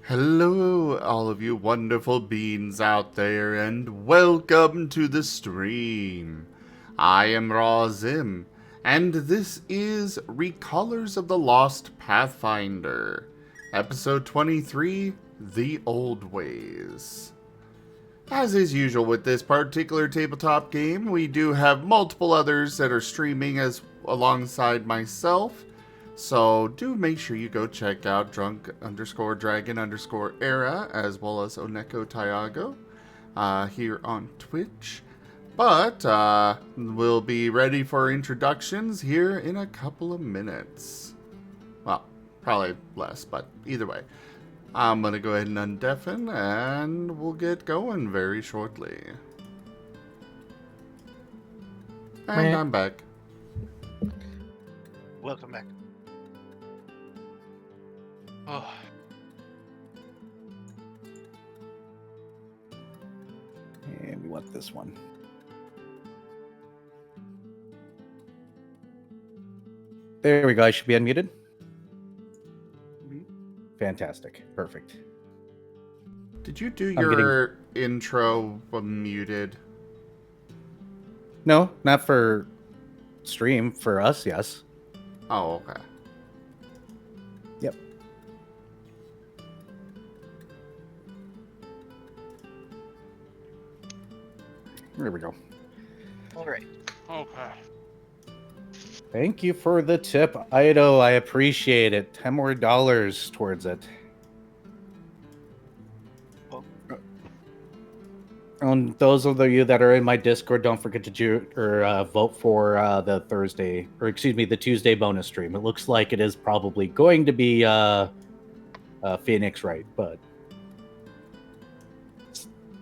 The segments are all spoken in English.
Hello, all of you wonderful beings out there, and welcome to the stream. I am Rdyjin, and this is Recallers of the Lost Pathfinder, Episode 23, The Old Ways. As is usual with this particular tabletop game, we do have multiple others that are streaming as alongside myself. So do make sure you go check out drunk_dragon_era as well as Oneko Taiago here on Twitch. But we'll be ready for introductions here in a couple of minutes. Well, probably less, but either way. I'm going to go ahead and undeafen and we'll get going very shortly. And I'm back. Welcome back. Oh. And we want this one. There we go. I should be unmuted. Fantastic. Perfect. Did you do your intro muted? No, not for stream. For us, yes. Oh, okay. Yep. There we go. All right. Okay. Thank you for the tip, Ido. I appreciate it. $10 more towards it. Oh. And those of you that are in my Discord, don't forget to vote for the Tuesday bonus stream. It looks like it is probably going to be Phoenix Wright, but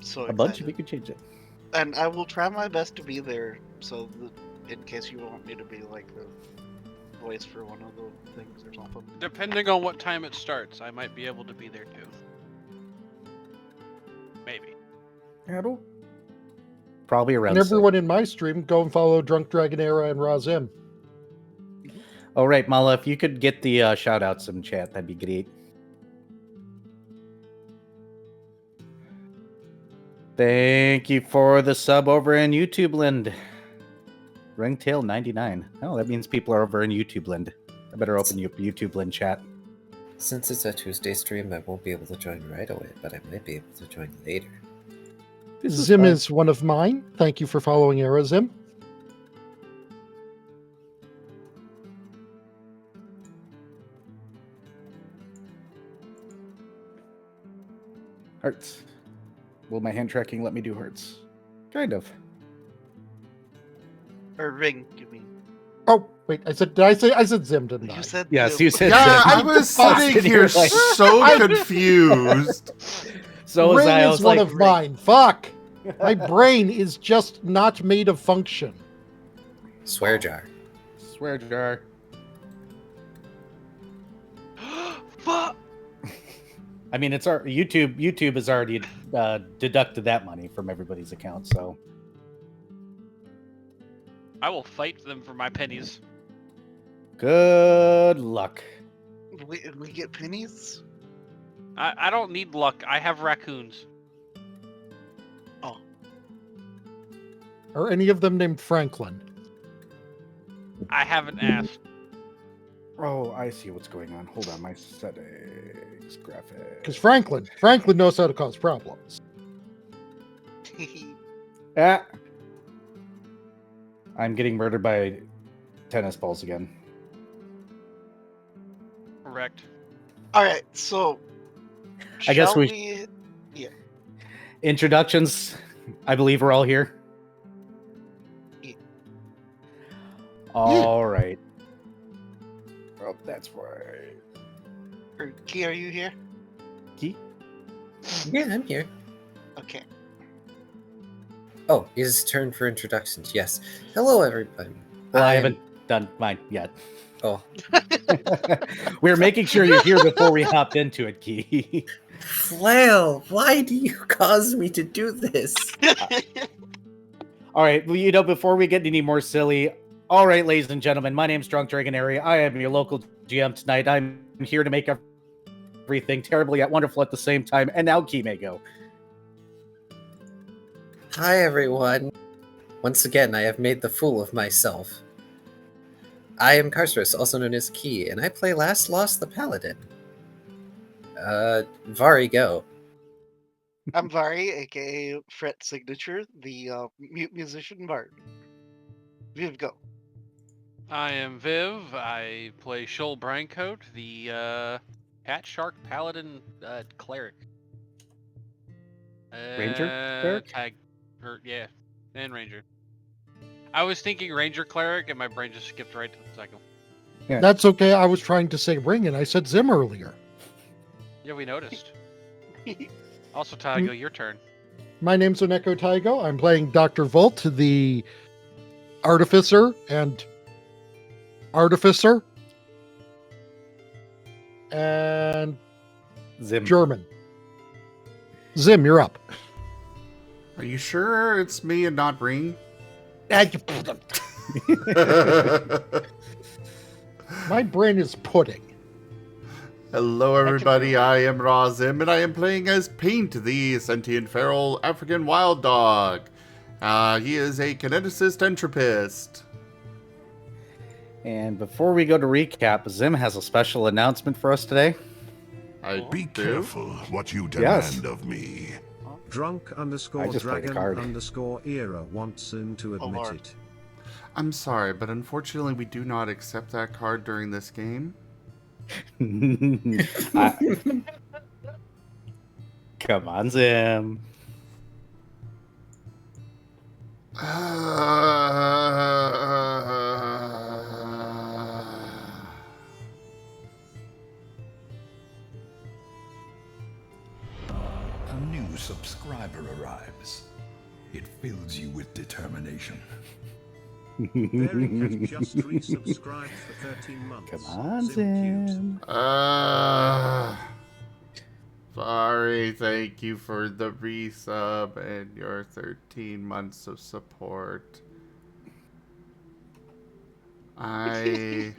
So a bunch excited. if you could change it. And I will try my best to be there, so in case you want me to be like the voice for one of the things or something. Depending on what time it starts, I might be able to be there too. Maybe. It'll probably around. And everyone in my stream, go and follow Drunk Dragon Era and Rdyjin. All right, Mala, if you could get the shout outs in chat, that'd be great. Thank you for the sub over in YouTube Land. Ringtail 99. Oh, that means people are over in YouTube Land. I better open you YouTube Land chat. Since it's a Tuesday stream, I won't be able to join right away, but I might be able to join later. Zim is one of mine. Thank you for following Era, Zim. Hearts. Will my hand tracking let me do hearts? Kind of. Or ring, you mean? Oh, wait, I said Zim, didn't I? You said Yes, Zim. you said Yeah, Zim. I was sitting here like- so confused. So was Ring I. I is was one like, of mine. Fuck! My brain is just not made of function. Swear jar. Swear jar. Fuck! I mean, it's our YouTube. YouTube has already deducted that money from everybody's account. So I will fight them for my pennies. good luck. We get pennies? I don't need luck. I have raccoons. Are any of them named Franklin? I haven't asked. Oh, I see what's going on. Hold on, my settings, graphics. Because Franklin knows how to cause problems. Ah, I'm getting murdered by tennis balls again. Correct. Alright, so... I guess shall we- Introductions. I believe we're all here. Yeah. All right. Oh, that's right. Or, Key, are you here? Key? Yeah, I'm here. Okay. Oh, it's turn for introductions. Yes. Hello, everybody. Well, I am- haven't done mine yet. Oh, We're making sure you're here before we hop into it, Key. Flail, why do you cause me to do this? All right, well, before we get any more silly, all right, ladies and gentlemen, my name's Drunk Dragon Area. I am your local GM tonight. I'm here to make everything terribly at wonderful at the same time, and now Key may go. Hi, everyone. Once again, I have made the fool of myself. I am Karstros, also known as Key, and I play Last Lost the Paladin. Vari, go. I'm Vari, aka Fret Signature, the mute musician bard. Viv, go. I am Viv. I play Shoal Braincoat, the Cat Shark Paladin cleric. Ranger cleric? Yeah, and Ranger. I was thinking Ranger cleric, and my brain just skipped right to the second. Yeah. That's okay. I was trying to say ring, and I said Zim earlier. Yeah, we noticed. Also, Tygo, your turn. My name's Oneko Taigo. I'm playing Dr. Volt, the artificer and Zim. German. Zim, you're up. Are you sure it's me and not Ring? My brain is pudding. Hello, everybody. I am Razim, and I am playing as Paint, the sentient feral African wild dog. He is a kineticist entropist. And before we go to recap, Zim has a special announcement for us today. Be do. careful what you Yes. demand of me. Drunk I just played a _dragon card. _era wants him to admit Lord. it. I'm sorry, but unfortunately, we do not accept that card during this game. Come on, Zim. A new subscriber arrives. It fills you with determination. Varien has just resubscribed for 13 months. Come on, Zim Zim. Sorry, thank you for the resub and your 13 months of support. To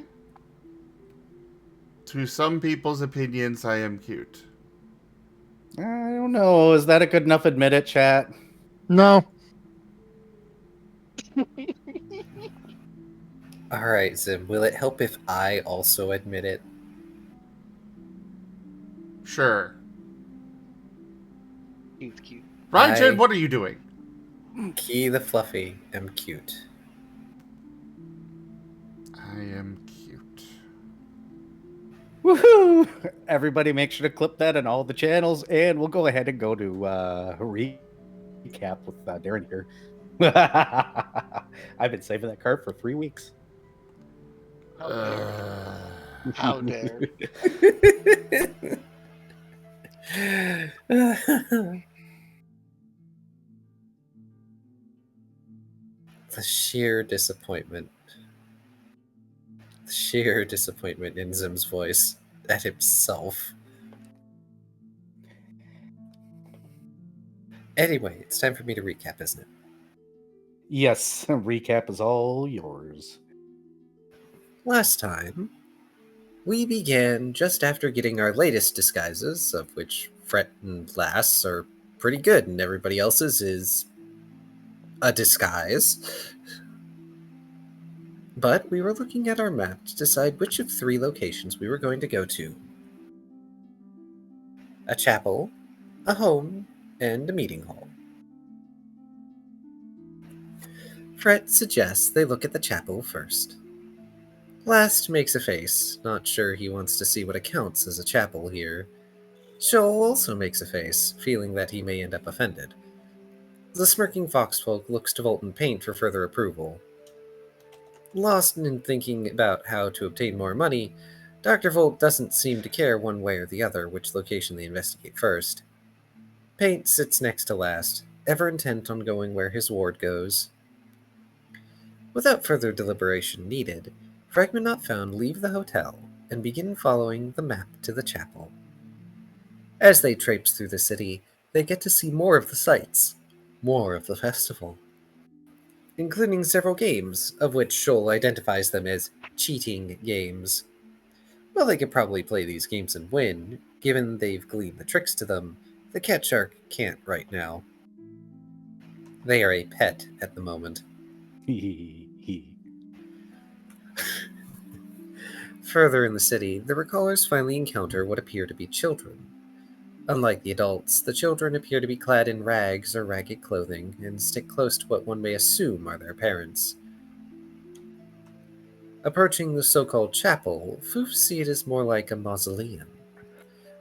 some people's opinions, I am cute. I don't know. Is that a good enough admit it, chat? No. Alright, Zim, will it help if I also admit it? Sure. He's cute. Ryan, I- what are you doing? Key the Fluffy am cute. I am cute. Woohoo! Everybody make sure to clip that on all the channels, and we'll go ahead and go to recap with Darren here. I've been saving that card for 3 weeks. How dare. The sheer disappointment. The sheer disappointment in Zim's voice at himself. Anyway, it's time for me to recap, isn't it? Yes, recap is all yours. Last time, we began just after getting our latest disguises, of which Fret and Lass are pretty good, and everybody else's is a disguise. But we were looking at our map to decide which of 3 locations we were going to go to. A chapel, a home, and a meeting hall. Fret suggests they look at the chapel first. Last makes a face, not sure he wants to see what accounts as a chapel here. Shoal also makes a face, feeling that he may end up offended. The smirking foxfolk looks to Volt and Paint for further approval. Lost in thinking about how to obtain more money, Dr. Volt doesn't seem to care one way or the other which location they investigate first. Paint sits next to Last, ever intent on going where his ward goes. Without further deliberation needed, Fragment Not Found leave the hotel and begin following the map to the chapel. As they traipse through the city, they get to see more of the sights, more of the festival, including several games, of which Shoal identifies them as cheating games. While they could probably play these games and win, given they've gleaned the tricks to them, the cat shark can't right now. They are a pet at the moment. Further in the city, the recallers finally encounter what appear to be children. Unlike the adults, the children appear to be clad in rags or ragged clothing and stick close to what one may assume are their parents. Approaching the so-called chapel, Foofs see it as more like a mausoleum.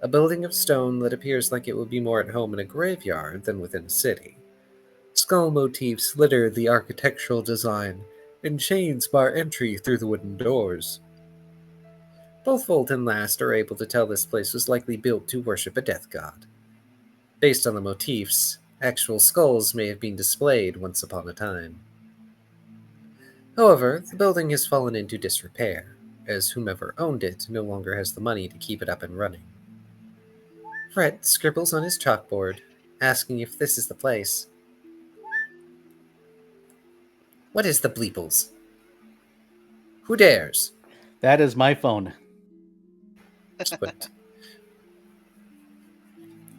A building of stone that appears like it would be more at home in a graveyard than within a city. Skull motifs litter the architectural design, and chains bar entry through the wooden doors. Both Volt and Last are able to tell this place was likely built to worship a death god. Based on the motifs, actual skulls may have been displayed once upon a time. However, the building has fallen into disrepair, as whomever owned it no longer has the money to keep it up and running. Fred scribbles on his chalkboard, asking if this is the place. What is the bleeples? Who dares? That is my phone. Squint.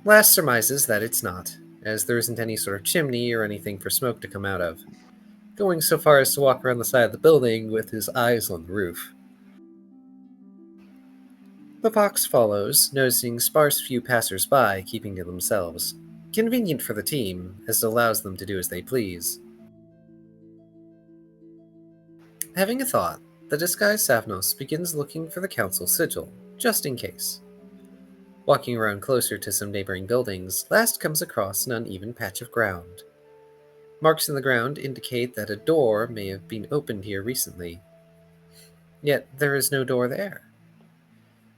Last surmises that it's not, as there isn't any sort of chimney or anything for smoke to come out of, going so far as to walk around the side of the building with his eyes on the roof. The fox follows, noticing sparse few passers-by keeping to themselves. Convenient for the team, as it allows them to do as they please. Having a thought, the disguised Savnos begins looking for the council sigil, just in case. Walking around closer to some neighboring buildings, Last comes across an uneven patch of ground. Marks in the ground indicate that a door may have been opened here recently. Yet there is no door there.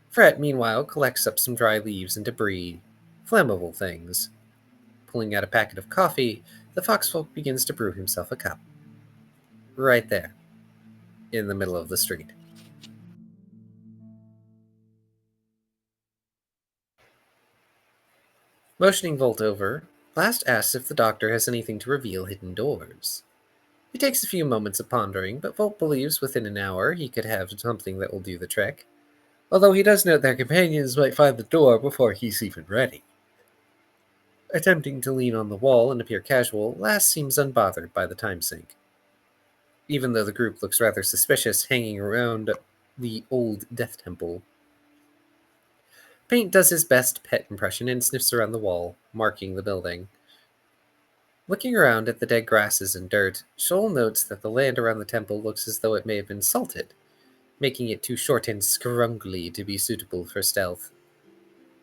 Fred, meanwhile, collects up some dry leaves and debris, flammable things. Pulling out a packet of coffee, the foxfolk begins to brew himself a cup. Right there, in the middle of the street. Motioning Volt over, Last asks if the doctor has anything to reveal hidden doors. It takes a few moments of pondering, but Volt believes within an hour he could have something that will do the trick, although he does note their companions might find the door before he's even ready. Attempting to lean on the wall and appear casual, Last seems unbothered by the time sink. Even though the group looks rather suspicious hanging around the old death temple. Paint does his best pet impression and sniffs around the wall, marking the building. Looking around at the dead grasses and dirt, Shoal notes that the land around the temple looks as though it may have been salted, making it too short and scrungly to be suitable for stealth.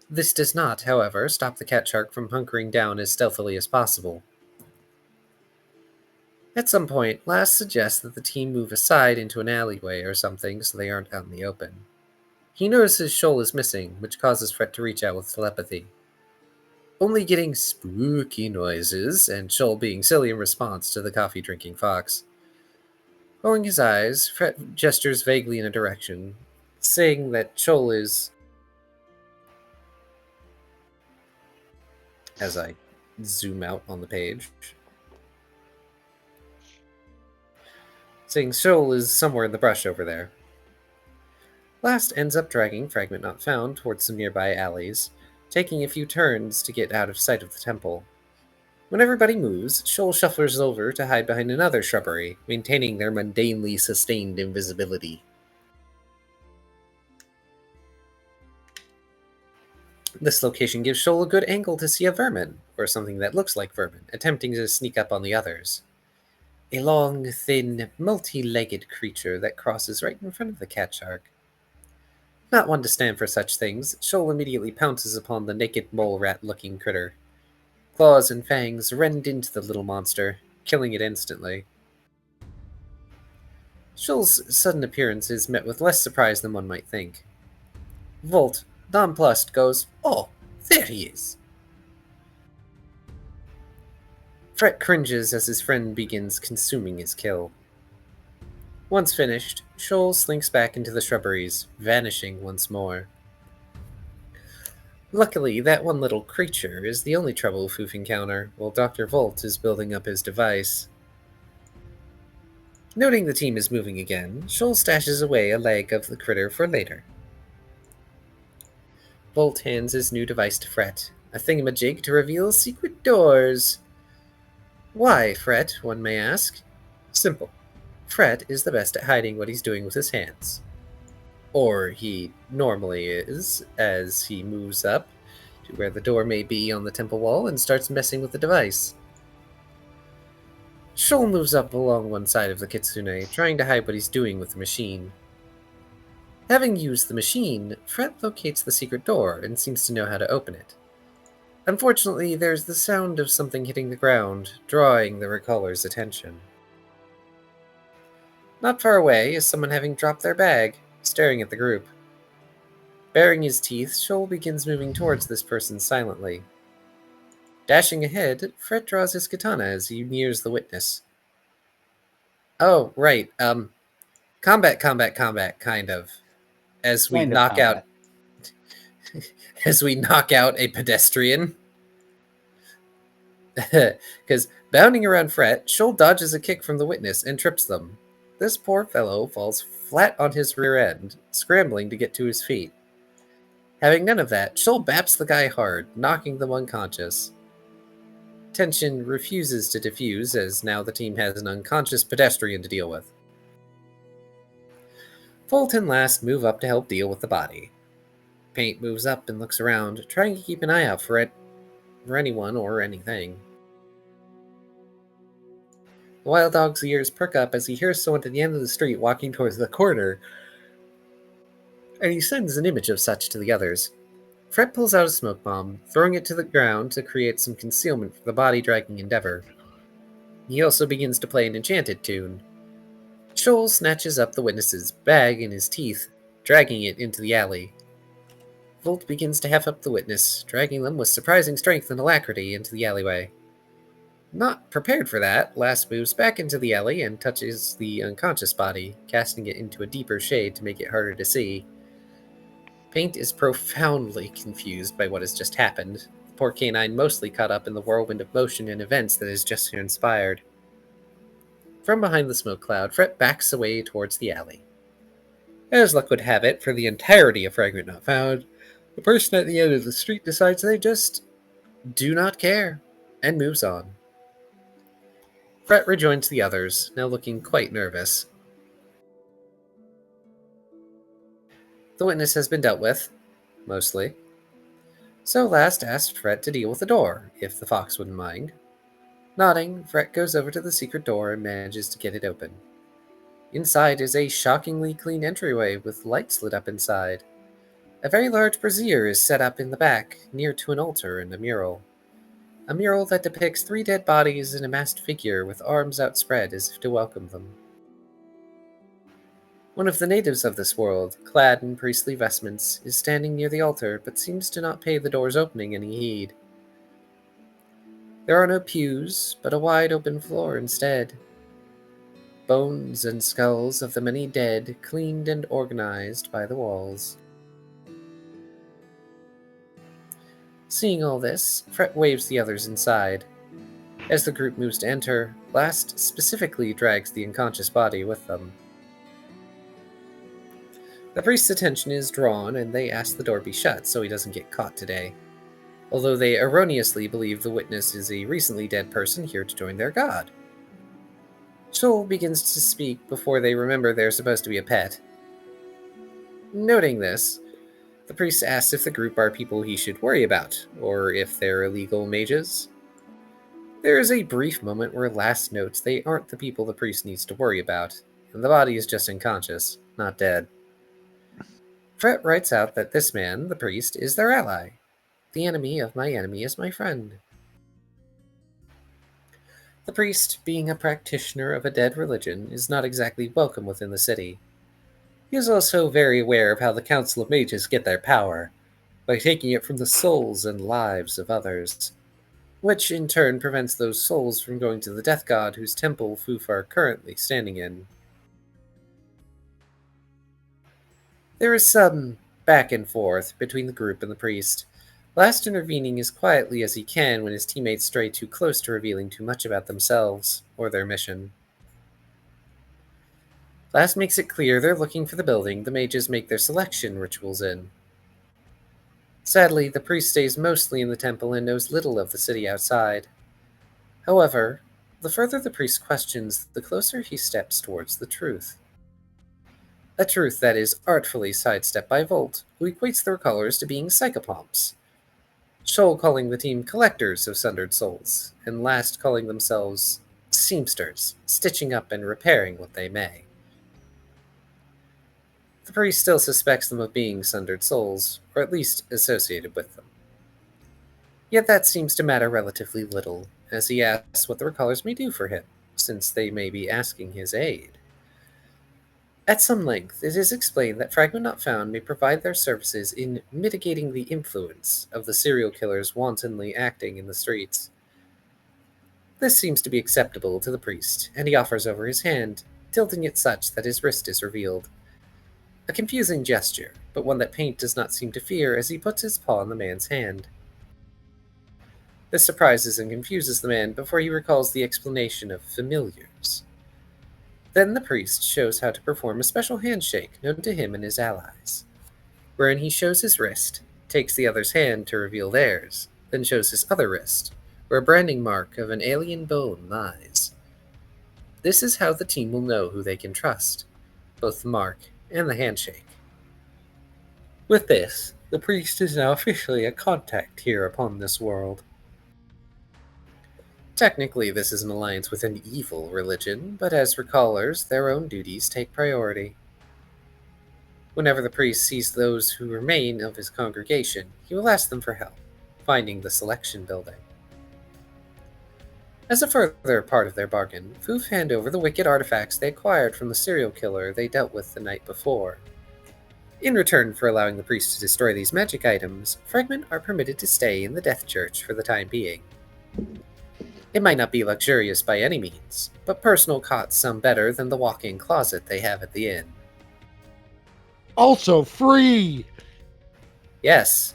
This does not, however, stop the cat shark from hunkering down as stealthily as possible. At some point, Last suggests that the team move aside into an alleyway or something so they aren't out in the open. He notices Shoal is missing, which causes Fred to reach out with telepathy. Only getting spooky noises, and Shoal being silly in response to the coffee-drinking fox. Rolling his eyes, Fred gestures vaguely in a direction, saying that Shoal is... As I zoom out on the page. Saying Shoal is somewhere in the brush over there. Last ends up dragging Fragment Not Found towards some nearby alleys, taking a few turns to get out of sight of the temple. When everybody moves, Shoal shuffles over to hide behind another shrubbery, maintaining their mundanely sustained invisibility. This location gives Shoal a good angle to see a vermin, or something that looks like vermin, attempting to sneak up on the others. A long, thin, multi-legged creature that crosses right in front of the cat shark. Not one to stand for such things, Shoal immediately pounces upon the naked mole rat-looking critter. Claws and fangs rend into the little monster, killing it instantly. Shoal's sudden appearance is met with less surprise than one might think. Volt, nonplussed, goes, "Oh, there he is!" Fret cringes as his friend begins consuming his kill. Once finished, Shoal slinks back into the shrubberies, vanishing once more. Luckily, that one little creature is the only trouble Foof encounter, while Dr. Volt is building up his device. Noting the team is moving again, Shoal stashes away a leg of the critter for later. Bolt hands his new device to Fret, a thingamajig to reveal secret doors. Why, Fret, one may ask? Simple. Fret is the best at hiding what he's doing with his hands. Or he normally is, as he moves up to where the door may be on the temple wall and starts messing with the device. Shoal moves up along one side of the kitsune, trying to hide what he's doing with the machine. Having used the machine, Fret locates the secret door and seems to know how to open it. Unfortunately, there's the sound of something hitting the ground, drawing the recaller's attention. Not far away is someone having dropped their bag, staring at the group. Baring his teeth, Shoal begins moving towards this person silently. Dashing ahead, Fret draws his katana as he nears the witness. Oh, right, combat, kind of. As we Kind of knock out combat. as we knock out a pedestrian. Because bounding around Fret, Shoal dodges a kick from the witness and trips them. This poor fellow falls flat on his rear end, scrambling to get to his feet. Having none of that, Shoal baps the guy hard, knocking them unconscious. Tension refuses to diffuse, as now the team has an unconscious pedestrian to deal with. Volt and Last move up to help deal with the body. Paint moves up and looks around, trying to keep an eye out for anyone or anything. The wild dog's ears perk up as he hears someone at the end of the street walking towards the corner, and he sends an image of such to the others. Fret pulls out a smoke bomb, throwing it to the ground to create some concealment for the body-dragging endeavor. He also begins to play an enchanted tune. Shoal snatches up the witness's bag in his teeth, dragging it into the alley. Volt begins to half up the witness, dragging them with surprising strength and alacrity into the alleyway. Not prepared for that, Last moves back into the alley and touches the unconscious body, casting it into a deeper shade to make it harder to see. Paint is profoundly confused by what has just happened, the poor canine mostly caught up in the whirlwind of motion and events that has just transpired. From behind the smoke cloud, Fret backs away towards the alley. As luck would have it, for the entirety of Fragment Not Found, the person at the end of the street decides they just do not care, and moves on. Fret rejoins the others, now looking quite nervous. The witness has been dealt with, mostly. So Last asked Fret to deal with the door, if the fox wouldn't mind. Nodding, Fret goes over to the secret door and manages to get it open. Inside is a shockingly clean entryway with lights lit up inside. A very large brazier is set up in the back, near to an altar and a mural. A mural that depicts 3 dead bodies and a masked figure with arms outspread as if to welcome them. One of the natives of this world, clad in priestly vestments, is standing near the altar but seems to not pay the door's opening any heed. There are no pews, but a wide open floor instead. Bones and skulls of the many dead cleaned and organized by the walls. Seeing all this, Fret waves the others inside. As the group moves to enter, Last specifically drags the unconscious body with them. The priest's attention is drawn, and they ask the door be shut so he doesn't get caught today, although they erroneously believe the witness is a recently dead person here to join their god. Shoal begins to speak before they remember they're supposed to be a pet. Noting this, the priest asks if the group are people he should worry about, or if they're illegal mages. There is a brief moment where Last notes they aren't the people the priest needs to worry about, and the body is just unconscious, not dead. Fret writes out that this man, the priest, is their ally. The enemy of my enemy is my friend. The priest, being a practitioner of a dead religion, is not exactly welcome within the city. He is also very aware of how the Council of Mages get their power, by taking it from the souls and lives of others, which in turn prevents those souls from going to the death god whose temple Foof are currently standing in. There is some back and forth between the group and the priest, Last intervening as quietly as he can when his teammates stray too close to revealing too much about themselves or their mission. Last makes it clear they're looking for the building the mages make their selection rituals in. Sadly, the priest stays mostly in the temple and knows little of the city outside. However, the further the priest questions, the closer he steps towards the truth. A truth that is artfully sidestepped by Volt, who equates the recallers to being psychopomps. Shoal calling the team collectors of sundered souls, and last calling themselves seamsters, stitching up and repairing what they may. The priest still suspects them of being sundered souls, or at least associated with them. Yet that seems to matter relatively little, as he asks what the recallers may do for him, since they may be asking his aid. At some length, it is explained that Fragment Not Found may provide their services in mitigating the influence of the serial killers wantonly acting in the streets. This seems to be acceptable to the priest, and he offers over his hand, tilting it such that his wrist is revealed. A confusing gesture, but one that Paint does not seem to fear as he puts his paw on the man's hand. This surprises and confuses the man before he recalls the explanation of familiars. Then the priest shows how to perform a special handshake known to him and his allies, wherein he shows his wrist, takes the other's hand to reveal theirs, then shows his other wrist, where a branding mark of an alien bone lies. This is how the team will know who they can trust, both the mark and the handshake. With this, the priest is now officially a contact here upon this world. Technically, this is an alliance with an evil religion, but as recallers, their own duties take priority. Whenever the priest sees those who remain of his congregation, he will ask them for help, finding the selection building. As a further part of their bargain, Foof hand over the wicked artifacts they acquired from the serial killer they dealt with the night before. In return for allowing the priest to destroy these magic items, Fragment are permitted to stay in the Death Church for the time being. It might not be luxurious by any means, but personal cots sound better than the walk-in closet they have at the inn. Also free! Yes.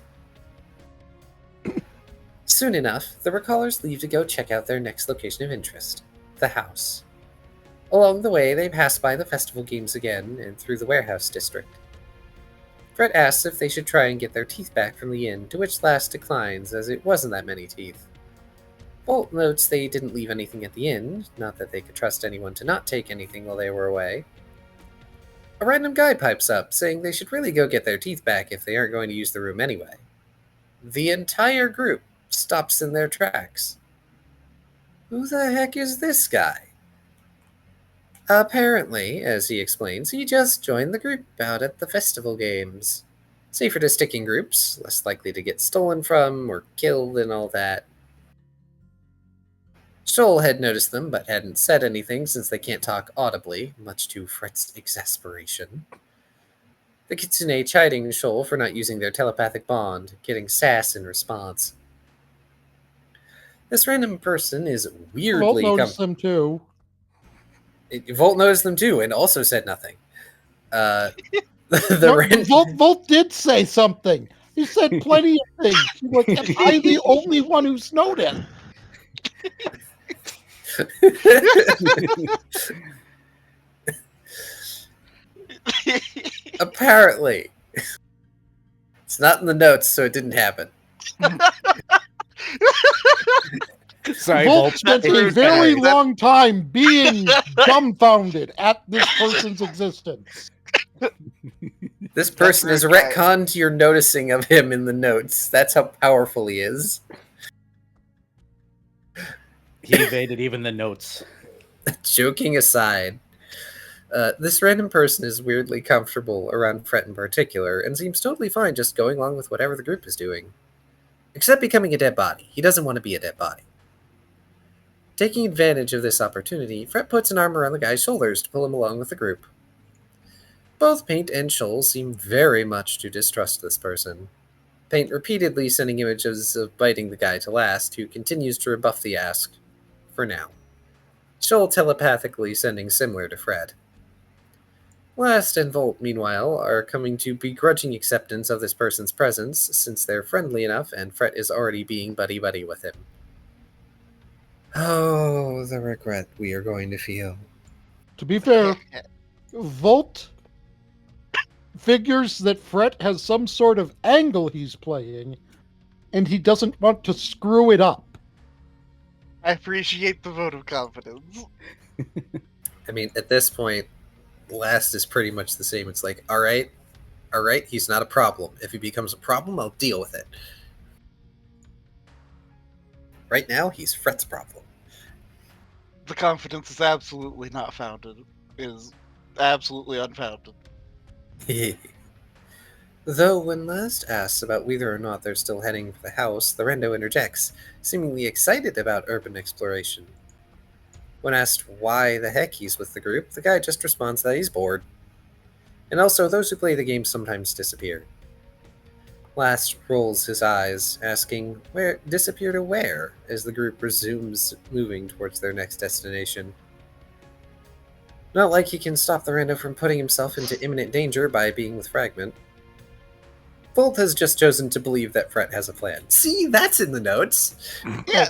Soon enough, the recallers leave to go check out their next location of interest, the house. Along the way, they pass by the festival games again and through the warehouse district. Fred asks if they should try and get their teeth back from the inn, to which last declines, as it wasn't that many teeth. Bolt notes they didn't leave anything at the inn, not that they could trust anyone to not take anything while they were away. A random guy pipes up, saying they should really go get their teeth back if they aren't going to use the room anyway. The entire group stops in their tracks. Who the heck is this guy? Apparently, as he explains, he just joined the group out at the festival games. Safer to stick in groups, less likely to get stolen from or killed and all that. Shoal had noticed them, but hadn't said anything since they can't talk audibly, much to Fret's exasperation. The Kitsune chiding Shoal for not using their telepathic bond, getting sass in response. This random person is weirdly... Volt noticed them too. Volt noticed them too, and also said nothing. Volt did say something. He said plenty of things. He was, am I the only one who snowed in? Apparently. It's not in the notes, so it didn't happen. Sorry, Volt spent a very long time being dumbfounded at this person's existence. This person is retconned your noticing of him in the notes. That's how powerful he is. He evaded even the notes. Joking aside, this random person is weirdly comfortable around Fret in particular, and seems totally fine just going along with whatever the group is doing. Except becoming a dead body. He doesn't want to be a dead body. Taking advantage of this opportunity, Fret puts an arm around the guy's shoulders to pull him along with the group. Both Paint and Shoal seem very much to distrust this person. Paint repeatedly sending images of biting the guy to last, who continues to rebuff the ask, for now. Shoal telepathically sending similar to Fred. Last and Volt, meanwhile, are coming to begrudging acceptance of this person's presence, since they're friendly enough and Fret is already being buddy-buddy with him. Oh, the regret we are going to feel. To be fair, Volt figures that Fret has some sort of angle he's playing, and he doesn't want to screw it up. I appreciate the vote of confidence. I mean, at this point, last is pretty much the same. It's like, all right, he's not a problem. If he becomes a problem, I'll deal with it. Right now, he's Fret's problem. The confidence is absolutely not founded. It is absolutely unfounded. Though when last asked about whether or not they're still heading for the house, the rando interjects, seemingly excited about urban exploration. When asked why the heck he's with the group, the guy just responds that he's bored. And also, those who play the game sometimes disappear. Last rolls his eyes, asking, "Where disappear to where?" as the group resumes moving towards their next destination. Not like he can stop the rando from putting himself into imminent danger by being with Fragment. Volt has just chosen to believe that Fret has a plan. See, that's in the notes! Yeah.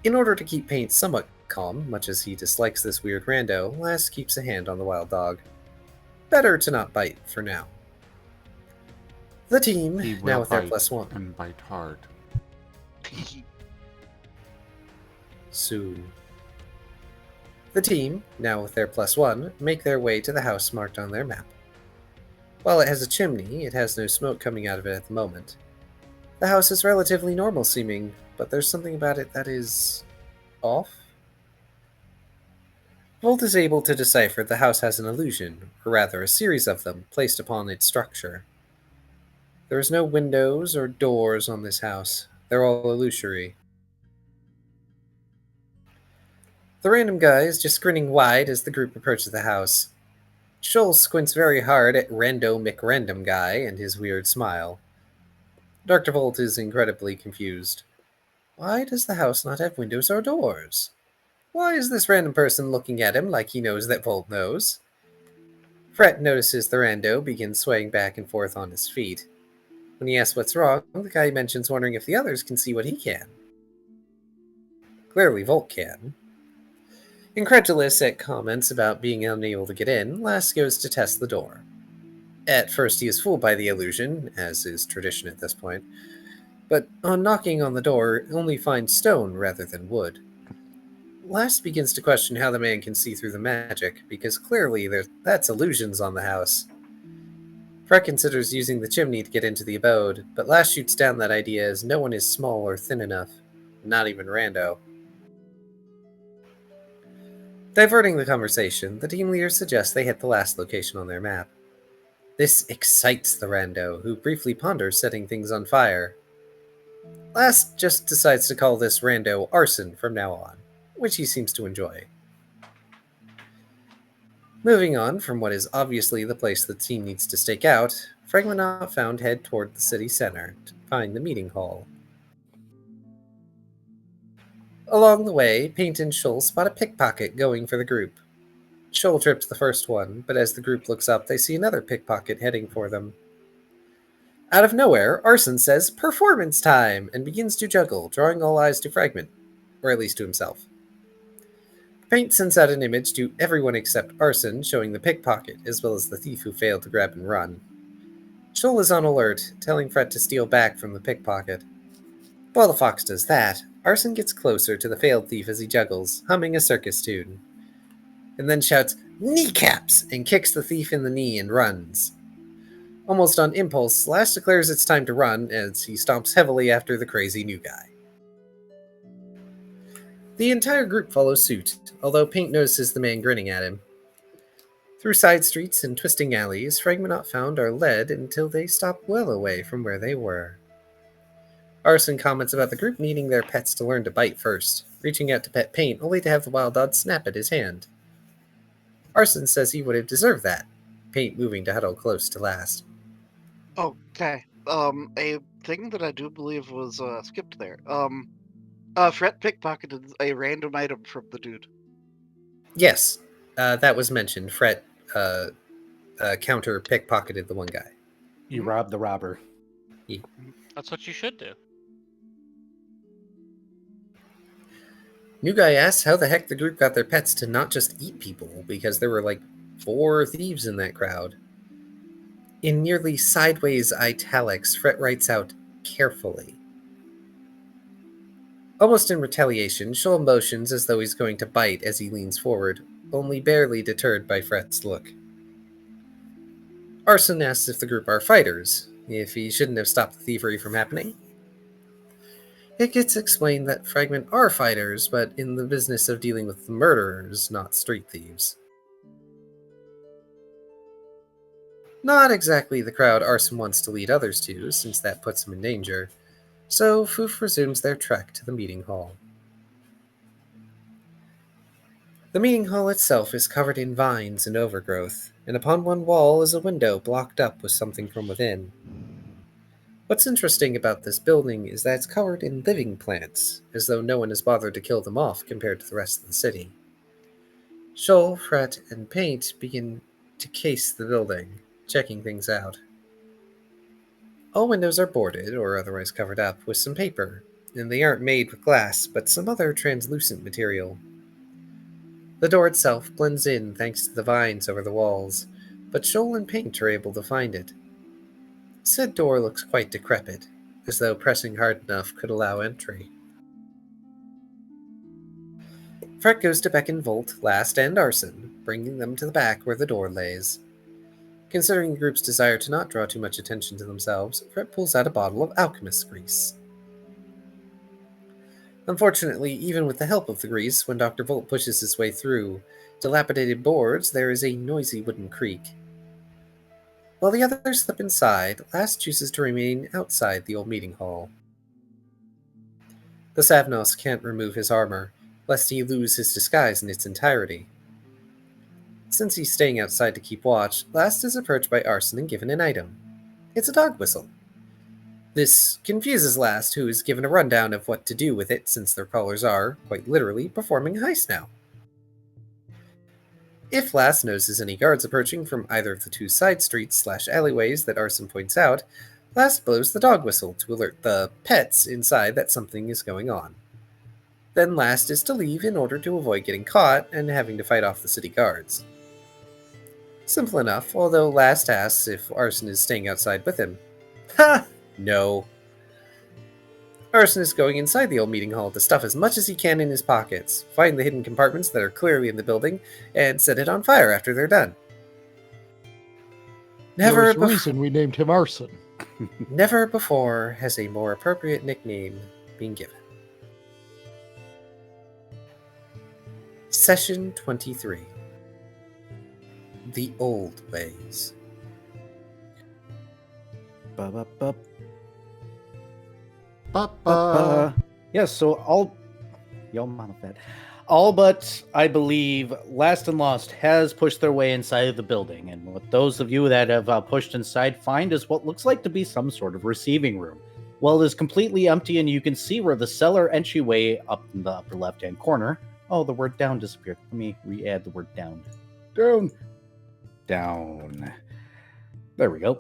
In order to keep Paint somewhat calm, much as he dislikes this weird rando, Last keeps a hand on the wild dog. Better to not bite for now. The team, He will now with their bite +1. and bite hard. Soon. The team, now with their +1, make their way to the house marked on their map. While it has a chimney, it has no smoke coming out of it at the moment. The house is relatively normal seeming, but there's something about it that is off. Volt is able to decipher the house has an illusion, or rather a series of them, placed upon its structure. There is no windows or doors on this house. They're all illusory. The random guy is just grinning wide as the group approaches the house. Shoal squints very hard at Rando McRandom Guy and his weird smile. Dr. Volt is incredibly confused. Why does the house not have windows or doors? Why is this random person looking at him like he knows that Volt knows? Fret notices the rando begins swaying back and forth on his feet. When he asks what's wrong, the guy mentions wondering if the others can see what he can. Clearly Volt can. Incredulous at comments about being unable to get in, Last goes to test the door. At first he is fooled by the illusion, as is tradition at this point, but on knocking on the door only finds stone rather than wood. Last begins to question how the man can see through the magic, because clearly that's illusions on the house. Fret considers using the chimney to get into the abode, but Last shoots down that idea as no one is small or thin enough, not even Rando. Diverting the conversation, the team leader suggests they hit the last location on their map. This excites the rando, who briefly ponders setting things on fire. Last just decides to call this rando Arson from now on, which he seems to enjoy. Moving on from what is obviously the place the team needs to stake out, Fragment Not Found head toward the city center to find the meeting hall. Along the way, Paint and Shoal spot a pickpocket going for the group. Shoal trips the first one, but as the group looks up, they see another pickpocket heading for them. Out of nowhere, Arson says, "Performance time!" and begins to juggle, drawing all eyes to Fragment, or at least to himself. Paint sends out an image to everyone except Arson, showing the pickpocket, as well as the thief who failed to grab and run. Shoal is on alert, telling Fret to steal back from the pickpocket. While the fox does that, Arson gets closer to the failed thief as he juggles, humming a circus tune, and then shouts, "Kneecaps!" and kicks the thief in the knee and runs. Almost on impulse, Slash declares it's time to run as he stomps heavily after the crazy new guy. The entire group follows suit, although Paint notices the man grinning at him. Through side streets and twisting alleys, Fragment Not Found are led until they stop well away from where they were. Arson comments about the group needing their pets to learn to bite first, reaching out to pet Paint only to have the wild dog snap at his hand. Arson says he would have deserved that, Paint moving to huddle close to Last. Okay. A thing that I do believe was skipped there. Fret pickpocketed a random item from the dude. Yes, that was mentioned. Fret counter pickpocketed the one guy. You robbed the robber. That's what you should do. New guy asks how the heck the group got their pets to not just eat people, because there were like 4 thieves in that crowd. In nearly sideways italics, Fret writes out, carefully. Almost in retaliation, Shoal motions as though he's going to bite as he leans forward, only barely deterred by Fret's look. Arson asks if the group are fighters, if he shouldn't have stopped the thievery from happening. It gets explained that Fragment are fighters, but in the business of dealing with murderers, not street thieves. Not exactly the crowd Arson wants to lead others to, since that puts him in danger, so Foof resumes their trek to the meeting hall. The meeting hall itself is covered in vines and overgrowth, and upon one wall is a window blocked up with something from within. What's interesting about this building is that it's covered in living plants, as though no one has bothered to kill them off compared to the rest of the city. Shoal, Fret, and Paint begin to case the building, checking things out. All windows are boarded or otherwise covered up with some paper, and they aren't made with glass, but some other translucent material. The door itself blends in thanks to the vines over the walls, but Shoal and Paint are able to find it. Said door looks quite decrepit, as though pressing hard enough could allow entry. Fret goes to beckon Volt, Last, and Arson, bringing them to the back where the door lays. Considering the group's desire to not draw too much attention to themselves, Fret pulls out a bottle of alchemist's grease. Unfortunately, even with the help of the grease, when Dr. Volt pushes his way through dilapidated boards, there is a noisy wooden creak. While the others slip inside, Last chooses to remain outside the old meeting hall. The Savnos can't remove his armor, lest he lose his disguise in its entirety. Since he's staying outside to keep watch, Last is approached by Arson and given an item. It's a dog whistle. This confuses Last, who is given a rundown of what to do with it since their callers are, quite literally, performing a heist now. If Last notices any guards approaching from either of the 2 side streets/alleyways that Arson points out, Last blows the dog whistle to alert the pets inside that something is going on. Then Last is to leave in order to avoid getting caught and having to fight off the city guards. Simple enough, although Last asks if Arson is staying outside with him. Ha! No. Arson is going inside the old meeting hall to stuff as much as he can in his pockets, find the hidden compartments that are clearly in the building, and set it on fire after they're done. There's a reason we named him Arson. Never before has a more appropriate nickname been given. Session 23. The Old Ways. Ba-ba-ba. Ba-ba. Yes, so all but, I believe, Last and Lost has pushed their way inside of the building, and what those of you that have pushed inside find is what looks like to be some sort of receiving room. Well, it is completely empty, and you can see where the cellar entryway up in the upper left-hand corner. Oh, the word down disappeared. Let me re-add the word down. Down. Down. There we go.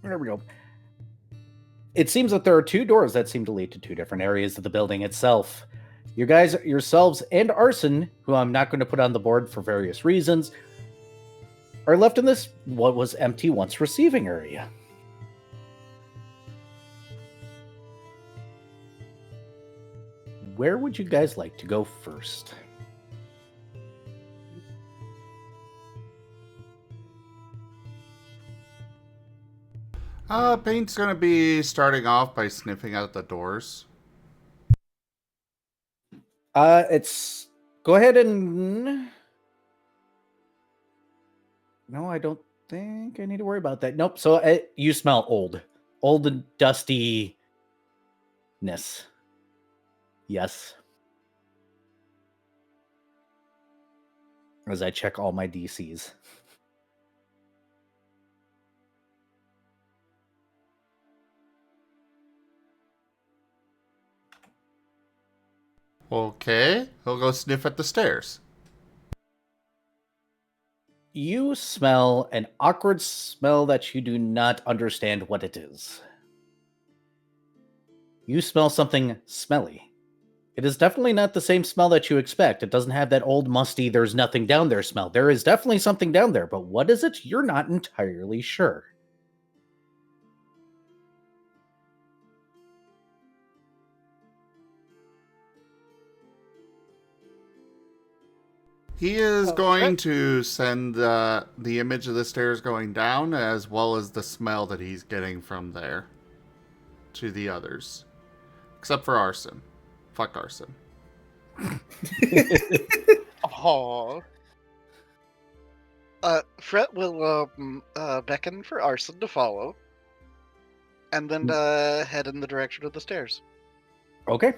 There we go. It seems that there are 2 doors that seem to lead to 2 different areas of the building itself. You guys, yourselves, and Arson, who I'm not going to put on the board for various reasons, are left in this what was empty once receiving area. Where would you guys like to go first? Paint's gonna be starting off by sniffing out the doors. It's... Go ahead and... No, I don't think I need to worry about that. Nope, so you smell old. Old and dusty-ness. Yes. As I check all my DCs. Okay, he'll go sniff at the stairs. You smell an awkward smell that you do not understand what it is. You smell something smelly. It is definitely not the same smell that you expect. It doesn't have that old musty, there's nothing down there smell. There is definitely something down there, but what is it? You're not entirely sure. He is Oh, going right. to send the image of the stairs going down, as well as the smell that he's getting from there, to the others. Except for Arson. Fuck Arson. Aww. Fret will beckon for Arson to follow, and then head in the direction of the stairs. Okay.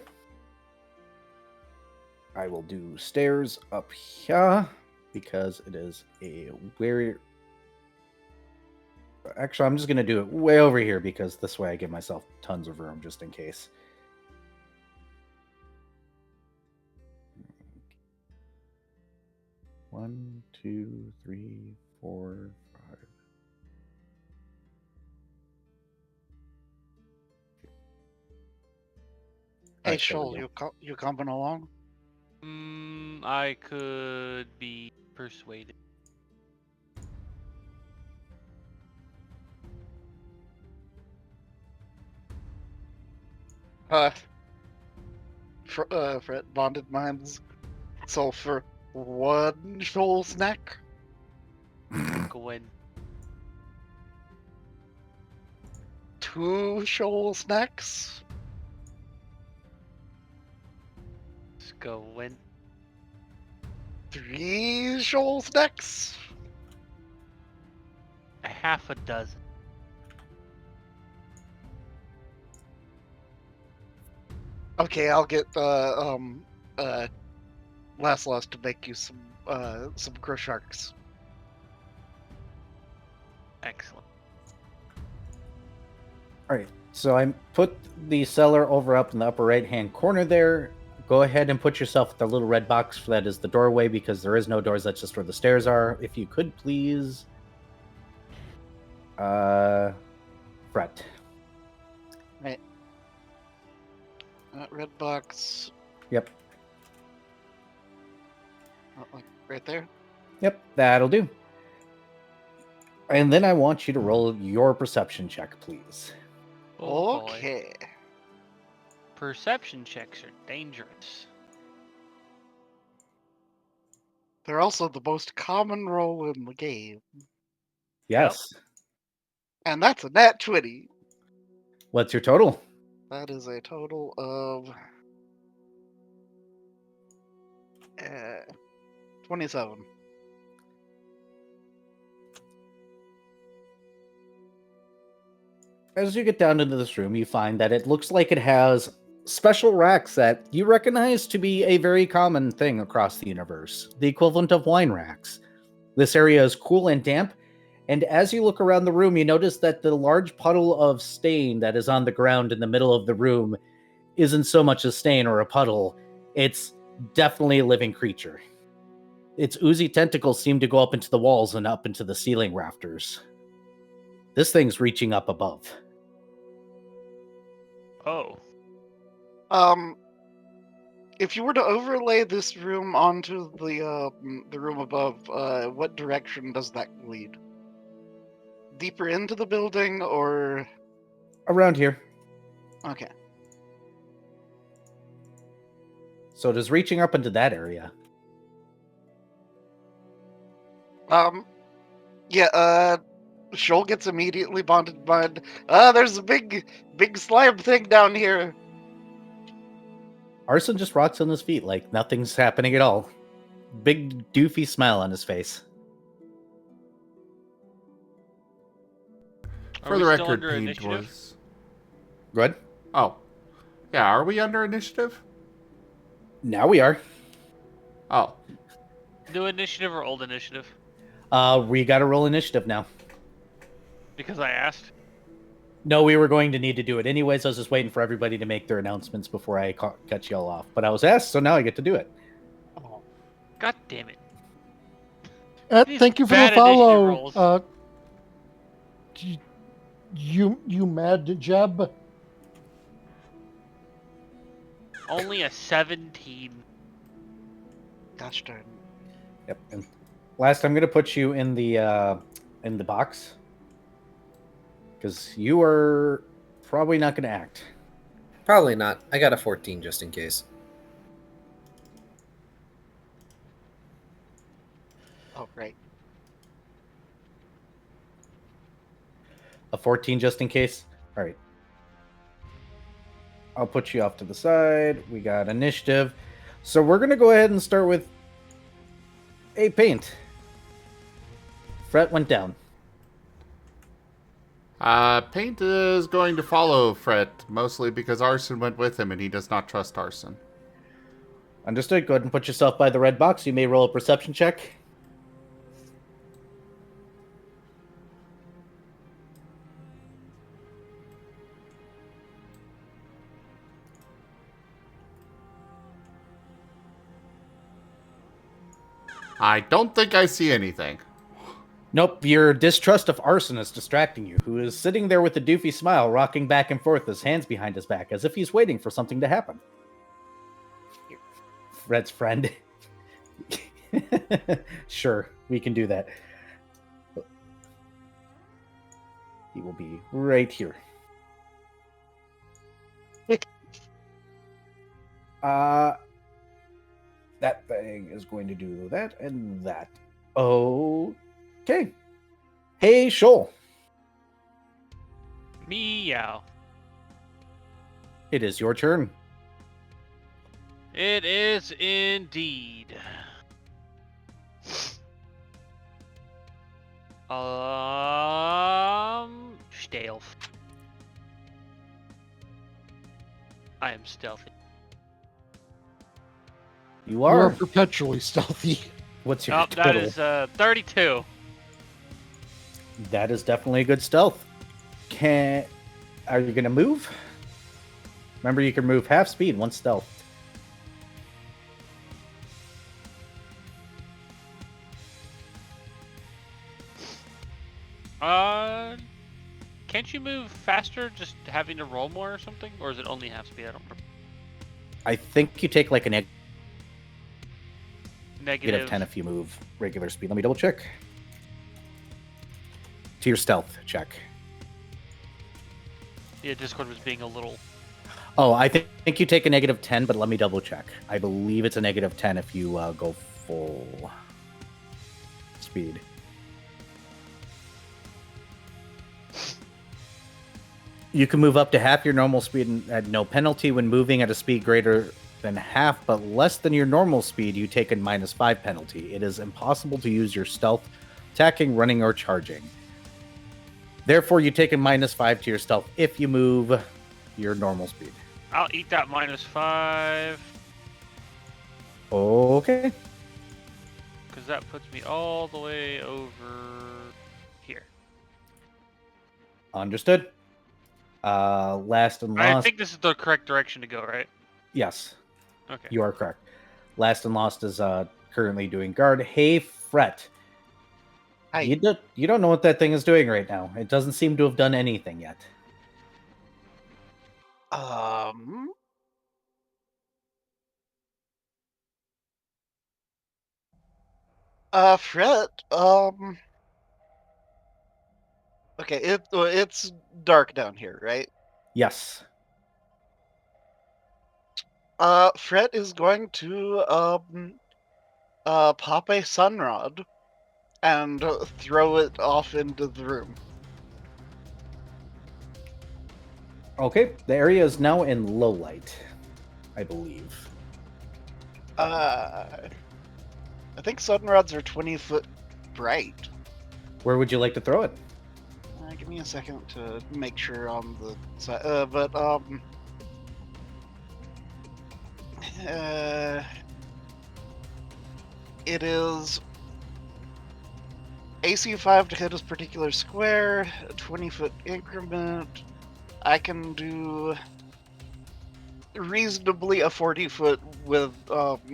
I will do stairs up here because it is a very... Actually, I'm just going to do it way over here because this way I give myself tons of room just in case. One, two, three, four, five. Hey, Alright, there we Shoal, go. you coming along? I could be persuaded. Fret bonded minds. So for one Shoal snack, Go in. 2 Shoal snacks. Let's go in. 3 Shoal snacks. A half a dozen. Okay, I'll get Laslos to make you some crow sharks. Excellent. Alright, so I put the cellar over up in the upper right-hand corner there. Go ahead and put yourself at the little red box that is the doorway because there is no doors, that's just where the stairs are. If you could please... Fret. Right. Red box. Yep. Like right there. Yep, that'll do. And then I want you to roll your perception check, please. Oh, boy. Okay. Perception checks are dangerous. They're also the most common roll in the game. Yes. And that's a nat 20. What's your total? That is a total of 27. As you get down into this room, you find that it looks like it has special racks that you recognize to be a very common thing across the universe, the equivalent of wine racks. This area is cool and damp, and as you look around the room, you notice that the large puddle of stain that is on the ground in the middle of the room isn't so much a stain or a puddle, it's definitely a living creature. Its oozy tentacles seem to go up into the walls and up into the ceiling rafters. This thing's reaching up above. Oh. If you were to overlay this room onto the room above, what direction does that lead? Deeper into the building, or Around here. okay? So it is reaching up into that area. Yeah. Shoal gets immediately bonded mind. There's a big slime thing down here. Arson just rocks on his feet like nothing's happening at all. Big doofy smile on his face. For Are the we still record, under Paint initiative? was... Good. Oh. Yeah, are we under initiative? Now we are. Oh. New initiative or old initiative? We gotta roll initiative now. Because I asked. No, we were going to need to do it anyways. I was just waiting for everybody to make their announcements before I cut y'all off. But I was asked, so now I get to do it. Oh, God damn it. These Thank you for the bad initiative follow. rolls. You mad, Jeb? Only a 17. Gosh darn. Yep. And last, I'm going to put you in the box because you are probably not going to act. Probably not. I got a 14 just in case. Oh, right. A 14 just in case. All right. I'll put you off to the side. We got initiative. So we're going to go ahead and start with a paint. Fret went down. Paint is going to follow Fret, mostly because Arson went with him and he does not trust Arson. Understood. Go ahead and put yourself by the red box. You may roll a perception check. I don't think I see anything. Nope, your distrust of Arson is distracting you, who is sitting there with a doofy smile, rocking back and forth, his hands behind his back, as if he's waiting for something to happen. Fred's friend. Sure, we can do that. He will be right here. That thing is going to do that and that. Okay. Hey, Shoal. Meow. It is your turn. It is indeed. Stealth. I am stealthy. You You are. are perpetually stealthy. What's your Oh, total? that is 32. That is definitely a good stealth. Are you going to move? Remember, you can move half speed, one stealth. Can't you move faster just having to roll more or something? Or is it only half speed? I don't remember. I think you take like a negative Negative 10 if you move regular speed. Let me double check. To your stealth check. Yeah, Discord was being a little... Oh, I think you take a negative 10, but let me double check. I believe it's a negative 10 if you go full speed. You can move up to half your normal speed at no penalty when moving at a speed greater than half, but less than your normal speed, you take a -5 penalty. It is impossible to use your stealth, attacking, running, or charging. Therefore, you take a -5 to your stealth if you move your normal speed. I'll eat that -5. Okay. Because that puts me all the way over here. Understood. Last and I lost. think this is the correct direction to go, right? Yes, Okay. you are correct. Last and lost is currently doing guard. Hey, Fret. Hi. You don't know what that thing is doing right now. It doesn't seem to have done anything yet. Fret, okay, it's dark down here, right? Yes. Fret is going to, pop a sunrod and throw it off into the room. Okay. The area is now in low light, I believe. I think sunrods are 20 foot bright. Where would you like to throw it? Give me a second to make sure on the side, it is AC 5 to hit this particular square, a 20-foot increment. I can do reasonably a 40-foot with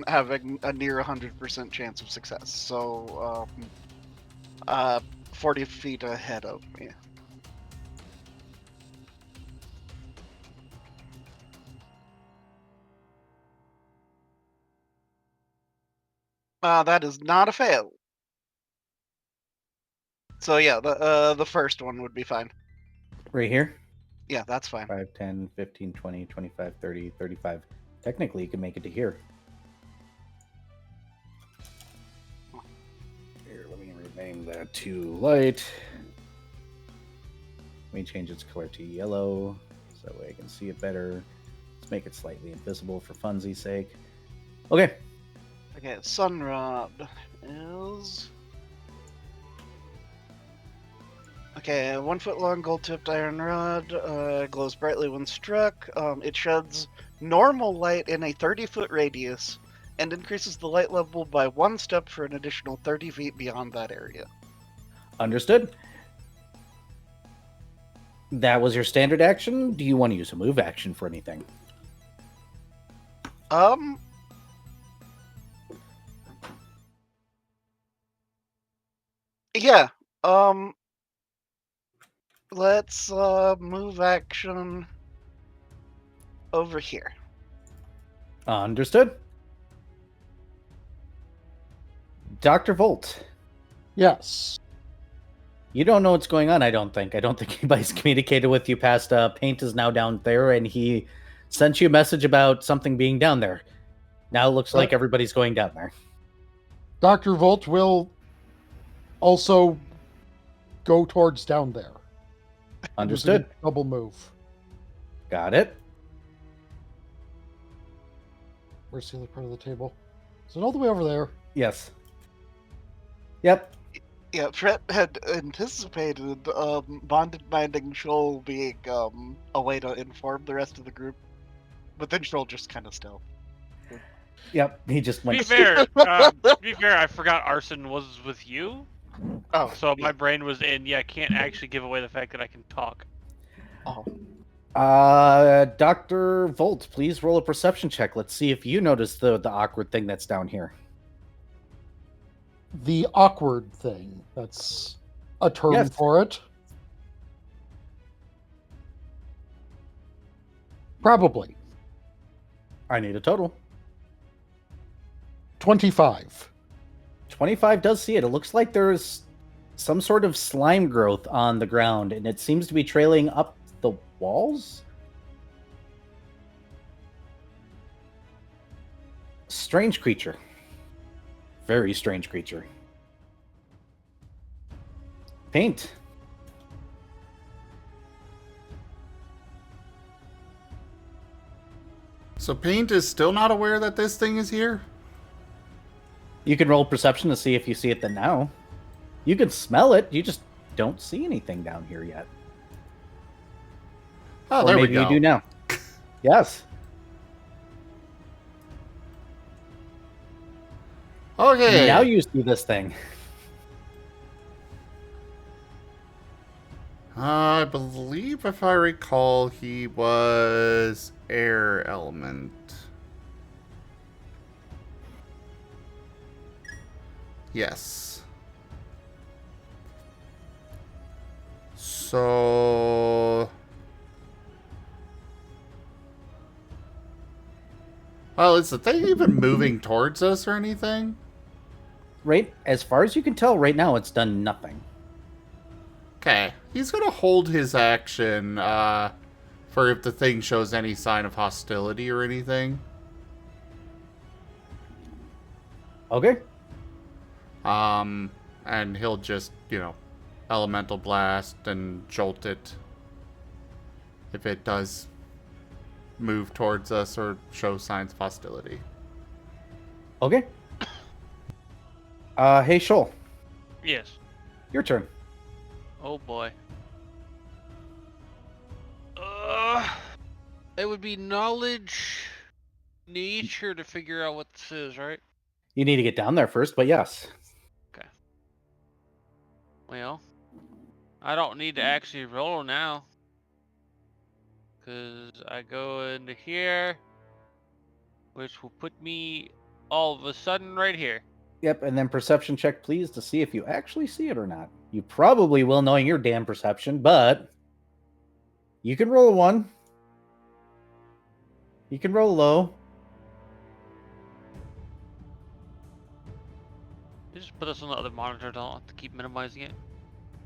having a near 100% chance of success. So, 40 feet ahead of me. That is not a fail. So yeah, the first one would be fine. Right here. Yeah, that's fine. 5, 10, 15, 20, 25, 30, 35. Technically, you can make it to here. Here, let me rename that to light. Let me change its color to yellow, so that way I can see it better. Let's make it slightly invisible for funsies' sake. Okay. Okay, Sunrod is... Okay, 1 foot long gold tipped iron rod, glows brightly when struck. It sheds normal light in a 30-foot radius and increases the light level by 1 step for an additional 30 feet beyond that area. Understood. That was your standard action. Do you want to use a move action for anything? Yeah. Let's move action over here. Understood. Dr. Volt. Yes. You don't know what's going on, I don't think. I don't think anybody's communicated with you past Paint is now down there, and he sent you a message about something being down there. Now it looks like everybody's going down there. Dr. Volt will also go towards down there. Understood. Double move. Got it. Where's the other part of the table? Is it all the way over there? Yes. Yep. Yeah, Fred had anticipated bonded binding Shoal being a way to inform the rest of the group, but then Shoal just kind of still. Yep. He just To went. be fair, I forgot Arson was with you. Oh, So my brain was in. Yeah, I can't actually give away the fact that I can talk. Oh. Dr. Volt, please roll a perception check. Let's see if you notice the awkward thing that's down here. The awkward thing. That's a term Yes. for it. Probably. I need a total. 25. 25 does see it. It looks like there's some sort of slime growth on the ground, and it seems to be trailing up the walls? Strange creature. Very strange creature. Paint. So Paint is still not aware that this thing is here? You can roll perception to see if you see it then now. You can smell it, you just don't see anything down here yet. Oh, Or there we maybe go. you do now. Yes. Okay. Now you see this thing. I believe, if I recall, he was air element. Yes. So... Well, is the thing even moving towards us or anything? Right, as far as you can tell right now, it's done nothing. Okay. He's gonna hold his action, for if the thing shows any sign of hostility or anything. Okay. And he'll just, elemental blast and jolt it if it does move towards us or show signs of hostility. Okay. Hey, Shoal. Yes. Your turn. Oh boy. It would be knowledge, nature to figure out what this is, right? You need to get down there first, but yes. Okay. Well, I don't need to actually roll now. Because I go into here, which will put me all of a sudden right here. Yep, and then perception check, please, to see if you actually see it or not. You probably will, knowing your damn perception, but you can roll a 1. You can roll low. put this on the other monitor. Don't have to keep minimizing it.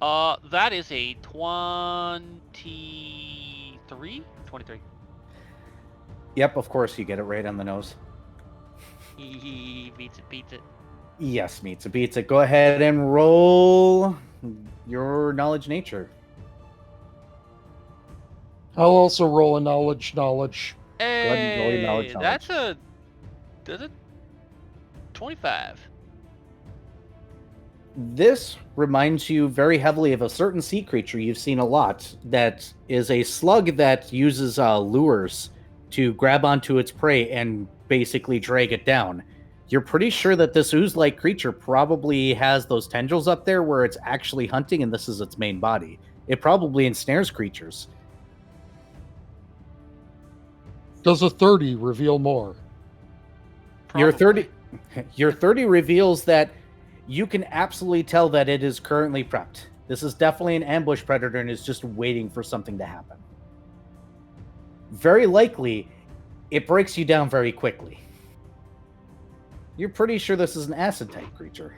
That is a 23? 23. Yep, of course you get it right on the nose. Beats it. Yes, meets it, beats it. Go ahead and roll your knowledge nature. I'll also roll a knowledge. Hey, ahead and roll your knowledge. that's a 25. This reminds you very heavily of a certain sea creature you've seen a lot that is a slug that uses lures to grab onto its prey and basically drag it down. You're pretty sure that this ooze-like creature probably has those tendrils up there where it's actually hunting and this is its main body. It probably ensnares creatures. Does a 30 reveal more? Your Probably. 30 reveals that you can absolutely tell that it is currently prepped. This is definitely an ambush predator and is just waiting for something to happen. Very likely, it breaks you down very quickly. You're pretty sure this is an acid-type creature.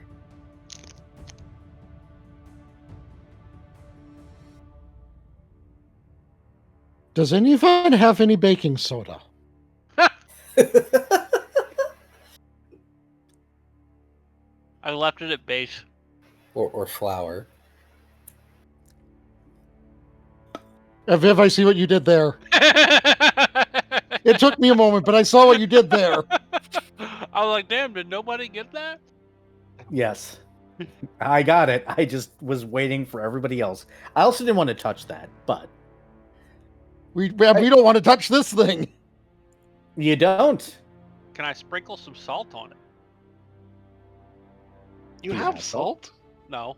Does anyone have any baking soda? I left it at base. or flour. Viv, I see what you did there. It took me a moment, but I saw what you did there. I was like, damn, did nobody get that? Yes. I got it. I just was waiting for everybody else. I also didn't want to touch that, but... We don't want to touch this thing. You don't. Can I sprinkle some salt on it? You Do you have have salt? No.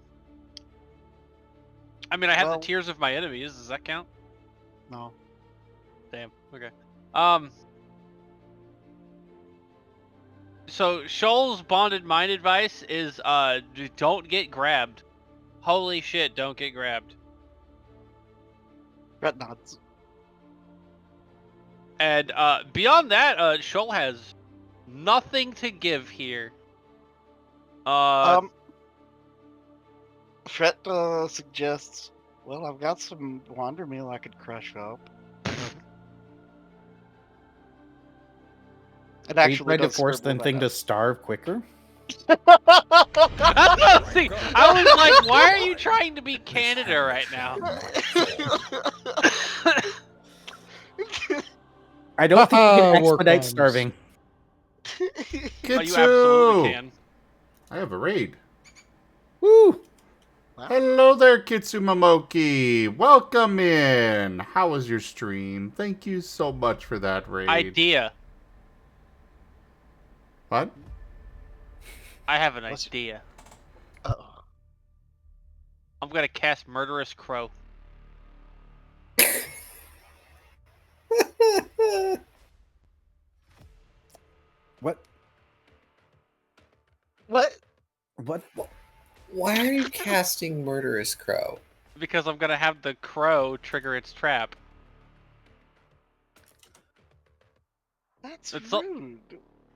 I mean, I have Well- the tears of my enemies. Does that count? No. Damn. Okay. So Shoal's bonded mind advice is don't get grabbed. Holy shit, don't get grabbed. Red nods. And beyond that, Shoal has nothing to give here. Fret suggests, well, I've got some wander meal I could crush up. It Are you actually trying to does force the scribble thing that to starve quicker? See, I was like, why are you trying to be Canada right now? I don't think you can War expedite crimes. starving. Oh, you Kitsu! absolutely can. I have a raid. Woo! Hello there, Kitsu Momoki. Welcome in. How was your stream? Thank you so much for that raid. Idea. What? I have an What's- idea. Uh-oh. I'm gonna cast Murderous Crow. What? What? What? Why are you casting Murderous Crow? Because I'm gonna have the crow trigger its trap. That's It's a- rude.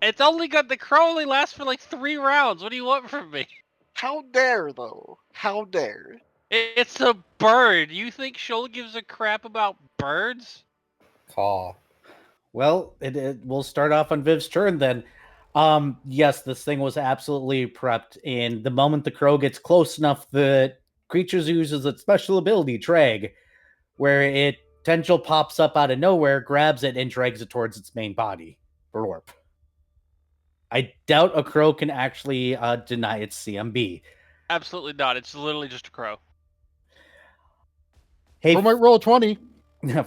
It's only got the crow only lasts for like 3 rounds. What do you want from me? How dare, though? How dare? It's a bird. You think Shoal gives a crap about birds? Caw. Well, it will start off on Viv's turn then. Yes, this thing was absolutely prepped, and the moment the crow gets close enough, the creature uses its special ability, drag, where it tendril pops up out of nowhere, grabs it, and drags it towards its main body. Blorp. I doubt a crow can actually deny its CMB. Absolutely not. It's literally just a crow. Hey, Or might roll a 20. no,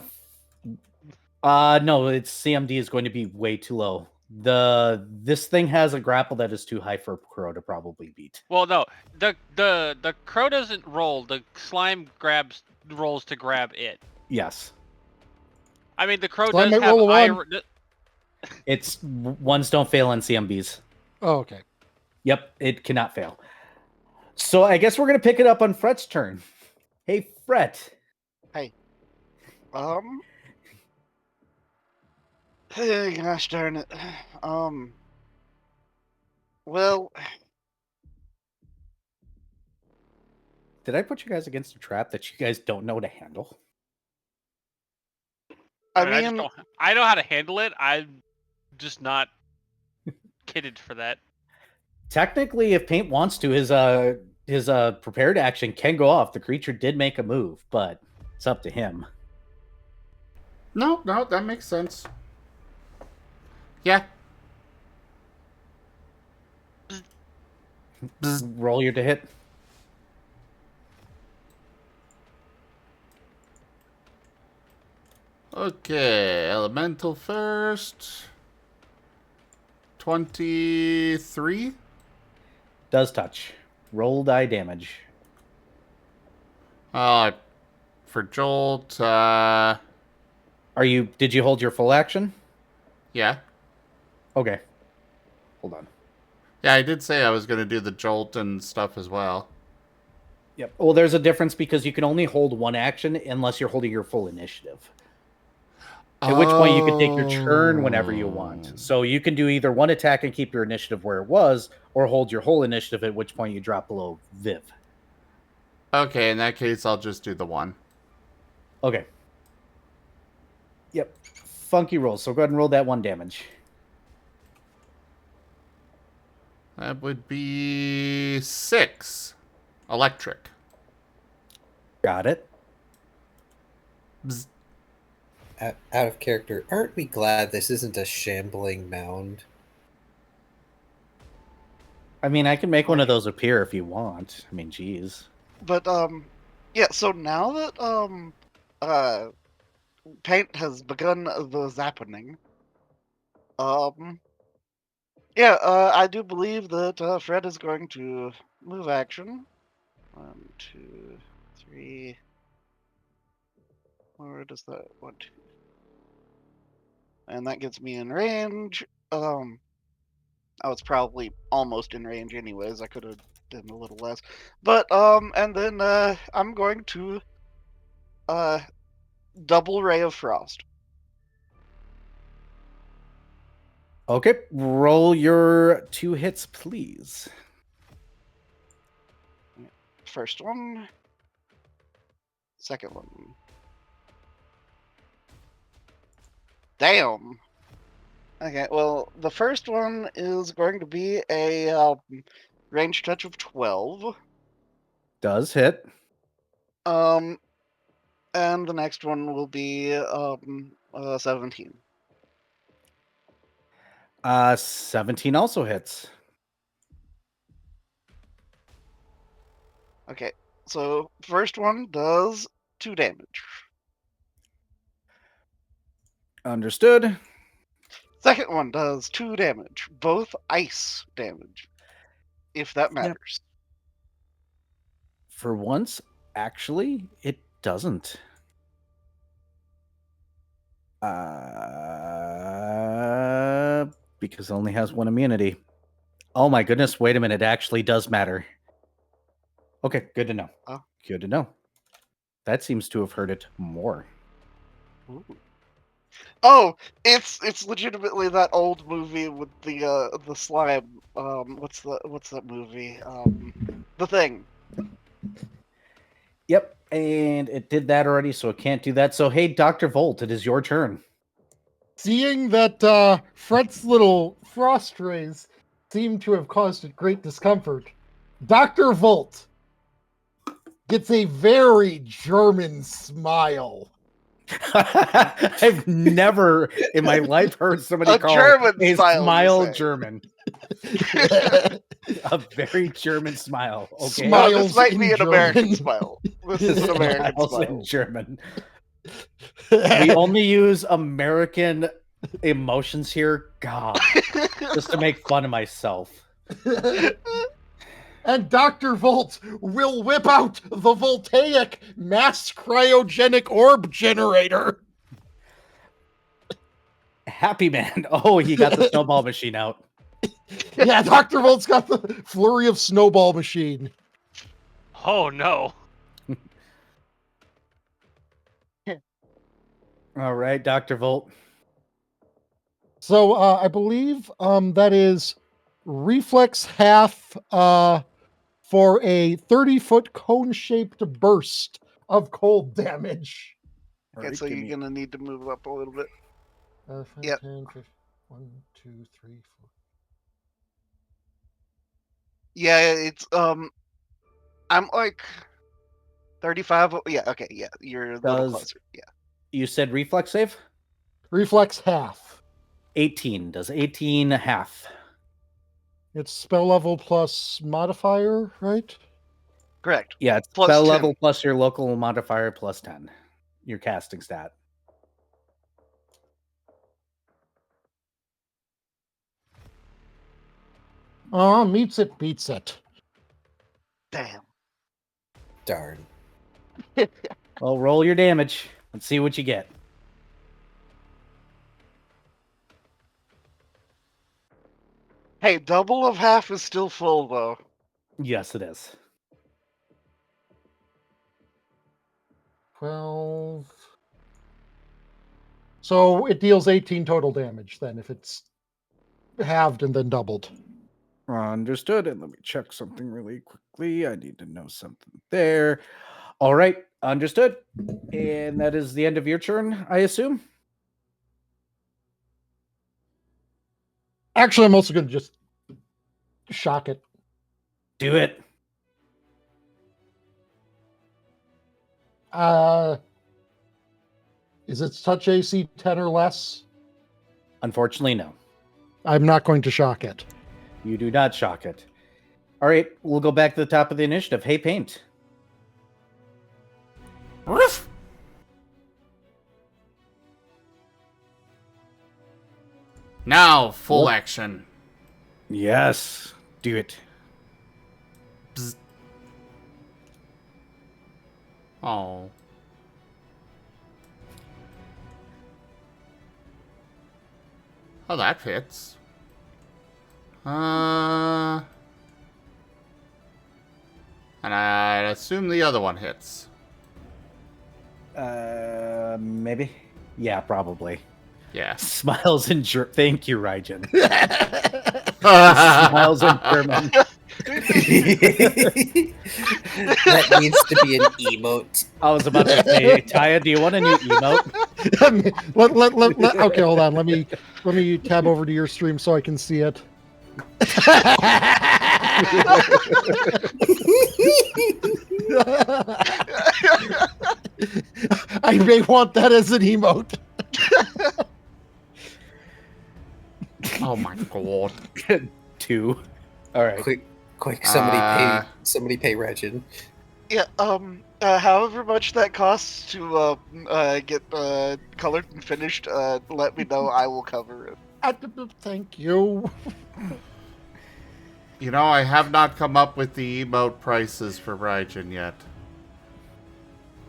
its CMD is going to be way too low. This thing has a grapple that is too high for a crow to probably beat. Well, no. The crow doesn't roll. The slime rolls to grab it. Yes. I mean, the crow Slime does might have roll a 1. It's ones don't fail on CMBs. Oh, okay. Yep, it cannot fail. So I guess we're gonna pick it up on Fret's turn. Hey, Fret. Gosh darn it. Well, Did I put you guys against a trap that you guys don't know to handle? I I just mean, don't. I know how to handle it. I'm just not kitted for that. Technically, if Paint wants to, his prepared action can go off. The creature did make a move, but it's up to him. No, that makes sense. Yeah. Roll your to hit. Okay, elemental first. 23. Does touch. Roll die damage. For Jolt, Did you hold your full action? yeah. Okay. Hold on. Yeah, I did say I was going to do the Jolt and stuff as well. Yep. Well, there's a difference because you can only hold one action unless you're holding your full initiative. At which point you can take your turn whenever you want. So you can do either one attack and keep your initiative where it was, or hold your whole initiative, at which point you drop below Viv. Okay, in that case, I'll just do the one. Okay. Yep. Funky roll. So go ahead and roll that 1 damage. That would be 6. Electric. Got it. Bzz. Out of character, aren't we glad this isn't a shambling mound? I mean, I can make one of those appear if you want. I mean, geez. but yeah. So now that Paint has begun the zappening, yeah, I do believe that Fred is going to move action. 1, 2, 3. Where does that 1, 2? And that gets me in range. I was probably almost in range anyways. I could have done a little less. But and then I'm going to double Ray of Frost. Okay, roll your 2 hits, please. First one. Second one. Damn. Okay, well, the first one is going to be a range touch of 12. Does hit. And the next one will be 17. 17 also hits. Okay, so first one does 2 damage. Understood. Second one does 2 damage, both ice damage, if that matters. For once, actually, it doesn't. Because it only has 1 immunity. Oh my goodness, wait a minute, it actually does matter. Okay, good to know. Oh. Good to know. That seems to have hurt it more. Ooh. Oh, it's legitimately that old movie with the slime. What's that movie? The Thing. Yep, and it did that already, so it can't do that. So hey, Dr. Volt, it is your turn. Seeing that Fred's little frost rays seem to have caused it great discomfort, Dr. Volt gets a very German smile. I've never in my life heard somebody call German a smile, you say. German. A very German smile. Okay. No, Smiles this might in be an American German. smile. This is an American Smiles smile. in German. We only use American emotions here. God, just to make fun of myself. And Dr. Volt will whip out the voltaic mass cryogenic orb generator. Happy man. Oh, he got the snowball machine out. Yeah, Dr. Volt's got the flurry of snowball machine. Oh no. All right, Dr. Volt. So I believe that is reflex half for a 30-foot cone-shaped burst of cold damage. Okay, Alright, so give you're me- gonna need to move up a little bit. 5, Yep. 10, 15, 1, 2, 3, 4. Yeah, it's I'm like 35. Yeah, okay, yeah, you're a little Does- closer. Yeah. You said reflex save? Reflex half. 18. Does 18 half? It's spell level plus modifier, right? Correct. Yeah, it's Plus spell 10. level plus your local modifier plus 10. Your casting stat. Oh, meets it, beats it. Damn. Darn. Well, roll your damage. Let's see what you get. Hey, double of half is still full though. Yes, it is. 12. So it deals 18 total damage then, if it's halved and then doubled. Understood. And let me check something really quickly. I need to know something there. All right. Understood. And that is the end of your turn, I assume? Actually, I'm also going to just shock it. Do it. Is its touch AC 10 or less? Unfortunately, no. I'm not going to shock it. You do not shock it. All right. We'll go back to the top of the initiative. Hey, Paint. Woof. Now, full What? action. Yes. Do it. Bzz. Oh. Oh, that fits. And I assume the other one hits. Maybe. Yeah, probably. Yeah. Smiles in Thank you, Rdyjin. Smiles in German. That needs to be an emote. I was about to say, Taya, do you want a new emote? Okay, hold on. Let me tab over to your stream so I can see it. I may want that as an emote. Oh my god. 2. All right. Quick! Uh, Somebody pay Rdyjin. Yeah, however much that costs to get colored and finished, let me know. I will cover it. Thank you. You know, I have not come up with the emote prices for Rdyjin yet.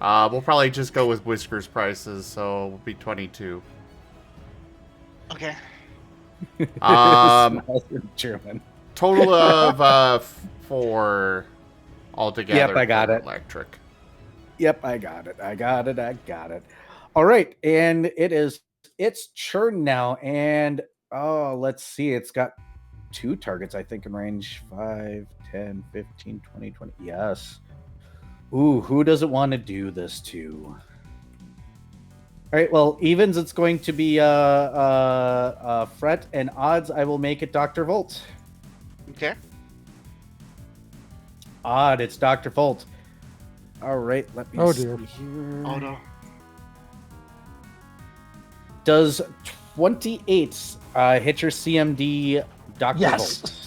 We'll probably just go with Whisker's prices, so it'll be 22. Okay. Smiles in German. Total of 4 altogether. Yep, I got for it. Electric. Yep, I got it. All right, and it's turn now, and let's see, it's got 2 targets, I think, in range 5, 10, 15, 20, 20. Yes. Ooh, who doesn't want to do this to? All right, well, evens, it's going to be Fret, and odds, I will make it Dr. Volt. Okay. Odd, it's Dr. Volt. All right, let me see dear. here. Oh no. Does 28 hit your CMD, Dr. Yes. Volt?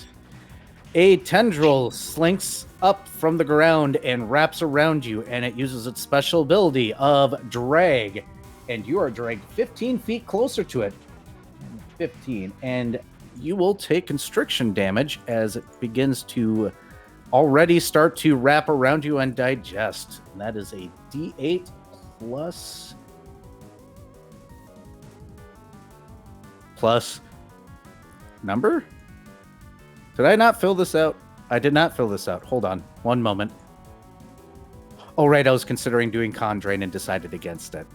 A tendril slinks up from the ground and wraps around you, and it uses its special ability of drag, and you are dragged 15 feet closer to it. 15, and you will take constriction damage as it begins to already start to wrap around you and digest. And that is a D8 plus number? Did I not fill this out? I did not fill this out. Hold on. One moment. Oh, right. I was considering doing con drain and decided against it.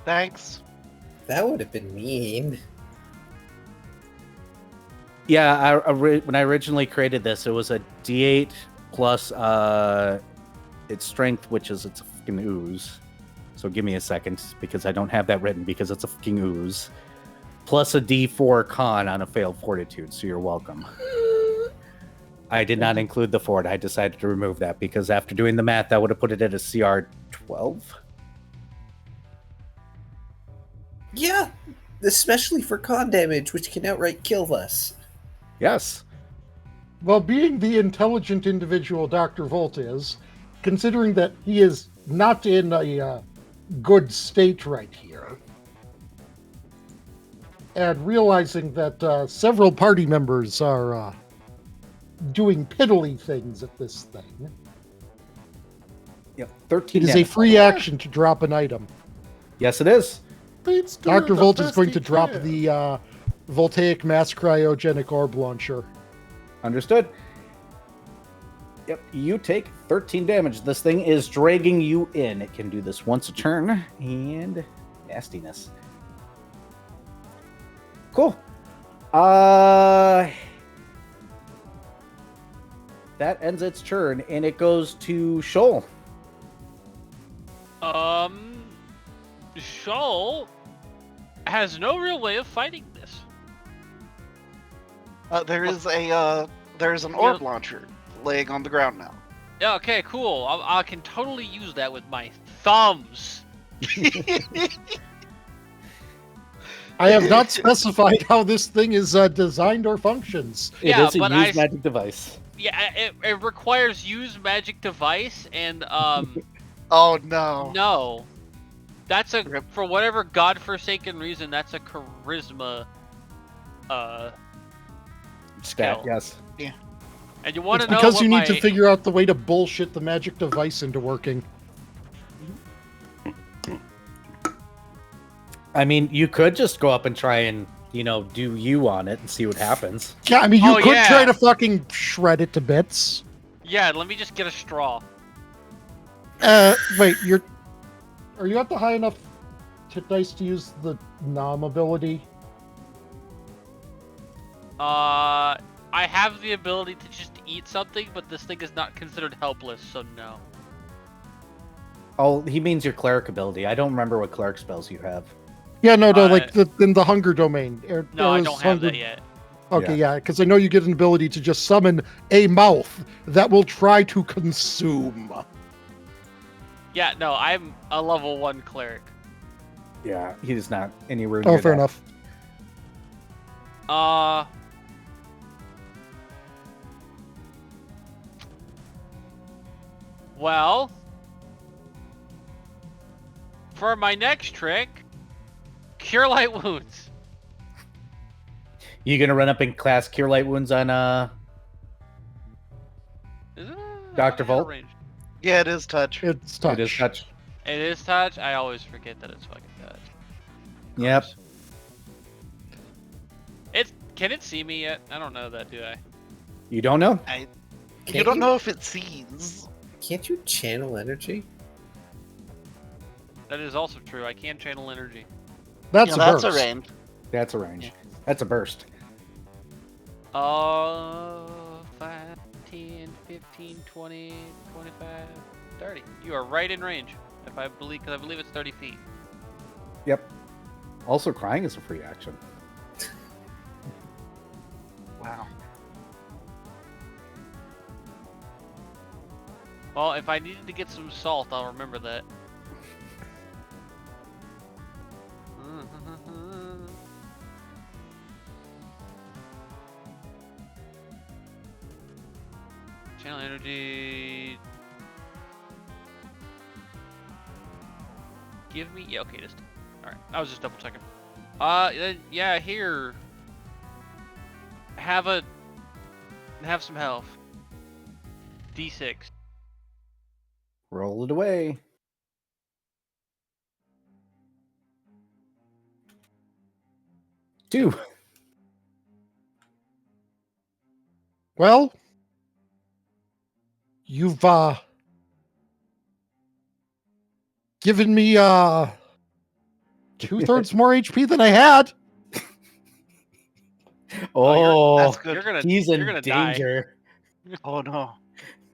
Thanks. That would have been mean. Yeah, when I originally created this, it was a D8 plus its strength, which is it's a fucking ooze. So give me a second because I don't have that written because it's a fucking ooze. Plus a D4 con on a failed fortitude. So you're welcome. I did not include the fort. I decided to remove that because after doing the math, that would have put it at a CR 12. Yeah, especially for con damage, which can outright kill us. Yes. Well, being the intelligent individual Dr. Volt is, considering that he is not in a good state right here, and realizing that several party members are doing piddly things at this thing, Yep. 13 it is a damage. free action to drop an item. Yes, it is. Beats doing Dr. the Volt is best going he to drop can. the Voltaic Mass Cryogenic Orb Launcher. Understood. Yep, you take 13 damage. This thing is dragging you in. It can do this once a turn. And nastiness. Cool. That ends its turn, and it goes to Shoal. Shoal has no real way of fighting this. There's an orb launcher laying on the ground now. Yeah, okay, cool. I can totally use that with my thumbs. I have not specified how this thing is designed or functions. It Yeah, is a but used magic device. Yeah, it requires use magic device, and Oh no. no, that's a Rip. for whatever godforsaken reason. That's a charisma. Stat, Skill. yes. And you want It's to know because what you my... need to figure out the way to bullshit the magic device into working. I mean, you could just go up and try and, do you on it and see what happens. Yeah, I mean, you Oh, could yeah. try to fucking shred it to bits. Yeah, let me just get a straw. Wait, are you at the high enough hit dice to use the nom ability? I have the ability to just eat something, but this thing is not considered helpless, so no. Oh, he means your cleric ability. I don't remember what cleric spells you have. Yeah, no, Uh, like in the hunger domain. No, I There's don't have that hunger- yet. Okay, yeah, because I know you get an ability to just summon a mouth that will try to consume. Yeah, no, I'm a level 1 cleric. Yeah, he is not anywhere Oh, near fair that. enough. Well, for my next trick, Cure Light Wounds. You gonna run up and class Cure Light Wounds on Is it Dr. Volt? range? Yeah, it is touch. It's touch. It is touch. It is touch. I always forget that it's fucking touch. Yep. Can it see me yet? I don't know that, do I? You don't know? You Can't don't you- know if it sees. Can't you channel energy? That is also true. I can channel energy. That's Yeah, a that's burst. a range. That's a range. That's a burst. 5, 10, 15, 20, 25, 30. You are right in range. If I believe, because I believe it's 30 feet. Yep. Also, crying is a free action. Wow. Well, if I needed to get some salt, I'll remember that. Channel energy. Give me. Yeah, okay, just. Alright, I was just double checking. Yeah, here. Have some health. D6. Roll it away. Two. Well, you've given me 2/3 more HP than I had. Oh, That's good. he's you're in gonna die. danger. Oh no.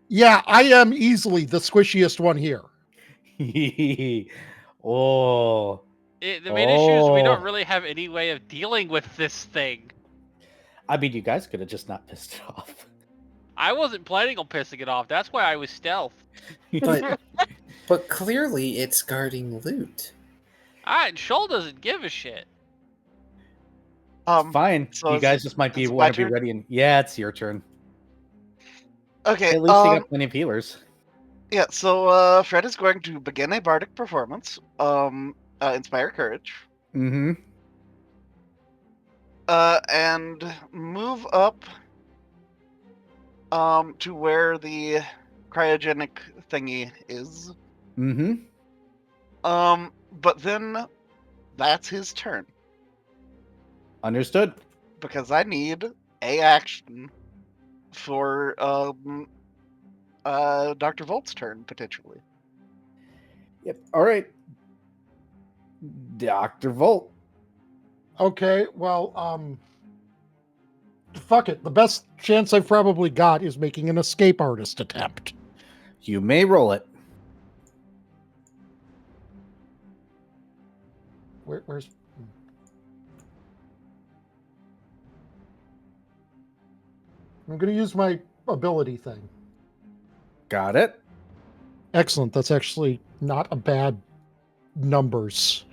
Yeah, I am easily the squishiest one here. Oh. The main issue is we don't Oh. really have any way of dealing with this thing. I mean, you guys could have just not pissed it off. I wasn't planning on pissing it off. That's why I was stealth. But clearly it's guarding loot. And Shoal doesn't give a shit. Fine. so You is guys it- just might be is it my want to be turn? ready. And yeah, it's your turn. Okay. At least you got plenty of healers. Yeah. So Fred is going to begin a bardic performance. Inspire courage. Mm-hmm. And move up. To where the cryogenic thingy is. Mm-hmm. But then that's his turn Understood. because I need a action for Dr. Volt's turn potentially. Yep. All right. Dr. Volt. Okay, well, fuck it. The best chance I've probably got is making an escape artist attempt. You may roll it. Where's... I'm going to use my ability thing. Got it. Excellent. That's actually not a bad numbers.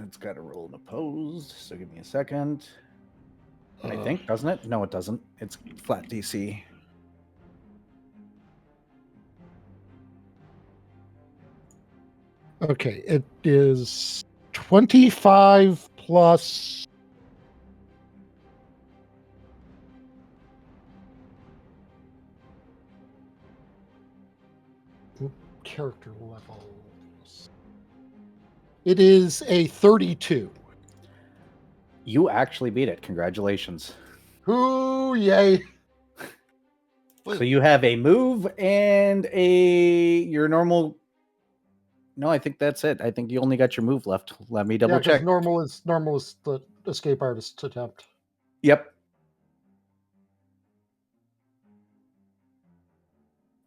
It's got to roll an opposed, so give me a second. I think, doesn't it? No, it doesn't. It's flat DC. Okay, it is 25 plus... character levels. It is a 32. You actually beat it. Congratulations. Hoo, yay. So you have a move and your normal. No, I think that's it. I think you only got your move left. Let me double 'cause check. normal is the escape artist attempt. Yep.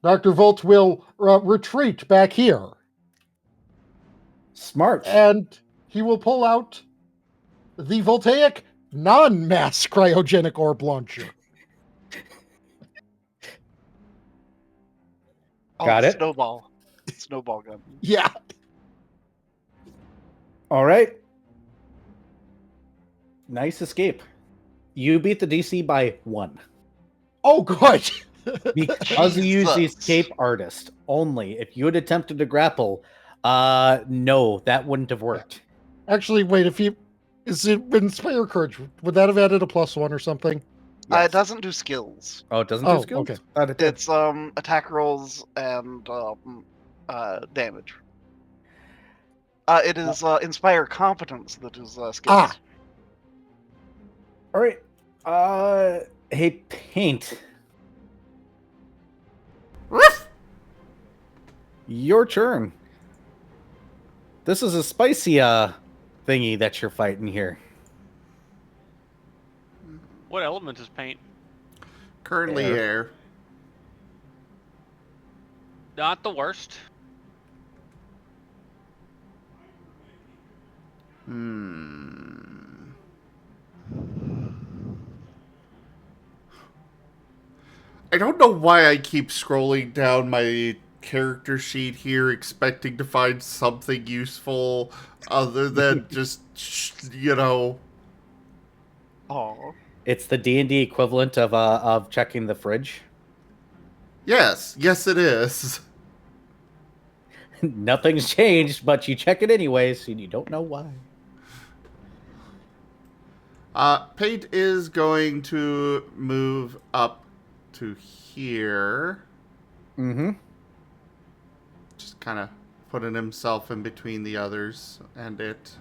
Dr. Volt will retreat back here, Smart. and he will pull out the voltaic non-mass cryogenic orb launcher. Got it. Snowball gun. Yeah. All right. Nice escape. You beat the DC by 1. Oh, good. Because you used the Jesus. escape artist only. If you had attempted to grapple, no, that wouldn't have worked. Actually, wait, is it Inspire Courage? Would that have added a +1 or something? It doesn't do skills. Oh, it doesn't Oh, do skills? okay. Thought it did. It's attack rolls and damage. It is Inspire Competence that is skills. Ah. All right. Hey, Paint. Your turn. This is a spicy thingy that you're fighting here. What element is paint? Currently Air. air. Not the worst. I don't know why I keep scrolling down my character sheet here expecting to find something useful other than just, Oh. It's the D&D equivalent of checking the fridge. Yes, it is. Nothing's changed, but you check it anyways, and you don't know why. Paint is going to move up to here. Mm-hmm. Just kind of putting himself in between the others and it.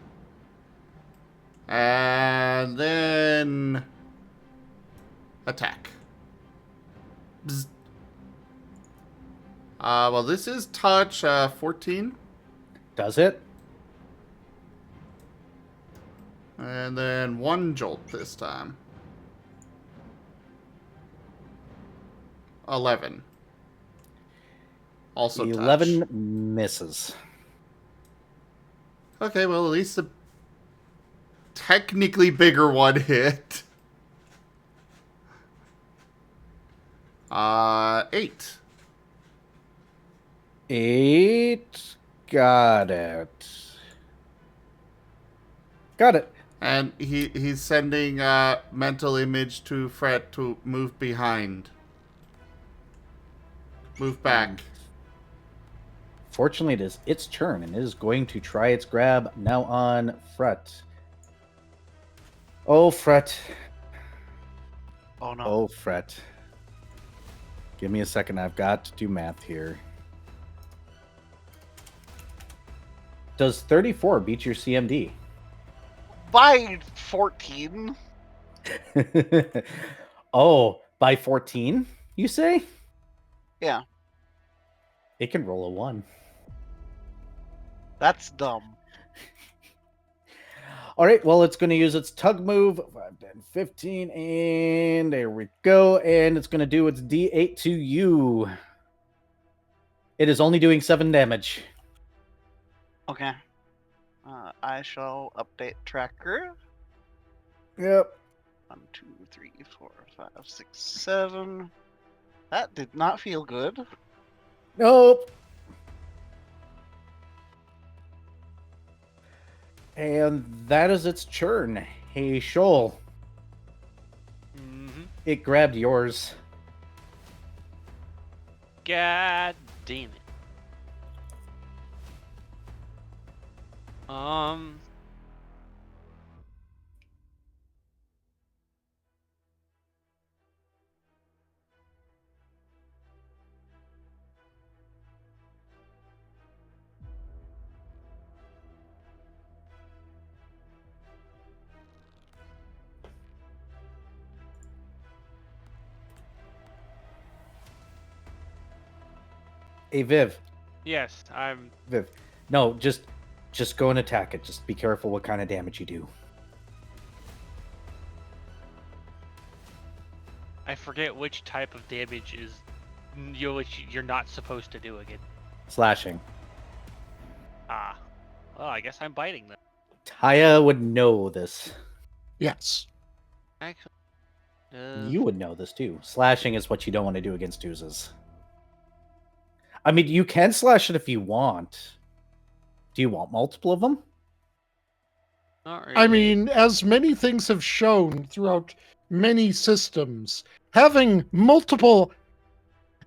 And then attack. Bzz. Well, this is touch 14. Does it? And then 1 jolt this time. 11. Also 11 touch. misses. Okay, well, at least the technically bigger one hit. 8. 8. Got it. Got it. And he's sending mental image to Fred to move behind. Move back. Fortunately, it is its turn, and it is going to try its grab now on Fret. Oh, Fret. Oh no. Oh, Fret. Give me a second. I've got to do math here. Does 34 beat your CMD? By 14. Oh, by 14, you say? Yeah, It can roll a 1. that's dumb. All right, well, it's going to use its tug move. 5, 10, 15, and there we go. And it's going to do its D8 to you. It is only doing 7 damage. Okay. I shall update tracker. Yep. 1, 2, 3, 4, 5, 6, 7. That did not feel good. Nope. And that is its turn. Hey, Shoal. Mm-hmm. It grabbed yours. God damn it. Hey, Viv. Yes, I'm. Viv. No, just go and attack it. Just be careful what kind of damage you do. I forget which type of damage is which you're not supposed to do again. Slashing. Ah. Well, I guess I'm biting then. Taya would know this. Yes. Actually, You would know this too. Slashing is what you don't want to do against oozes. I mean, you can slash it if you want. Do you want multiple of them? Not really. I mean, as many things have shown throughout many systems, having multiple.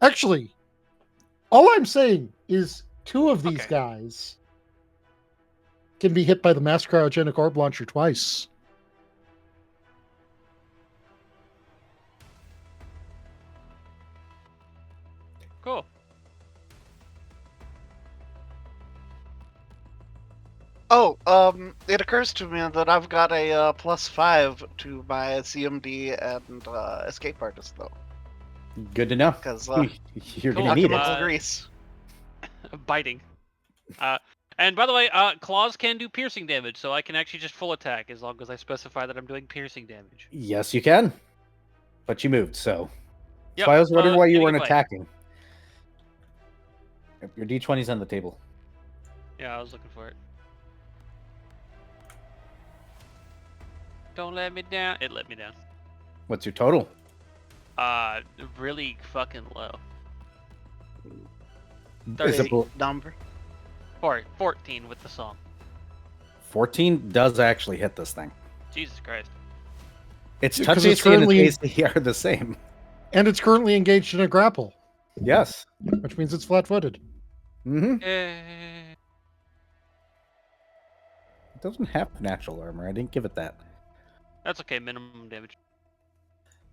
Actually, all I'm saying is 2 of these Okay. guys can be hit by the mass cryogenic orb launcher twice. Cool. Oh, it occurs to me that I've got a +5 to my CMD and escape artist though, Good to know. because You're Cool. gonna need it. documental grease. Biting. And by the way, claws can do piercing damage, so I can actually just full attack as long as I specify that I'm doing piercing damage. Yes, you can. But you moved, so. Yep, That's why I was wondering why you getting a weren't bite. attacking. Your D20's on the table. Yeah, I was looking for it. Don't let me down. It let me down. What's your total? Really fucking low. Is it bel- Number. 14 with the song. 14 does actually hit this thing. Jesus Christ. Its Yeah, touch 'cause it's AC and currently- its AC are the same. And it's currently engaged in a grapple, Yes. which means it's flat-footed. Mm-hmm. Eh, It doesn't have natural armor. I didn't give it that. That's okay, minimum damage.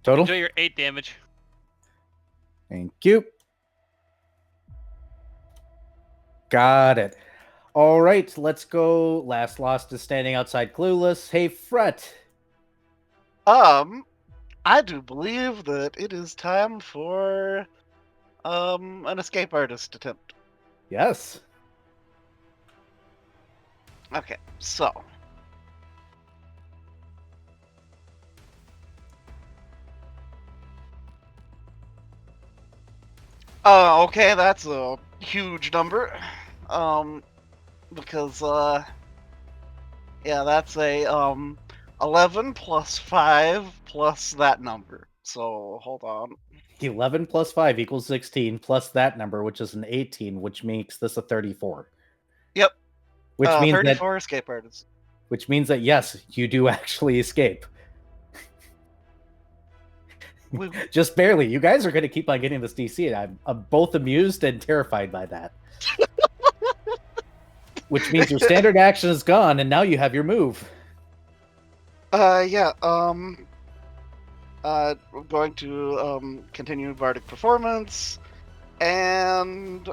Total? Enjoy your 8 damage. Thank you. Got it. All right, let's go. Last Lost is standing outside Clueless. Hey, Fret. I do believe that it is time for an escape artist attempt. Yes. Okay, so Okay, that's a huge number. Because yeah, that's a 11 plus 5 plus that number. So hold on. 11 plus 5 equals 16, plus that number, which is an 18, which makes this a 34. Yep. Which means 34 escape artists. Which means that yes, you do actually escape. Just barely. You guys are going to keep on getting this DC, and I'm both amused and terrified by that. Which means your standard action is gone, and now you have your move. Yeah. We're going to continue Bardic Performance, and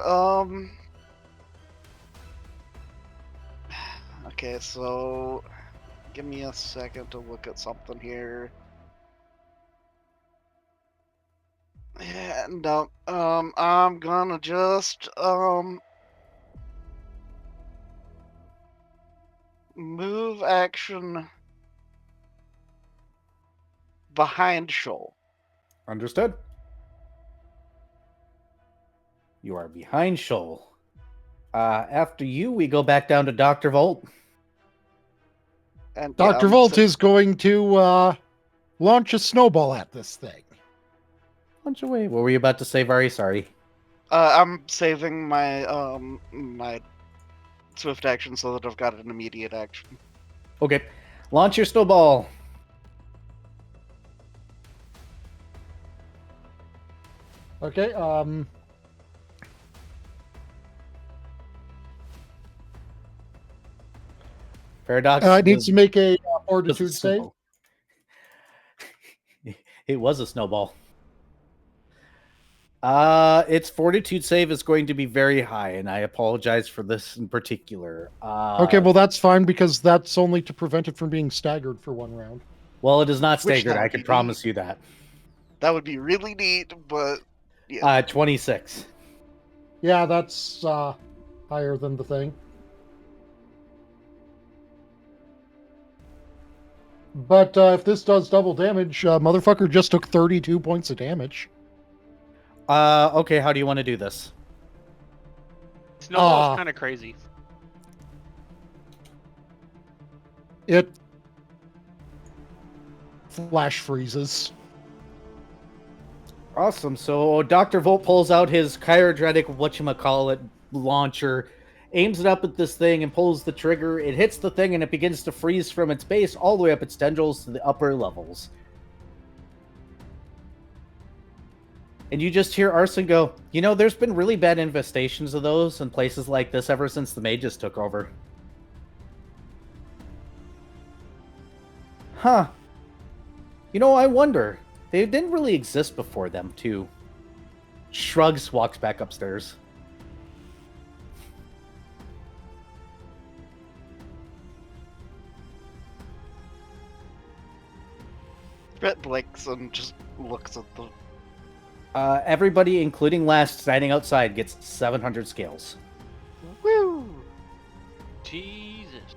okay, so give me a second to look at something here. And I'm gonna just move action behind Shoal. Understood. You are behind Shoal. After you, we go back down to Dr. Volt. And Dr. Volt is going to launch a snowball at this thing. Punch away. What were you about to say, Vari? Sorry. I'm saving my my swift action so that I've got an immediate action. Okay. Launch your snowball. Okay, Paradox. it needs to make a fortitude save. It was a snowball. Its fortitude save is going to be very high, and I apologize for this in particular. Okay, well that's fine because that's only to prevent it from being staggered for one round. Well, it is not Which staggered. that I would can be promise you that. That would be really neat, but yeah. 26. Yeah, that's higher than the thing. But if this does double damage, motherfucker just took 32 points of damage. Okay, how do you want to do this? Snowball's kind of crazy. It flash freezes. Awesome. So Dr. Volt pulls out his chirodretic whatchamacallit launcher, aims it up at this thing and pulls the trigger. It hits the thing and it begins to freeze from its base all the way up its tendrils to the upper levels. And you just hear Arson go, you know, there's been really bad infestations of those in places like this ever since the mages took over. Huh. You know, I wonder. They didn't really exist before them, too. Shrugs, walks back upstairs. Brett blinks and just looks at the... Everybody, including Last, standing outside, gets 700 scales. Woo! Jesus.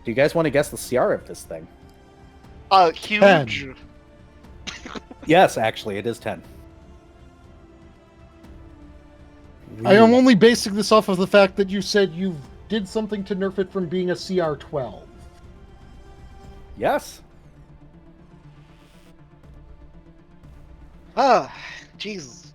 Do you guys want to guess the CR of this thing? Huge. 10. Yes, actually, it is 10. I am only basing this off of the fact that you said you did something to nerf it from being a CR 12. Yes. Jesus.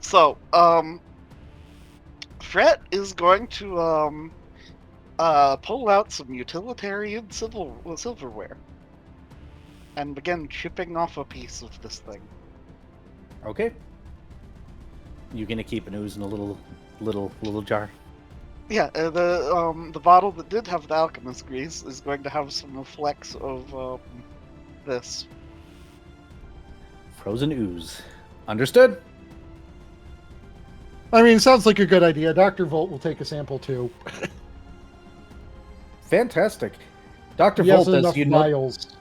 So, Fret is going to pull out some utilitarian silverware and begin chipping off a piece of this thing. Okay. You gonna keep an ooze in a little jar? Yeah, the bottle that did have the alchemist grease is going to have some flecks of this. Frozen ooze. Understood? I mean, it sounds like a good idea. Dr. Volt will take a sample too. Fantastic. Dr. He has Volt, as enough you know, vials.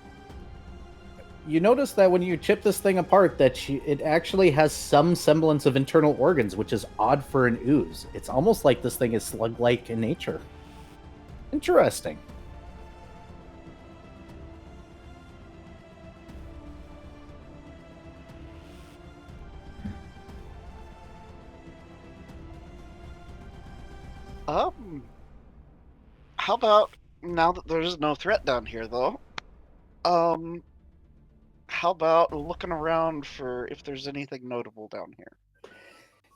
You notice that when you chip this thing apart, that it actually has some semblance of internal organs, which is odd for an ooze. It's almost like this thing is slug-like in nature. Interesting. How about now that there's no threat down here, though? How about looking around for if there's anything notable down here?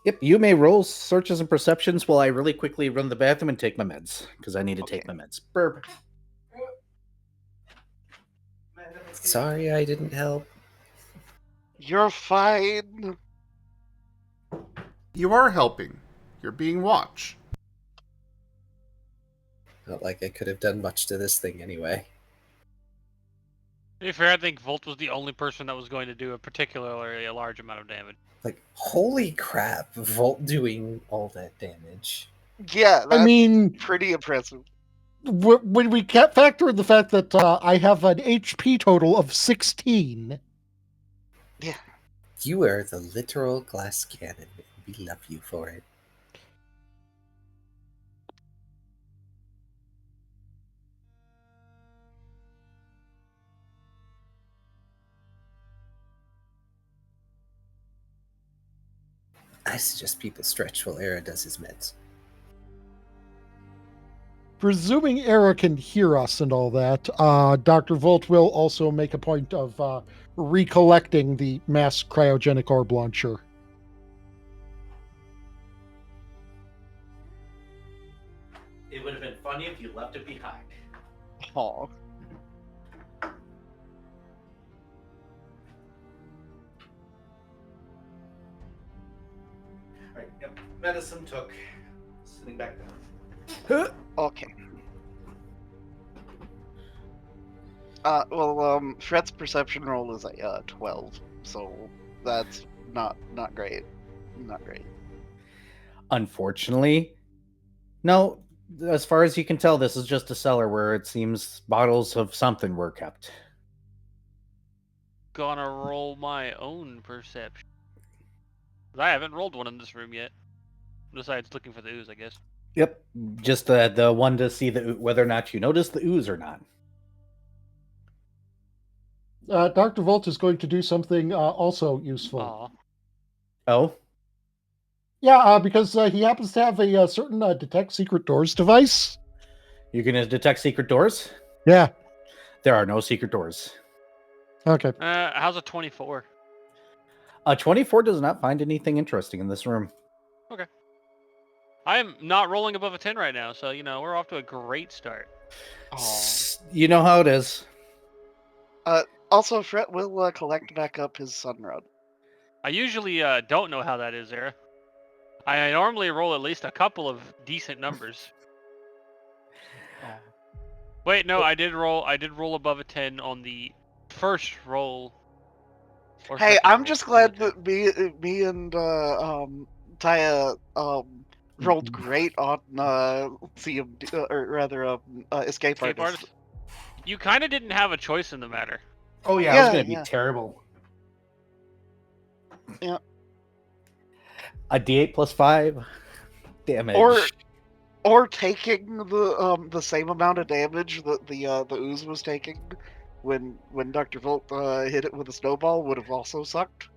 Yep, you may roll searches and perceptions while I really quickly run the bathroom and take my meds, because I need to take my meds. Burp. Sorry I didn't help. You're fine. You are helping. You're being watched. Not like I could have done much to this thing anyway. To be fair, I think Volt was the only person that was going to do a particularly large amount of damage. Like, holy crap, Volt doing all that damage. Yeah, that's I mean, pretty impressive. when we factor in the fact that I have an HP total of 16. Yeah. You are the literal glass cannon, and we love you for it. I suggest people stretch while Era does his meds. Presuming Era can hear us and all that, Dr. Volt will also make a point of recollecting the mass cryogenic orb launcher. It would have been funny if you left it behind. Aw. Alright, yep. Medicine took. Sitting back down. Okay. Fret's perception roll is a 12, so that's not great. Not great. Unfortunately, no. As far as you can tell, this is just a cellar where it seems bottles of something were kept. Gonna roll my own perception. I haven't rolled one in this room yet. Besides looking for the ooze, I guess. Yep, just the one to see whether or not you notice the ooze or not. Dr. Volt is going to do something also useful. Aw. Oh? Yeah, because he happens to have a certain detect secret doors device. You're gonna detect secret doors? Yeah. There are no secret doors. Okay. How's a 24? 24 does not find anything interesting in this room. Okay. I am not rolling above a 10 right now, so, we're off to a great start. You know how it is. Also, Fret will collect back up his sunrod. I usually don't know how that is, Zara. I normally roll at least a couple of decent numbers. Wait, no, I did roll above a 10 on the first roll. Hey, I'm just glad that me and Taya rolled great on CMD, or rather Escape Artist. You kind of didn't have a choice in the matter. Oh yeah, it was gonna be terrible. Yeah. A D8 plus 5 damage. Or taking the same amount of damage that the ooze was taking when Dr. Volt hit it with a snowball would have also sucked.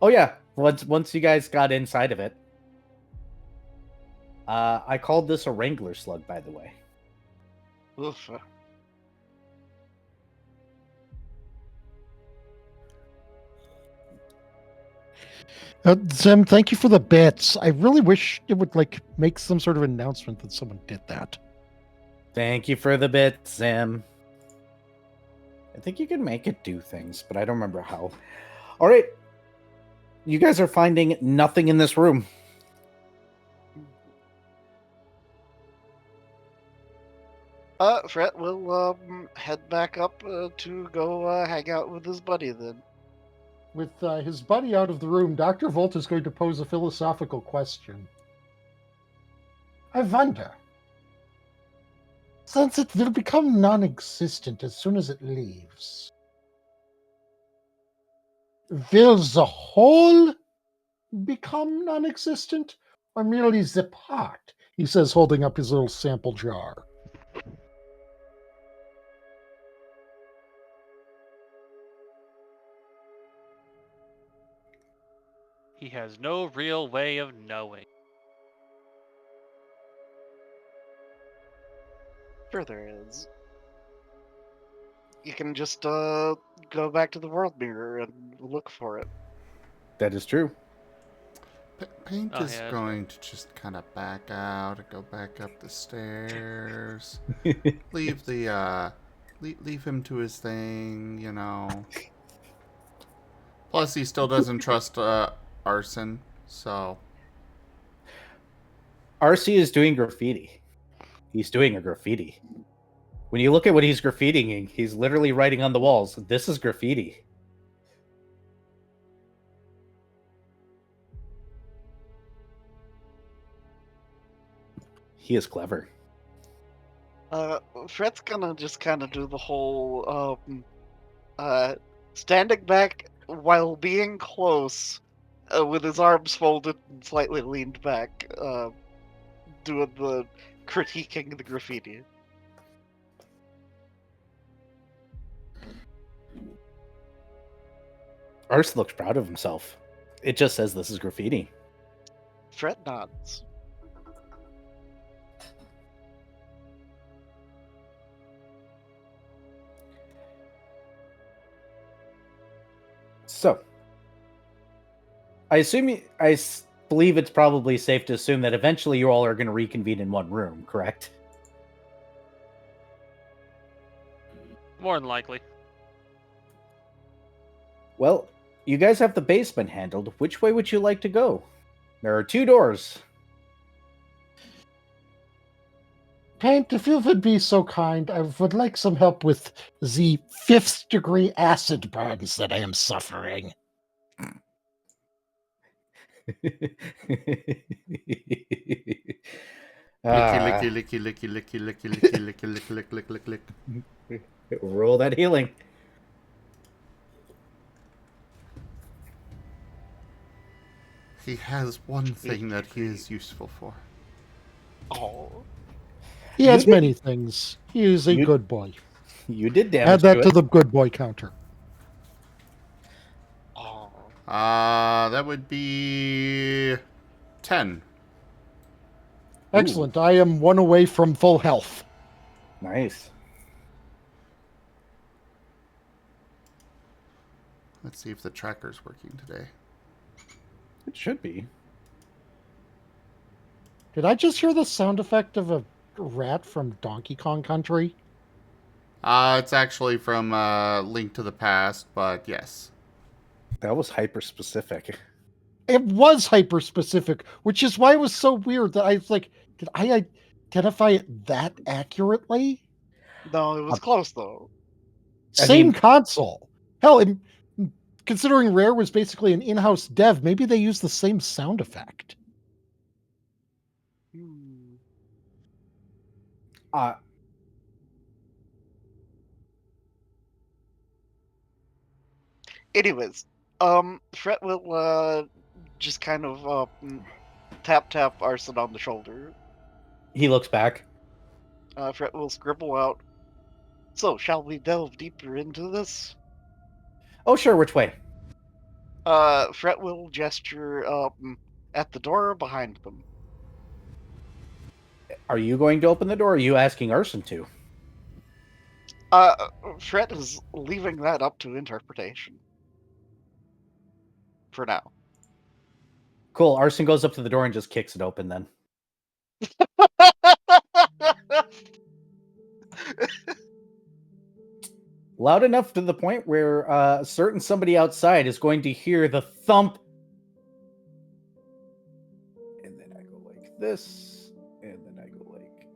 Oh yeah, once you guys got inside of it. I called this a Wrangler slug, by the way. Oof. Zim, thank you for the bits. I really wish it would make some sort of announcement that someone did that. Thank you for the bits, Zim. I think you can make it do things, but I don't remember how. All right. You guys are finding nothing in this room. Fret will head back up to go hang out with his buddy then. With his buddy out of the room, Dr. Volt is going to pose a philosophical question. I wonder, since it will become non-existent as soon as it leaves, Will the whole become non-existent, or merely the part? He says, holding up his little sample jar. He has no real way of knowing. Sure there is. You can just go back to the world mirror and look for it. That is true. Paint Oh, is yeah, that's going to just kind of back out and go back up the stairs. Leave the leave him to his thing, you know. Plus, he still doesn't trust Arson, so. RC is doing graffiti. He's doing a graffiti. When you look at what he's graffitiing, he's literally writing on the walls, "This is graffiti." He is clever. Fred's gonna just kind of do the whole standing back while being close, with his arms folded and slightly leaned back, doing the critiquing the graffiti. Ars looks proud of himself. It just says this is graffiti. Fred nods. So, I believe it's probably safe to assume that eventually you all are going to reconvene in one room, correct? More than likely. Well, you guys have the basement handled. Which way would you like to go? There are 2 doors. Paint, if you would be so kind, I would like some help with the 5th degree acid burns that I am suffering. Licky, licky, licky, licky, licky, licky, licky, licky, lick, lick, lick, lick. Roll that healing. He has one thing that he is useful for. Oh. He has You did- many things. He is a You- good boy. You did damage Add that to to it. the good boy counter. Oh. That would be 10. Excellent. I am 1 away from full health. Nice. Let's see if the tracker's working today. It should be. Did I just hear the sound effect of a rat from Donkey Kong Country? It's actually from Link to the Past, but yes. That was hyper specific. It was hyper specific, which is why it was so weird that I was like, did I identify it that accurately? No, it was close though. Same console. Hell, considering Rare was basically an in-house dev, maybe they used the same sound effect. Anyways, Fred will just kind of tap Arson on the shoulder. He looks back. Fred will scribble out. So, shall we delve deeper into this? Oh, sure. Which way? Fred will gesture at the door behind them. Are you going to open the door, or are you asking Arson to? Fred is leaving that up to interpretation. For now. Cool. Arson goes up to the door and just kicks it open then. Loud enough to the point where a certain somebody outside is going to hear the thump. And then I go like this. And then I go like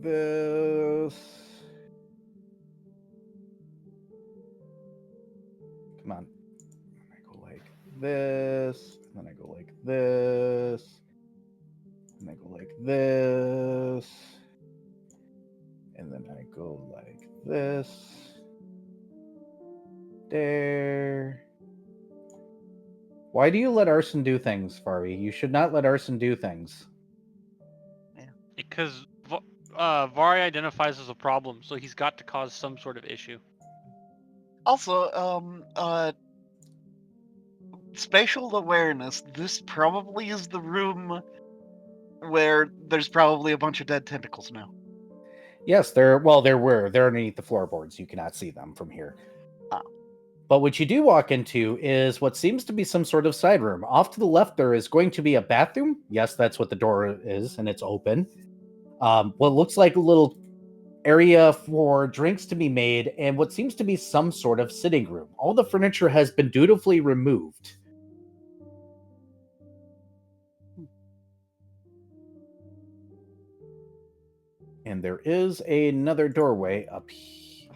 this. Come on. I go like this. And then I go like this. And I go like this. And then I go like this. there. Why do you let Arson do things, Furry? You should not let Arson do things. Because Vari identifies as a problem, so he's got to cause some sort of issue. Also, spatial awareness. This probably is the room where there's probably a bunch of dead tentacles now. Yes, they're underneath the floorboards. You cannot see them from here. Ah. But what you do walk into is what seems to be some sort of side room. Off to the left, there is going to be a bathroom. Yes, that's what the door is, and it's open. What looks like a little area for drinks to be made, and what seems to be some sort of sitting room. All the furniture has been dutifully removed. And there is another doorway up here.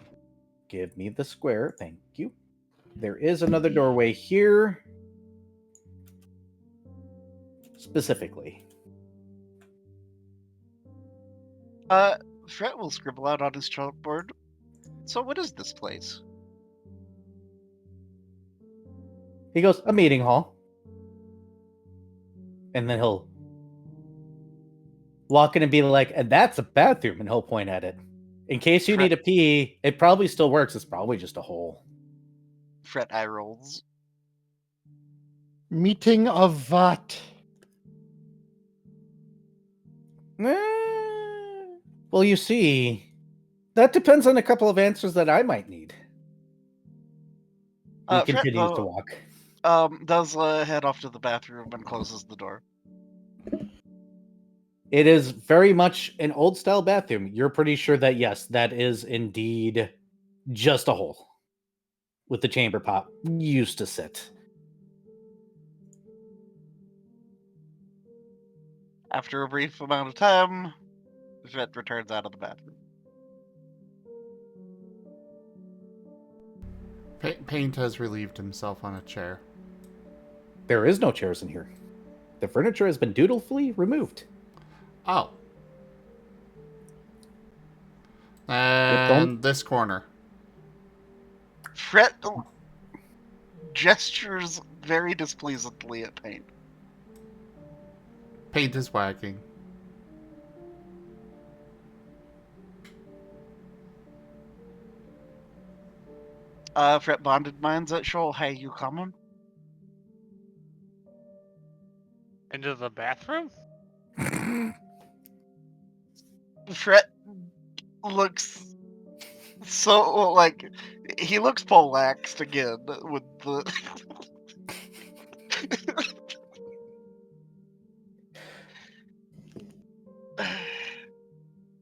Give me the square. Thank you. There is another doorway here. Specifically. Fret will scribble out on his chalkboard. So what is this place? He goes, a meeting hall. And then he'll walk in and be like, and that's a bathroom, and he'll point at it. In case you need a pee, it probably still works. It's probably just a hole. Fret eye rolls. Meeting of what? Well, you see, that depends on a couple of answers that I might need. He Fret, continues to though, walk. does head off to the bathroom and closes the door. It is very much an old style bathroom. You're pretty sure that, yes, that is indeed just a hole with the chamber pot used to sit. After a brief amount of time, Fret returns out of the bathroom. Paint has relieved himself on a chair. There is no chairs in here. The furniture has been dutifully removed. Oh. And this corner. Fret gestures very displeasantly at Paint. Paint is wagging. Fret bonded minds at Shoal. Hey, you coming? Into the bathroom? Fret looks so like he looks polaxed again with the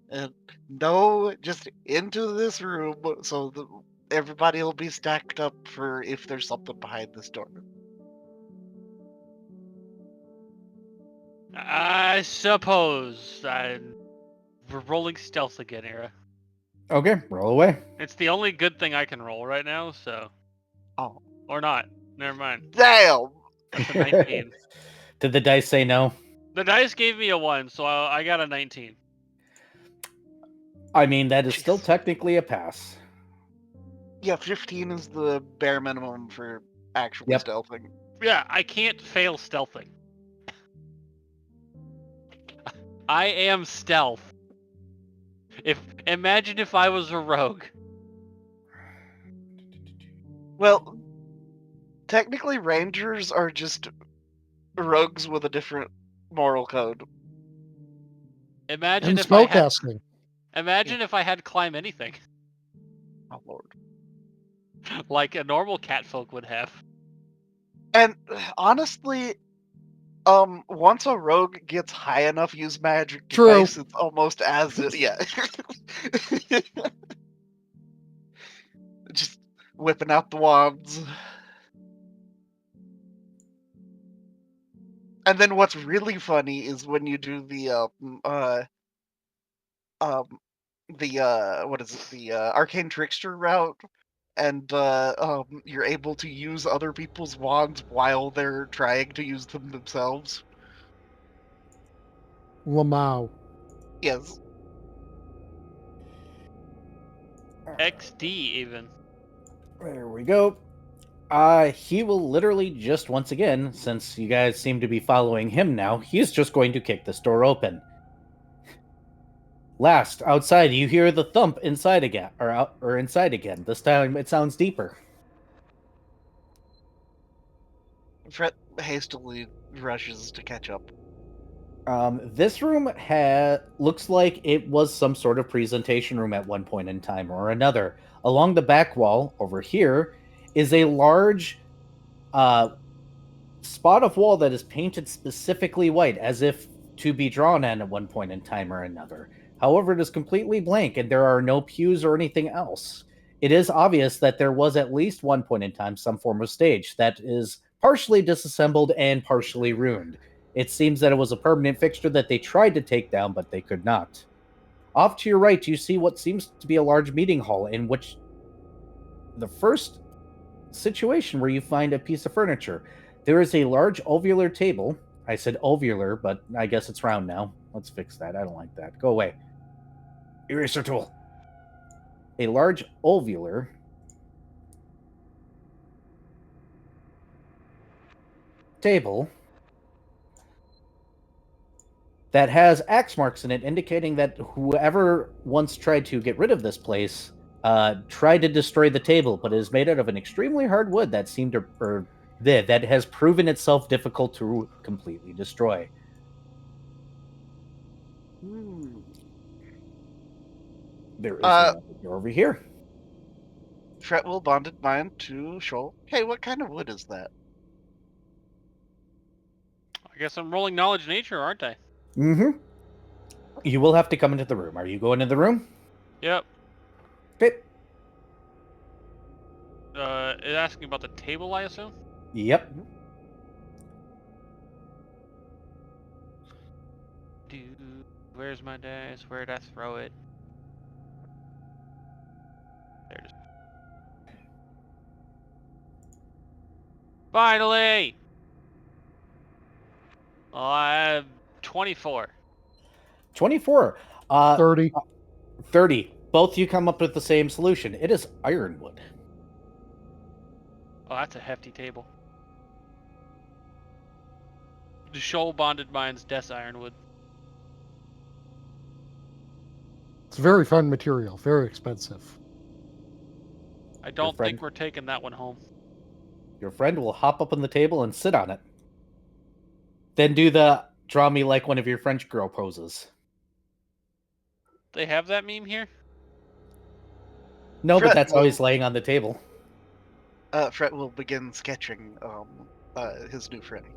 and no, just into this room so everybody will be stacked up for if there's something behind this door. I suppose we're rolling stealth again, Era. Okay, roll away. It's the only good thing I can roll right now, so. Oh. Or not. Never mind. Damn! That's a 19. Did the dice say no? The dice gave me a 1, so I got a 19. I mean, that is still technically a pass. Yeah, 15 is the bare minimum for actually stealthing. Yeah, I can't fail stealthing. I am stealth. Imagine if I was a rogue. Well, technically rangers are just rogues with a different moral code. Imagine And if I had spellcasting. Imagine if I had climb anything. Oh lord. Like a normal catfolk would have. And honestly, once a rogue gets high enough use magic device, it's almost as it, yeah. Just whipping out the wands. And then what's really funny is when you do the what is it, the arcane trickster route, and you're able to use other people's wands while they're trying to use them themselves. Lamau. Yes. XD even. There we go. He will literally just once again, since you guys seem to be following him now, he's just going to kick this door open. Last, outside, you hear the thump inside again, or inside again. This time it sounds deeper. Fret hastily rushes to catch up. This room looks like it was some sort of presentation room at one point in time or another. Along the back wall, over here, is a large spot of wall that is painted specifically white, as if to be drawn on at one point in time or another. However, it is completely blank, and there are no pews or anything else. It is obvious that there was at least one point in time some form of stage that is partially disassembled and partially ruined. It seems that it was a permanent fixture that they tried to take down, but they could not. Off to your right, you see what seems to be a large meeting hall, in which the first situation where you find a piece of furniture. There is a large ovular table. I said ovular, but I guess it's round now. Let's fix that. I don't like that. Go away. Eraser tool. A large ovular table that has axe marks in it, indicating that whoever once tried to get rid of this place tried to destroy the table, but it is made out of an extremely hard wood that seemed to, that has proven itself difficult to completely destroy. There is another door over here. Fret will bonded mind to Shoal. Hey, what kind of wood is that? I guess I'm rolling knowledge nature, aren't I? Mm-hmm. You will have to come into the room. Are you going into the room? Yep. Okay. It's asking about the table, I assume? Yep. Where's my dice? Where'd I throw it? There it is. Finally! I have 24. 24. 30. 30. Both you come up with the same solution. It is ironwood. Oh, that's a hefty table. The Shoal bonded mine's Death Ironwood. It's very fun material, very expensive. I don't think we're taking that one home. Your friend will hop up on the table and sit on it. Then do the draw me like one of your French girl poses. They have that meme here? No, Fret but that's how will- he's laying on the table. Fret will begin sketching his new Freddy.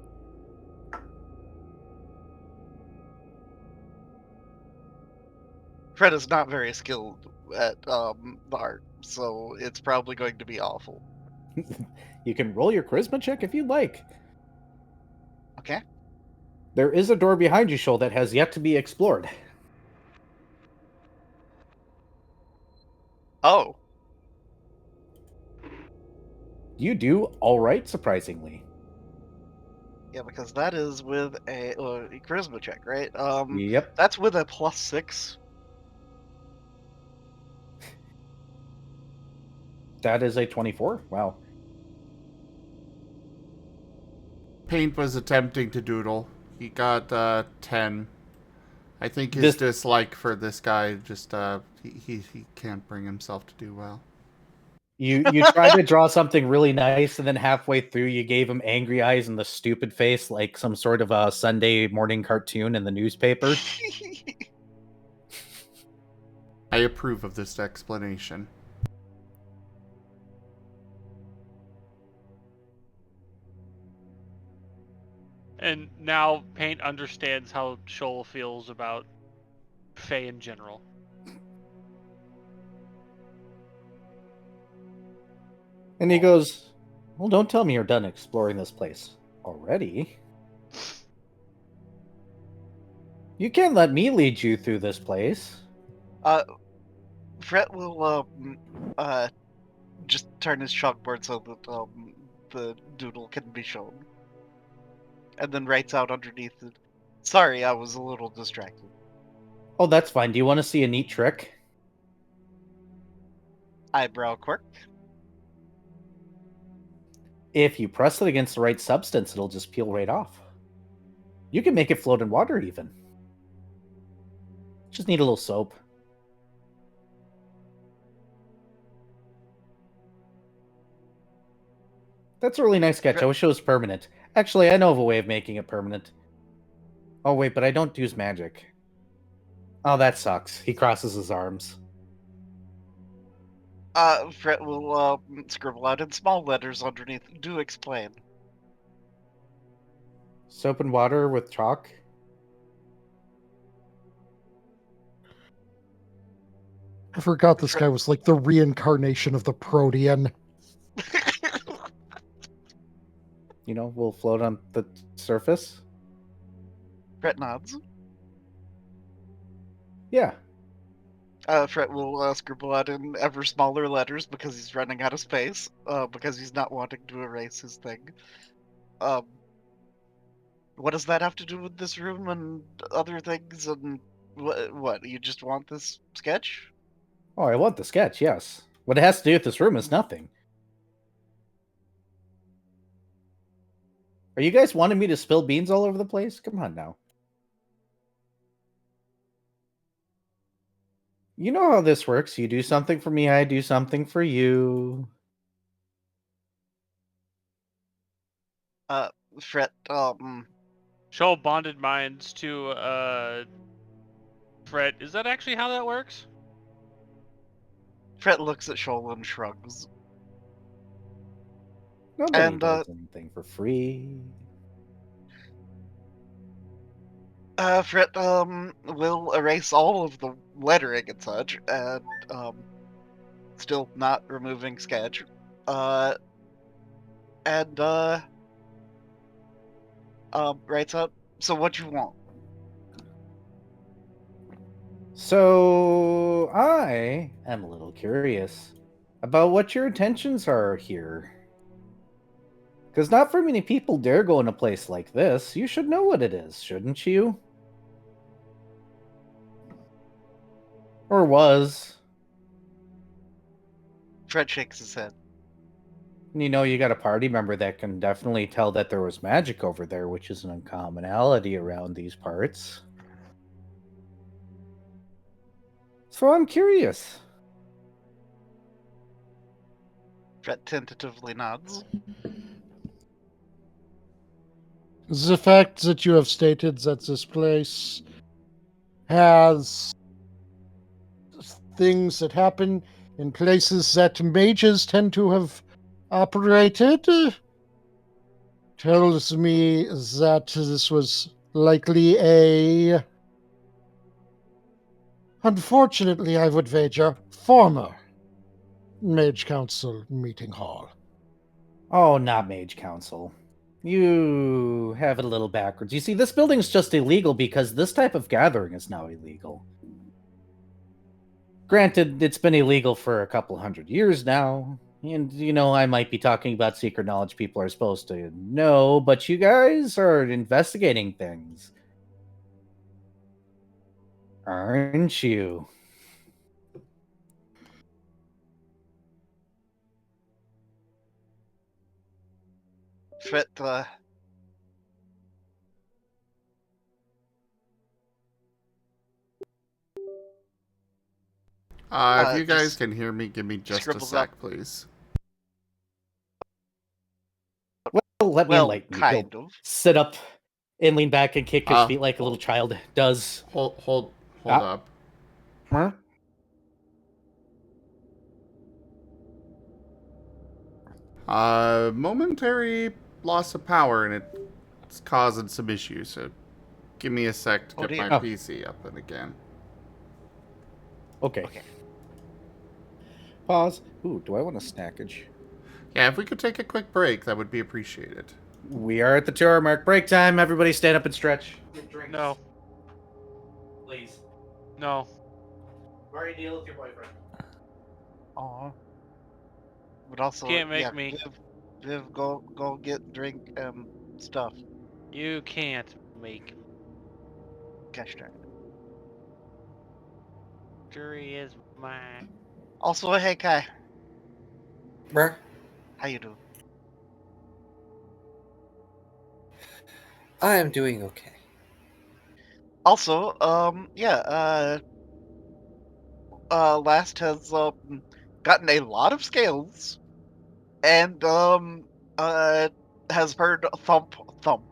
Fred is not very skilled at the art, so it's probably going to be awful. You can roll your charisma check if you'd like. Okay. There is a door behind you, Shoal, that has yet to be explored. Oh. You do all right, surprisingly. Yeah, because that is with a charisma check, right? Yep. That's with a +6. That is a 24. Wow. Paint was attempting to doodle. He got 10. I think his dislike for this guy just he can't bring himself to do well. You tried to draw something really nice, and then halfway through you gave him angry eyes and the stupid face like some sort of a Sunday morning cartoon in the newspaper. I approve of this explanation. And now Paint understands how Shoal feels about Fae in general. And he goes, well, don't tell me you're done exploring this place already. You can't let me lead you through this place. Fret will just turn his chalkboard so that the doodle can be shown. And then writes out underneath it, sorry, I was a little distracted. Oh, that's fine. Do you want to see a neat trick? Eyebrow quirk. If you press it against the right substance, it'll just peel right off. You can make it float in water even. Just need a little soap. That's a really nice sketch. I wish it was permanent. Actually, I know of a way of making it permanent. Oh, wait, but I don't use magic. Oh, that sucks. He crosses his arms. Fret will scribble out in small letters underneath. Do explain. Soap and water with chalk? I forgot this guy was like the reincarnation of the Protean. You know, will float on the surface? Fret nods. Yeah. Fret will scribble out in ever smaller letters because he's running out of space. Because he's not wanting to erase his thing. What does that have to do with this room and other things? And what? You just want this sketch? Oh, I want the sketch, yes. What it has to do with this room is nothing. Are you guys wanting me to spill beans all over the place? Come on now. You know how this works. You do something for me, I do something for you. Fret, Shoal bonded minds to Fred. Is that actually how that works? Fret looks at Shoal and shrugs. Nobody And, does anything for free. Fret, will erase all of the lettering and such, and, still not removing sketch. Writes up, so what you want? So, I am a little curious about what your intentions are here. Because not very many people dare go in a place like this. You should know what it is, shouldn't you? Or was. Fret shakes his head. You know, you got a party member that can definitely tell that there was magic over there, which is an uncommonality around these parts. So I'm curious. Fret tentatively nods. The fact that you have stated that this place has things that happen in places that mages tend to have operated tells me that this was likely a, unfortunately, I would wager, former Mage Council meeting hall. Oh, not Mage Council. You have it a little backwards. You see, this building's just illegal because this type of gathering is now illegal. Granted, it's been illegal for a couple hundred years now. And, you know, I might be talking about secret knowledge people are supposed to know, but you guys are investigating things. Aren't you? Fret, If you guys just can hear me, give me just a scribbles sec, up. please. Well, let me Well, enlighten you. kind He'll of. sit up and lean back and kick his Uh, feet like a little child does. Hold Ah. up. Huh? Momentary loss of power, and it's causing some issues, so give me a sec to Oh, get dear. my Oh. PC up and again. Okay. Okay. Pause. Ooh, do I want a snackage? Yeah, if we could take a quick break, that would be appreciated. We are at the 2 hour mark. Break time. Everybody stand up and stretch. Get drinks. No. Please. No. Already deal with your boyfriend. Aw. But also, Can't make yeah, me. Viv, go get drink stuff. You can't make. Gosh darn it. Jury is mine. Also, hey Kai, Bruh. how you doing? I am doing okay. Also, Last has gotten a lot of scales, and has heard thump thump.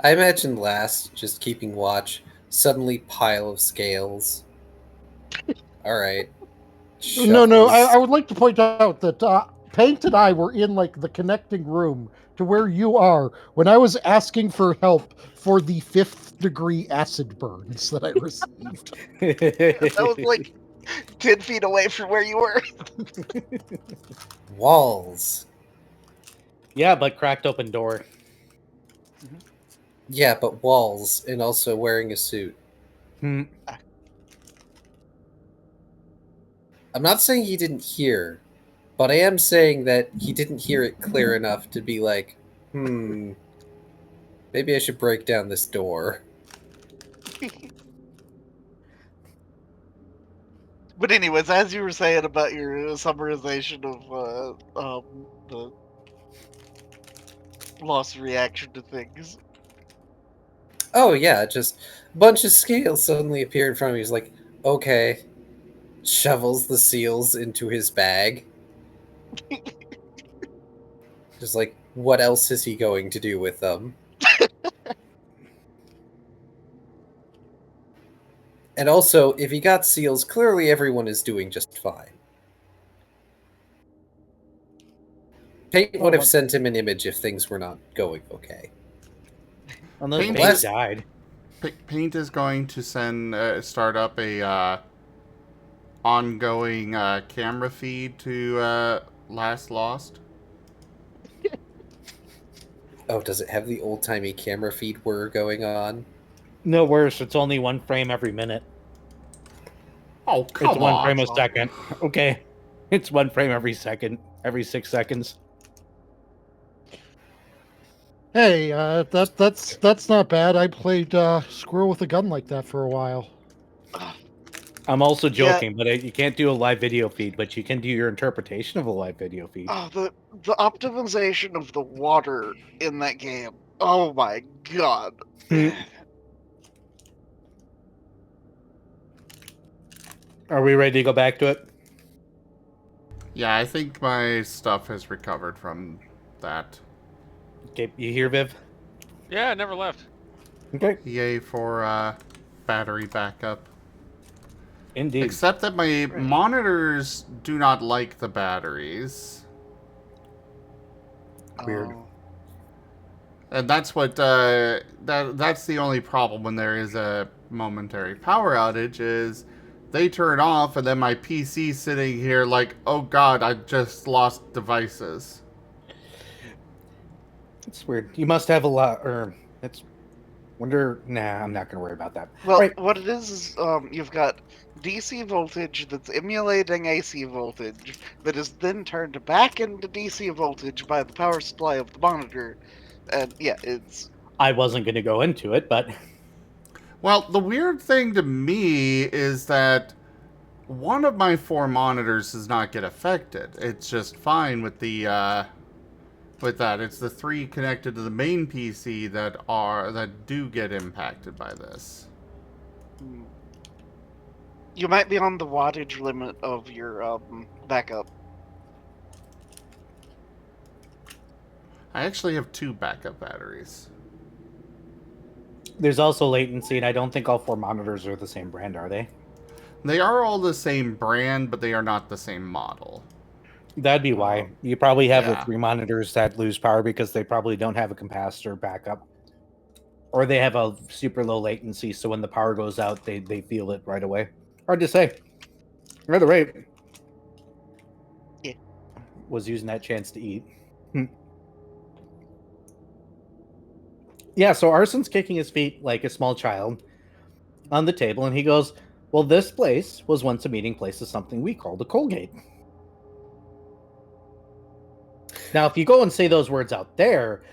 I imagine Last just keeping watch, suddenly pile of scales. Alright. No. I Shuffles. would like to point out that Paint and I were in like the connecting room to where you are when I was asking for help for the 5th degree acid burns that I received. That was like 10 feet away from where you were. Walls. Yeah, but cracked open door. Yeah, but walls, and also wearing a suit. Hmm. I'm not saying he didn't hear, but I am saying that he didn't hear it clear enough to be like, maybe I should break down this door. But anyways, as you were saying about your summarization of the lost reaction to things. Oh yeah, just a bunch of scales suddenly appear in front of me. He's like, okay. Shovels the seals into his bag. Just like, what else is he going to do with them? And also, if he got seals, clearly everyone is doing just fine. Paint would have sent him an image if things were not going okay. Unless Paint Paint is- died. Paint is going to start up a ongoing camera feed to Last Lost. Oh, does it have the old-timey camera feed whir going on? No worse. It's only 1 frame every minute. Oh, come It's 1 on. frame a second. Okay. It's 1 frame every second. Every 6 seconds. Hey, that's not bad. I played Squirrel with a Gun like that for a while. I'm also joking, but you can't do a live video feed, but you can do your interpretation of a live video feed. Oh, the optimization of the water in that game. Oh my god. Are we ready to go back to it? Yeah, I think my stuff has recovered from that. Okay, you hear, Viv? Yeah, I never left. Okay. Yay for battery backup. Indeed. Except that my monitors do not like the batteries. Weird. Oh. And that's what that's the only problem when there is a momentary power outage is they turn off and then my PC sitting here like, oh god, I just lost devices. It's weird. You must have a lot, or it's. Wonder. Nah, I'm not gonna worry about that. Well, Right. what it is you've got DC voltage that's emulating AC voltage that is then turned back into DC voltage by the power supply of the monitor. And yeah, it's... I wasn't gonna go into it, but Well, the weird thing to me is that one of my 4 monitors does not get affected. It's just fine with the with that. It's the 3 connected to the main PC that do get impacted by this. You might be on the wattage limit of your backup. I actually have 2 backup batteries. there's also latency, and I don't think all 4 monitors are the same brand, are they? They are all the same brand, but they are not the same model. That'd be why. You probably have the yeah. 3 monitors that lose power because they probably don't have a capacitor backup. Or they have a super low latency, so when the power goes out, they feel it right away. Hard to say. Either way, Yeah. was using that chance to eat. Yeah, so Arson's kicking his feet like a small child on the table, and he goes, well, this place was once a meeting place of something we called a Colgate. Now, if you go and say those words out there,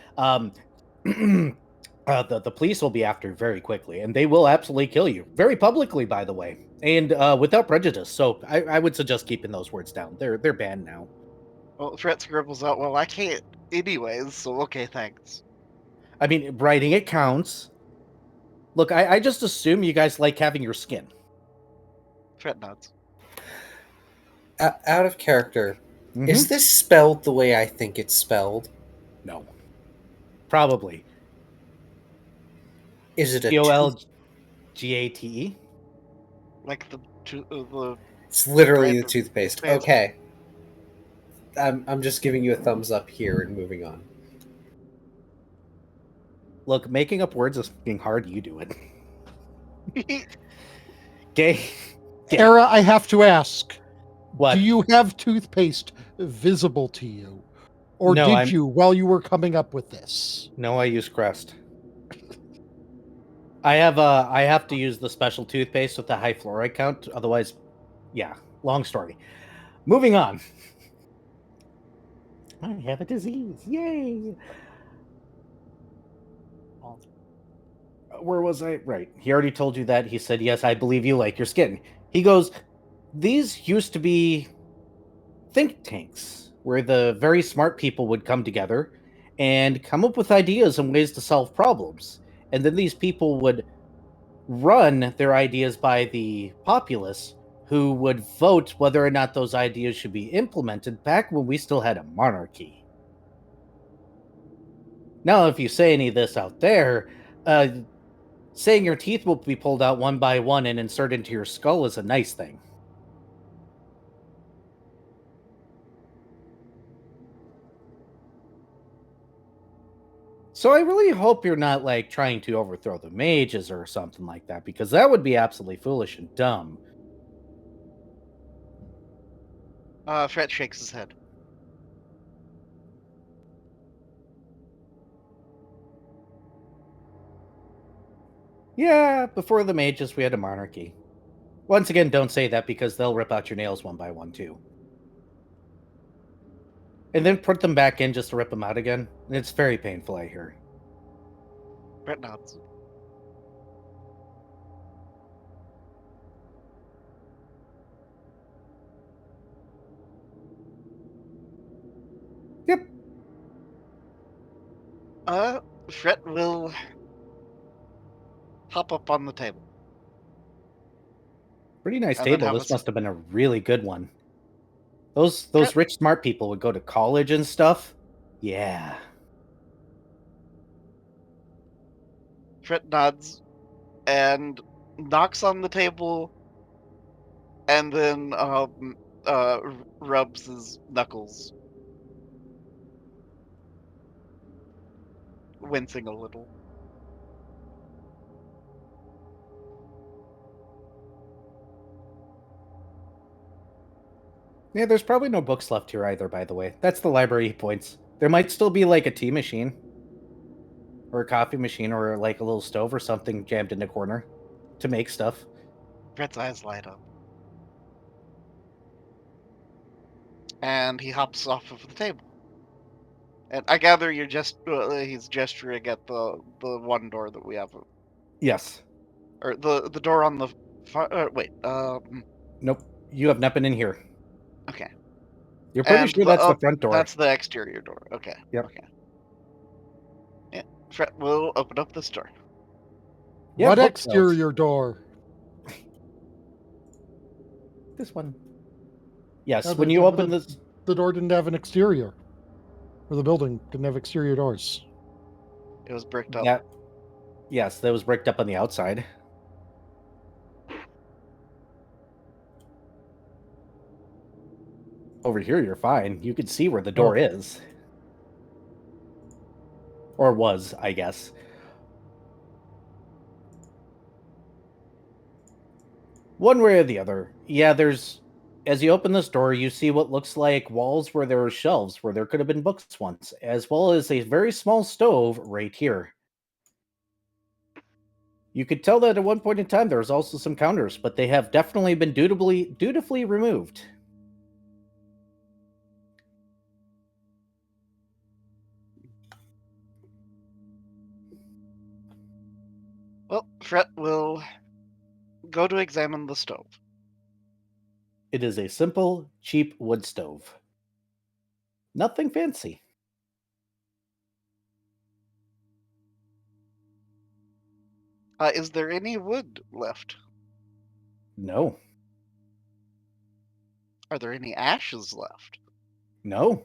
The police will be after you very quickly, and they will absolutely kill you. Very publicly, by the way, and without prejudice. So I would suggest keeping those words down. They're banned now. Well, Fret scribbles out, well, I can't anyways, so okay, thanks. I mean, writing it counts. Look, I just assume you guys like having your skin. Fret nods. Out of character, Mhm. is this spelled the way I think it's spelled? No. Probably. Is it a Colgate? Like the It's literally brand the of toothpaste. toothpaste. Okay. I'm just giving you a thumbs up here and moving on. Look, making up words is being hard. You do it. Okay. Era, I have to ask. What? Do you have toothpaste visible to you? Or No, did you while you were coming up with this? No, I use Crest. I have to use the special toothpaste with the high fluoride count. Otherwise, yeah, long story. Moving on. I have a disease. Yay! Where was I? Right. He already told you that. He said, yes, I believe you like your skin. He goes, these used to be think tanks where the very smart people would come together and come up with ideas and ways to solve problems. And then these people would run their ideas by the populace, who would vote whether or not those ideas should be implemented back when we still had a monarchy. Now, if you say any of this out there, saying your teeth will be pulled out one by one and inserted into your skull is a nice thing. So I really hope you're not like trying to overthrow the mages or something like that, because that would be absolutely foolish and dumb. Fret shakes his head. Yeah, before the mages, we had a monarchy. Once again, don't say that because they'll rip out your nails one by one, too. And then put them back in just to rip them out again. It's very painful, I hear. Fret nods. Yep. Fret will hop up on the table. Pretty nice And then table. have This a must have been a really good one. Those Yep. rich, smart people would go to college and stuff. Yeah. Fret nods and knocks on the table and then rubs his knuckles, wincing a little. Yeah, there's probably no books left here either, by the way. That's the library points. There might still be like a tea machine. Or a coffee machine or like a little stove or something jammed in the corner to make stuff. Fret's eyes light up. And he hops off of the table. And I gather you're he's gesturing at the one door that we have. Yes. Or the door on the wait, Nope. You have not been in here. okay. You're pretty And sure that's the front door. That's the exterior door. Okay. Yep. Okay. Yeah. Fret will open up this door. Yeah, What books. exterior door? This one. Yes, Oh, when the- you the- open the- this. The door didn't have an exterior. Or the building didn't have exterior doors. It was bricked up. Yeah. Yes, that was bricked up on the outside. Over here, you're fine. You can see where the door is. Or was, I guess. One way or the other. Yeah, there's... As you open this door, you see what looks like walls where there are shelves where there could have been books once, as well as a very small stove right here. You could tell that at one point in time there was also some counters, but they have definitely been dutifully removed. Fret will go to examine the stove. It is a simple, cheap wood stove. Nothing fancy. Is there any wood left? No. Are there any ashes left? No.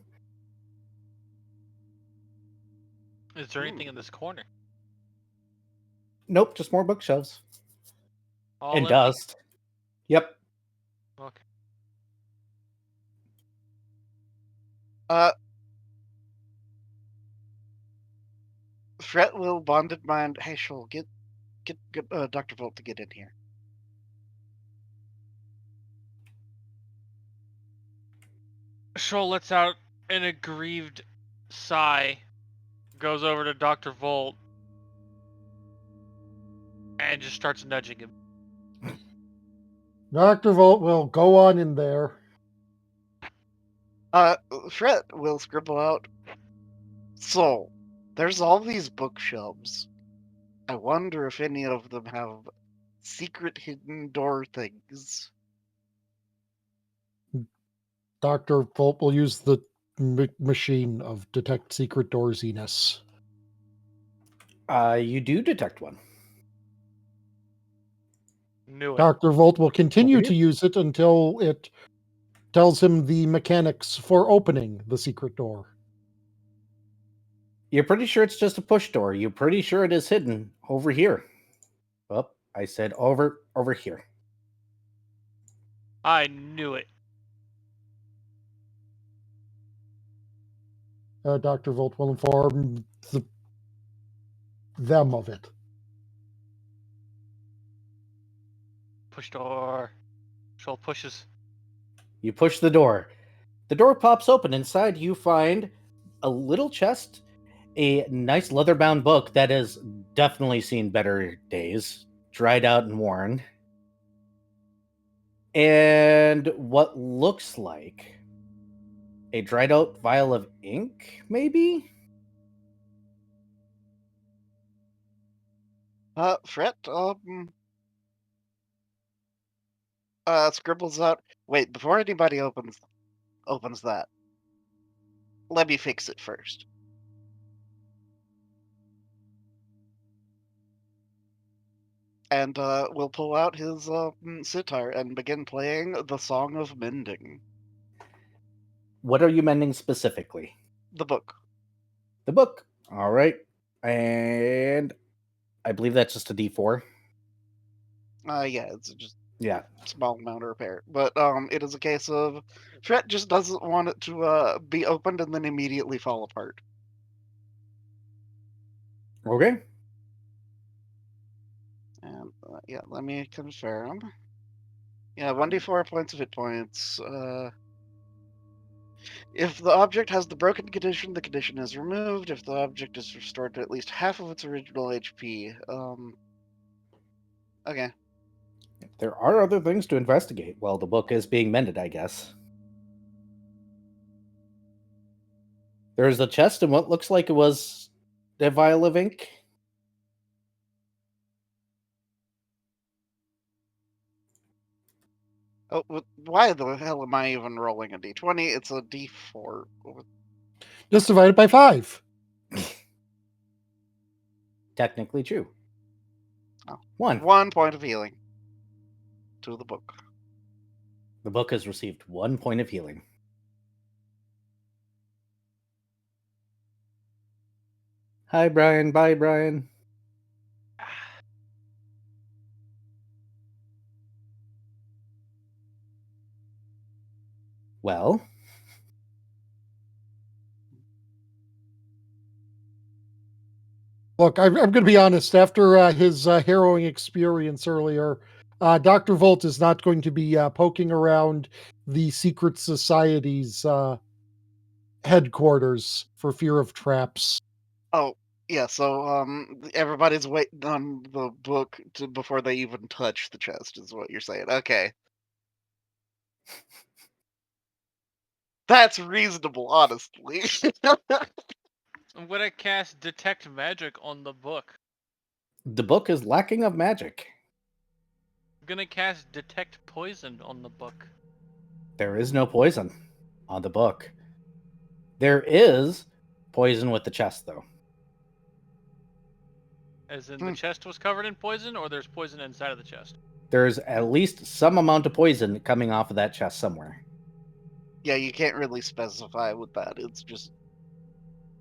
Is there anything in this corner? Nope, just more bookshelves. All And empty? dust. Yep. Okay. Fret will bonded mind. Hey, Shoal, get Dr. Volt to get in here. Shoal lets out an aggrieved sigh, goes over to Dr. Volt, and just starts nudging him. Dr. Volt will go on in there. Fret will scribble out. So, there's all these bookshelves. I wonder if any of them have secret hidden door things. Dr. Volt will use the machine of detect secret doorsiness. You do detect one. Knew it. Dr. Volt will continue Okay. to use it until it tells him the mechanics for opening the secret door. You're pretty sure it's just a push door. You're pretty sure it is hidden over here. Oh, I said over here. I knew it. Dr. Volt will inform them of it. Push door. Shoal pushes. You push the door. The door pops open. Inside, you find a little chest, a nice leather-bound book that has definitely seen better days, dried out and worn, and what looks like a dried-out vial of ink, maybe? Fret, scribbles out. Wait, before anybody opens that, let me fix it first. And will pull out his sitar and begin playing the Song of Mending, What are you mending specifically? the book. The book. All right. And I believe that's just a D4. Yeah, it's just Yeah. small amount of repair. But it is a case of Fret just doesn't want it to be opened and then immediately fall apart. Okay. And yeah, let me confirm. Yeah, 1d4 points of hit points. If the object has the broken condition, the condition is removed. If the object is restored to at least half of its original HP. Okay. There are other things to investigate while the book is being mended, I guess. There's a chest and what looks like it was a vial of ink. Oh, why the hell am I even rolling a d20? It's a d4. Just divide it by 5. Technically true. Oh. 1. 1 point of healing to the book. The book has received 1 point of healing. Hi, Brian. Bye, Brian. Well, Look, I'm going to be honest. After his harrowing experience earlier, Dr. Volt is not going to be poking around the secret society's headquarters for fear of traps. Oh, yeah, so everybody's waiting on the book before they even touch the chest, is what you're saying. Okay. That's reasonable, honestly. I'm gonna cast Detect Magic on the book. The book is lacking of magic. I'm gonna cast Detect Poison on the book. There is no poison on the book. There is poison with the chest, though. As in the chest was covered in poison, or there's poison inside of the chest? There's at least some amount of poison coming off of that chest somewhere. Yeah, you can't really specify with that. It's just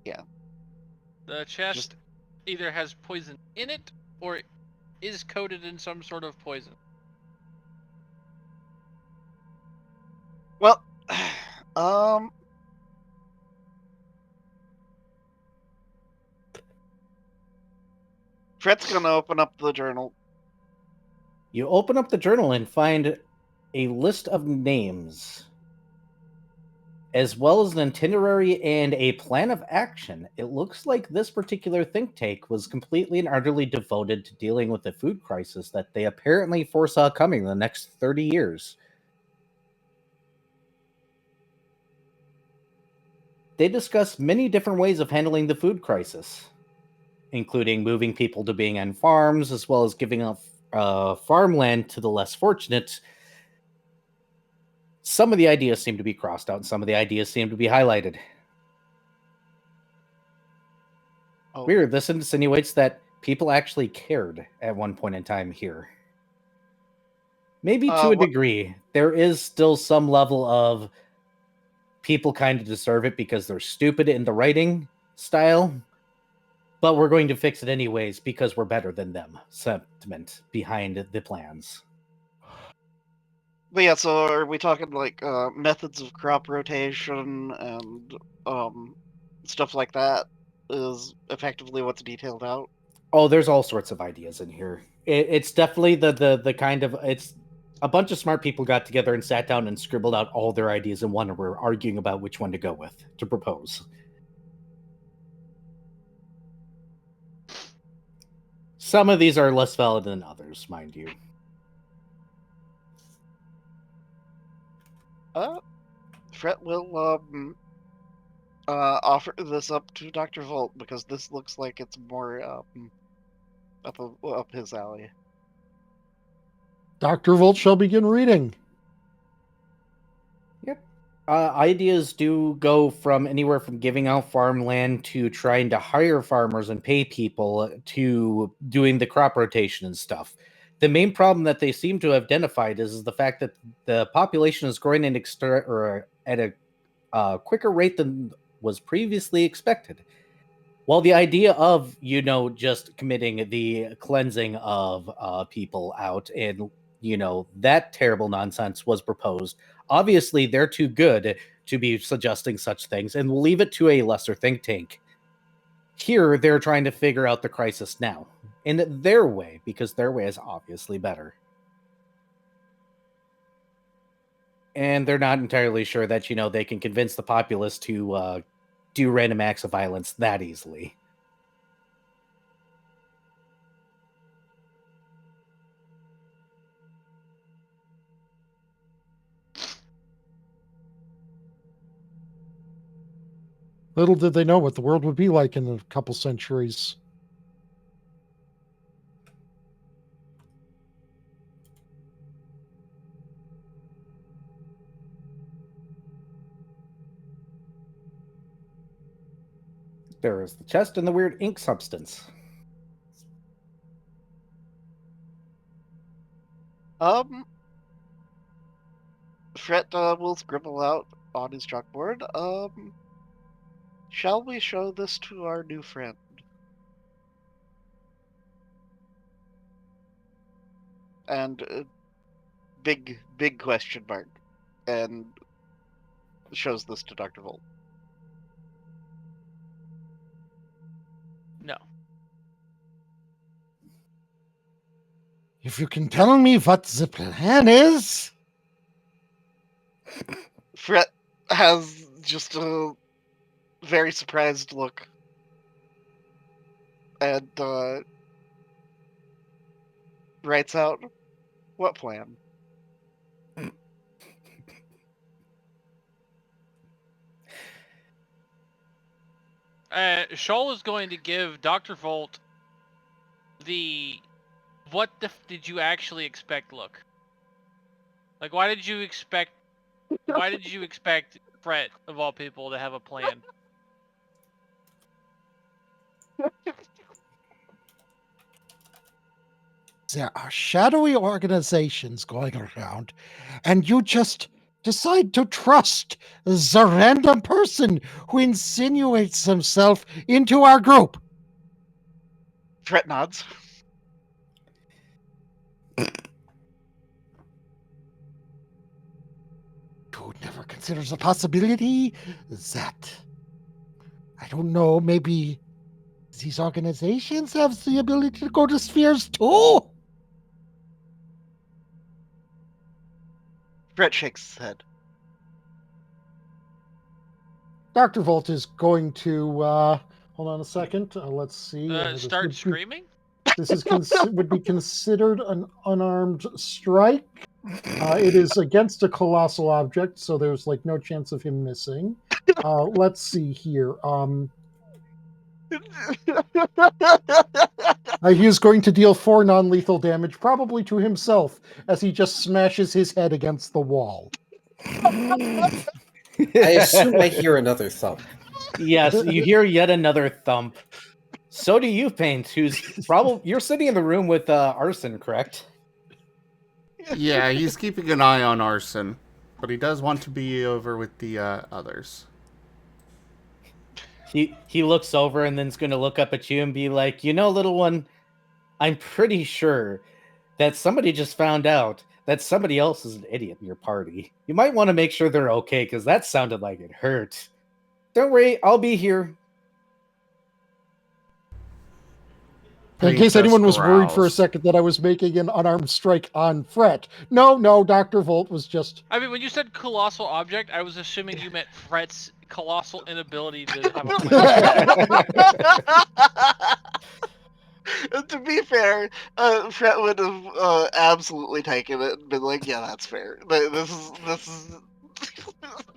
The chest either has poison in it, or is coated in some sort of poison. well, Fred's gonna open up the journal. You open up the journal and find a list of names, as well as an itinerary and a plan of action. It looks like this particular think tank was completely and utterly devoted to dealing with the food crisis that they apparently foresaw coming in the next 30 years. They discuss many different ways of handling the food crisis, including moving people to being on farms, as well as giving up farmland to the less fortunate. Some of the ideas seem to be crossed out, and some of the ideas seem to be highlighted. Oh. Weird, this insinuates that people actually cared at one point in time here. Maybe to a degree. There is still some level of people kind of deserve it because they're stupid in the writing style, but we're going to fix it anyways because we're better than them sentiment behind the plans. But yeah, so are we talking like methods of crop rotation and stuff like that is effectively what's detailed out? Oh, there's all sorts of ideas in here. It's definitely the kind of, it's a bunch of smart people got together and sat down and scribbled out all their ideas in one, and we're arguing about which one to go with to propose. Some of these are less valid than others, mind you. Fred will offer this up to Dr. Volt because this looks like it's more up his alley. Dr. Volt shall begin reading. Yep. Ideas do go from anywhere from giving out farmland to trying to hire farmers and pay people to doing the crop rotation and stuff. The main problem that they seem to have identified is the fact that the population is growing at a quicker rate than was previously expected. While the idea of, just committing the cleansing of people out and, that terrible nonsense was proposed, obviously they're too good to be suggesting such things, and we'll leave it to a lesser think tank. Here, they're trying to figure out the crisis now, in their way, because their way is obviously better. And they're not entirely sure that, they can convince the populace to do random acts of violence that easily. Little did they know what the world would be like in a couple centuries. There is the chest and the weird ink substance. Fred will scribble out on his chalkboard. Shall we show this to our new friend? And big question mark, and shows this to Dr. Volt. No. If you can tell me what the plan is. Fred has just a very surprised look. And writes out, what plan? Shoal is going to give Dr. Volt what did you actually expect? Look, like why did you expect Fret of all people to have a plan? There are shadowy organizations going around, and you just decide to trust the random person who insinuates himself into our group. Fret nods. Who never considers the possibility that, I don't know, maybe these organizations have the ability to go to spheres too? Fret shakes his head. Dr. Volt is going to, hold on a second, let's see. This Start would be- screaming? This is would be considered an unarmed strike. It is against a colossal object, so there's like no chance of him missing. Let's see here. He is going to deal 4 non-lethal damage, probably to himself, as he just smashes his head against the wall. I assume I hear another thump. Yes, you hear yet another thump. So do you, Paint, who's probably... You're sitting in the room with Arson, correct? Yeah, he's keeping an eye on Arson, but he does want to be over with the others. He looks over and then's going to look up at you and be like, you know, little one, I'm pretty sure that somebody just found out that somebody else is an idiot in your party. You might want to make sure they're okay, because that sounded like it hurt. Don't worry, I'll be here. In case anyone was worried for a second that I was making an unarmed strike on Fret. No, Dr. Volt was just... I mean, when you said colossal object, I was assuming you meant Fret's colossal inability to have a plan. To be fair, Fret would have absolutely taken it and been like, "Yeah, that's fair. This is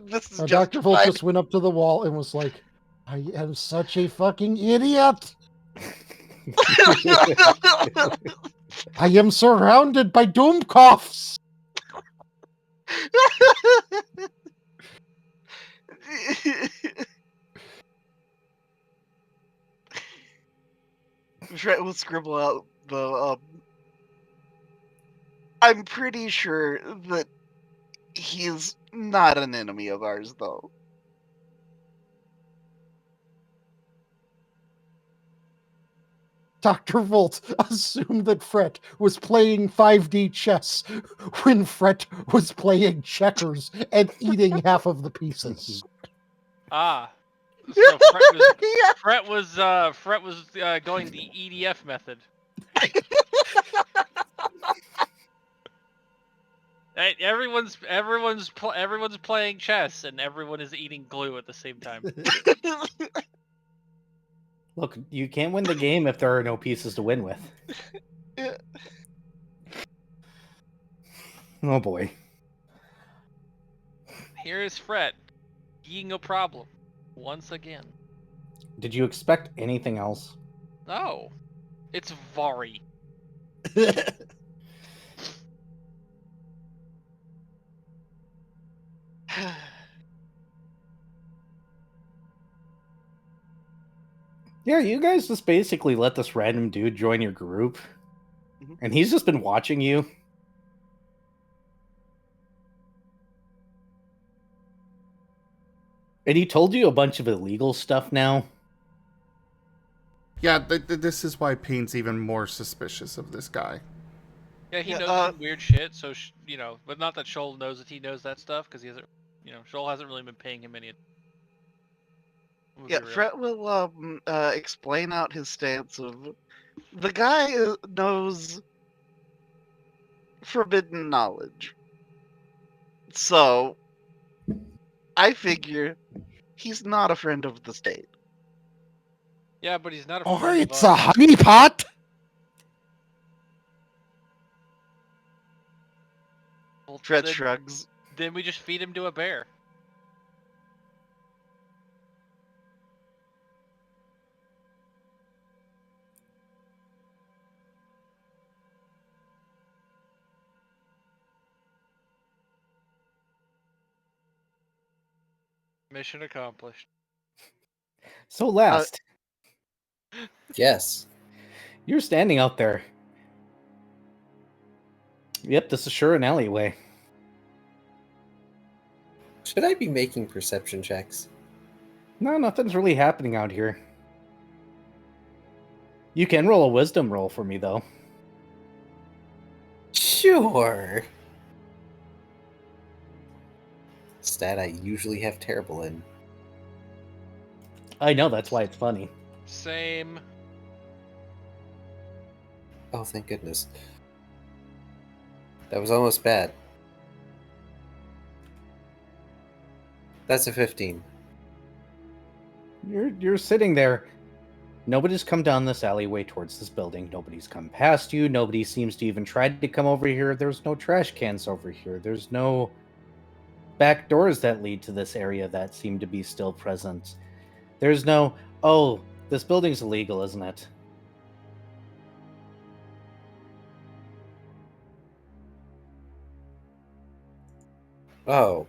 just Dr. Volt just went up to the wall and was like, I am such a fucking idiot. I am surrounded by doomcoughs. Fret will scribble out the. I'm pretty sure that he's not an enemy of ours, though. Dr. Volt assumed that Fret was playing 5D chess when Fret was playing checkers and eating half of the pieces. Ah. So Fret was going the EDF method. Hey, everyone's playing chess and everyone is eating glue at the same time. Look, you can't win the game if there are no pieces to win with. Yeah. Oh boy. Here is Fret being a problem once again. Did you expect anything else? No. It's Vari. Yeah, you guys just basically let this random dude join your group. And he's just been watching you. And he told you a bunch of illegal stuff now. Yeah, this is why Pain's even more suspicious of this guy. Yeah, he knows some weird shit, so, but not that Shoal knows that he knows that stuff, because he hasn't, Shoal hasn't really been paying him any attention. Yeah, Fret will explain out his stance of the guy knows forbidden knowledge. So I figure he's not a friend of the state. Yeah, but he's not a Or friend it's of a honeypot. Well, Fret shrugs. Then we just feed him to a bear. Mission accomplished. So last, Yes. you're standing out there. Yep, this is sure an alleyway. Should I be making perception checks? No, nothing's really happening out here. You can roll a wisdom roll for me, though. Sure. Stat I usually have terrible in. I know, that's why it's funny. Same. Oh, thank goodness. That was almost bad. That's a 15. You're sitting there. Nobody's come down this alleyway towards this building. Nobody's come past you. Nobody seems to even try to come over here. There's no trash cans over here. There's no back doors that lead to this area that seem to be still present. There's no, oh, this building's illegal, isn't it? Oh.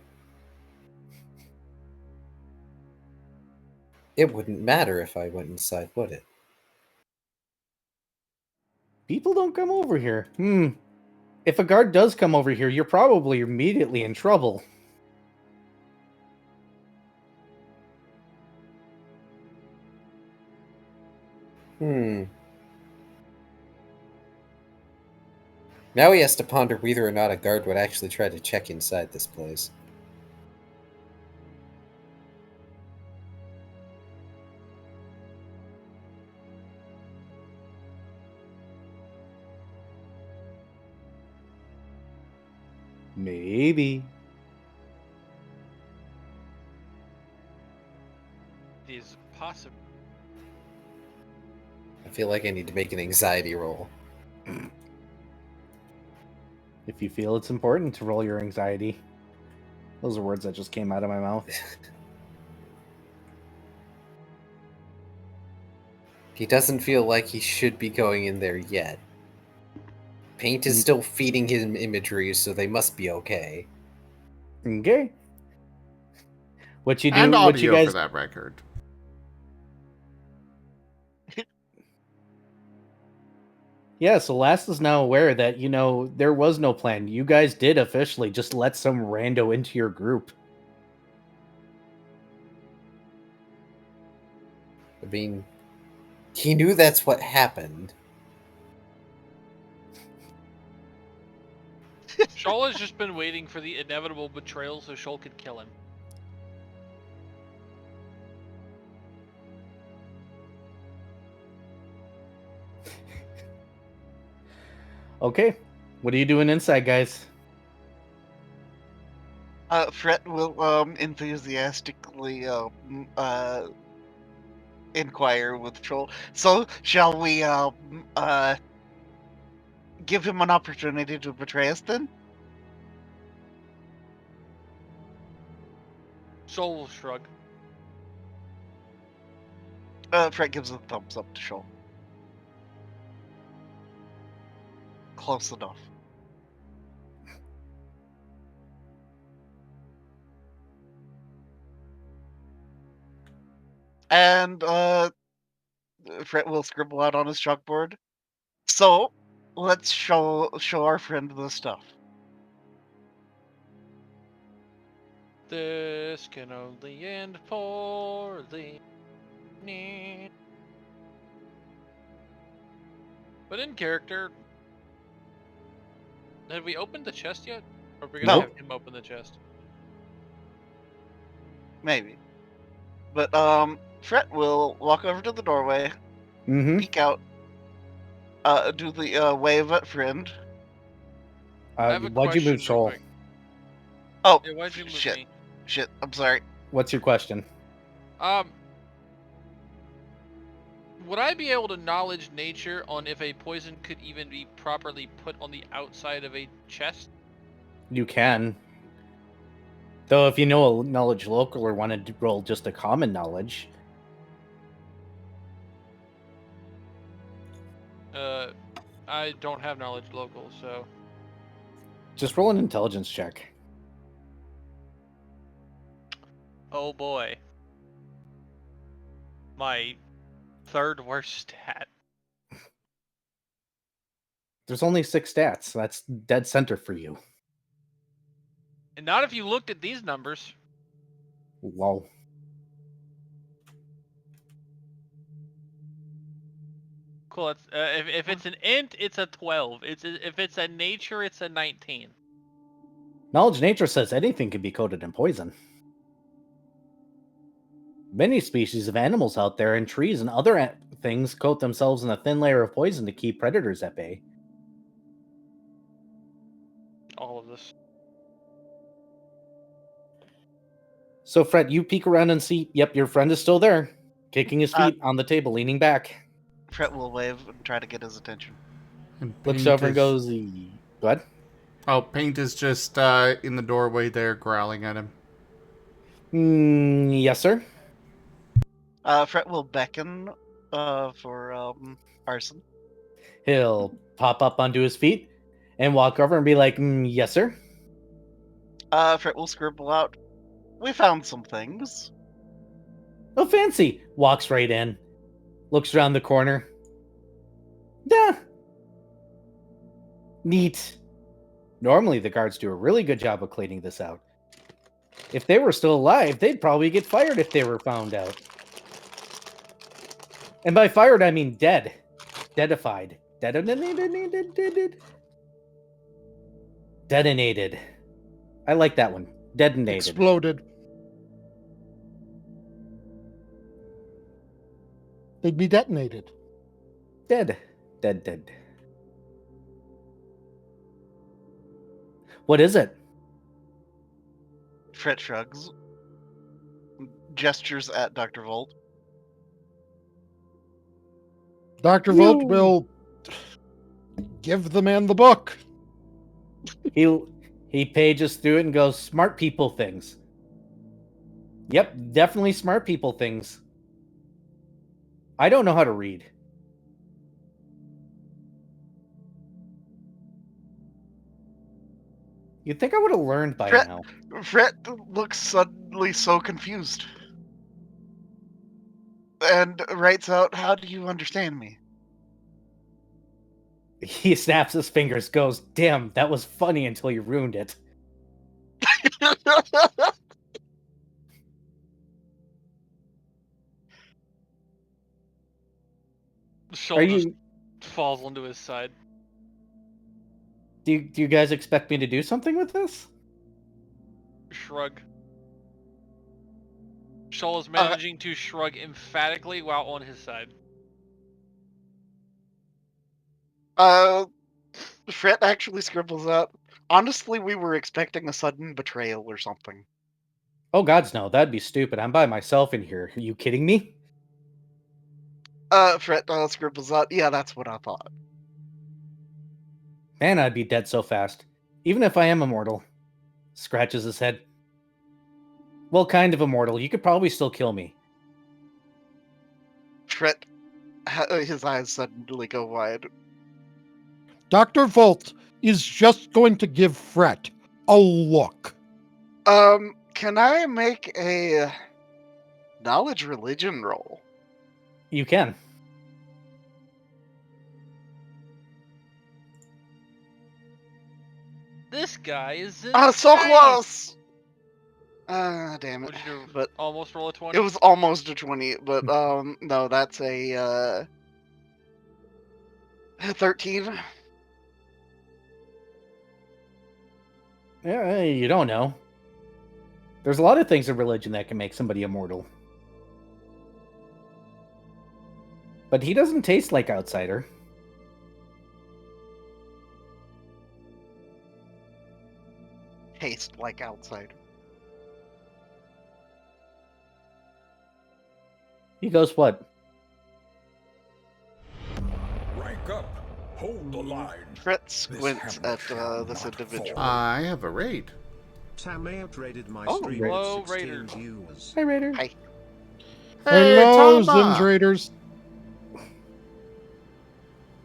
It wouldn't matter if I went inside, would it? People don't come over here. If a guard does come over here, you're probably immediately in trouble. Now he has to ponder whether or not a guard would actually try to check inside this place. Maybe. It is possible. I feel like I need to make an anxiety roll. If you feel it's important to roll your anxiety. Those are words that just came out of my mouth. He doesn't feel like he should be going in there yet. Paint is still feeding him imagery, so they must be okay. Okay. What you do? And What you audio guys? for that record. Yeah. So Last is now aware that there was no plan. You guys did officially just let some rando into your group. I mean, he knew that's what happened. Shoal has just been waiting for the inevitable betrayal so Shoal could kill him. Okay. What are you doing inside, guys? Fret will enthusiastically inquire with Troll. So, shall we give him an opportunity to betray us then? Shoal will shrug. Fret gives a thumbs up to Shoal. Close enough. And Fret will scribble out on his chalkboard. So, let's show our friend the stuff. This can only end poorly. But in character, have we opened the chest yet? Or are we gonna No. have him open the chest? Maybe. But Fret will walk over to the doorway, Mm-hmm. peek out, do the wave at friend. I have a Why'd you question move real Shoal? quick. Oh, Yeah, why'd you move shit. me? Shit, I'm sorry. What's your question? Would I be able to knowledge nature on if a poison could even be properly put on the outside of a chest? You can. Though if you know a knowledge local or want to roll just a common knowledge, I don't have knowledge local, so just roll an intelligence check. Oh boy. My third worst stat. There's only 6 stats. That's dead center for you. And not if you looked at these numbers. Whoa. Cool. It's, if it's an int, it's a 12. If it's a nature, it's a 19. Knowledge nature says anything can be coated in poison. Many species of animals out there, and trees and other things, coat themselves in a thin layer of poison to keep predators at bay. All of this. So, Fred, you peek around and see, yep, your friend is still there, kicking his feet on the table, leaning back. Fret will wave and try to get his attention. And Looks Paint over and is- goes, what? Oh, Paint is just in the doorway there, growling at him. Yes, sir. Fret will beckon for Arson. He'll pop up onto his feet and walk over and be like, yes, sir. Fret will scribble out, "We found some things." Oh, fancy. Walks right in. Looks around the corner. Yeah. Neat. Normally, the guards do a really good job of cleaning this out. If they were still alive, they'd probably get fired if they were found out. And by fired, I mean dead. Deadified. Detonated. I like that one. Detonated. Exploded. They'd be detonated. Dead. Dead. What is it? Fret shrugs, gestures at Dr. Volt. Dr. Volt will give the man the book. He pages through it and goes, smart people things. Yep, definitely smart people things. I don't know how to read. You'd think I would have learned by Fret- now. Fret looks suddenly so confused and writes out, "How do you understand me?" He snaps his fingers, goes, damn, that was funny until you ruined it. Shoal Are just you? falls onto his side. Do you guys expect me to do something with this? Shrug. Shoal is managing to shrug emphatically while on his side. Fret actually scribbles out, "Honestly, we were expecting a sudden betrayal or something." Oh gods no, that'd be stupid. I'm by myself in here. Are you kidding me? Fret scribbles out, "Yeah, that's what I thought." Man, I'd be dead so fast. Even if I am immortal. Scratches his head. Well, kind of immortal. You could probably still kill me. Fret, his eyes suddenly go wide. Dr. Volt is just going to give Fret a look. Can I make a knowledge religion roll? You can. This guy is So insane! close! Damn it. What'd you do? But Almost roll a 20? it was almost a 20, but no, that's a 13. Yeah, you don't know. There's a lot of things in religion that can make somebody immortal. But he doesn't taste like outsider. Taste like outside. He goes, what? Rank up. Hold the line. Fret squints at this individual. I have a raid. Tameo traded my Oh, stream hello, with 16 Raiders. viewers. Hi, Raider. Hi. Hello, Tama. Zim Raiders.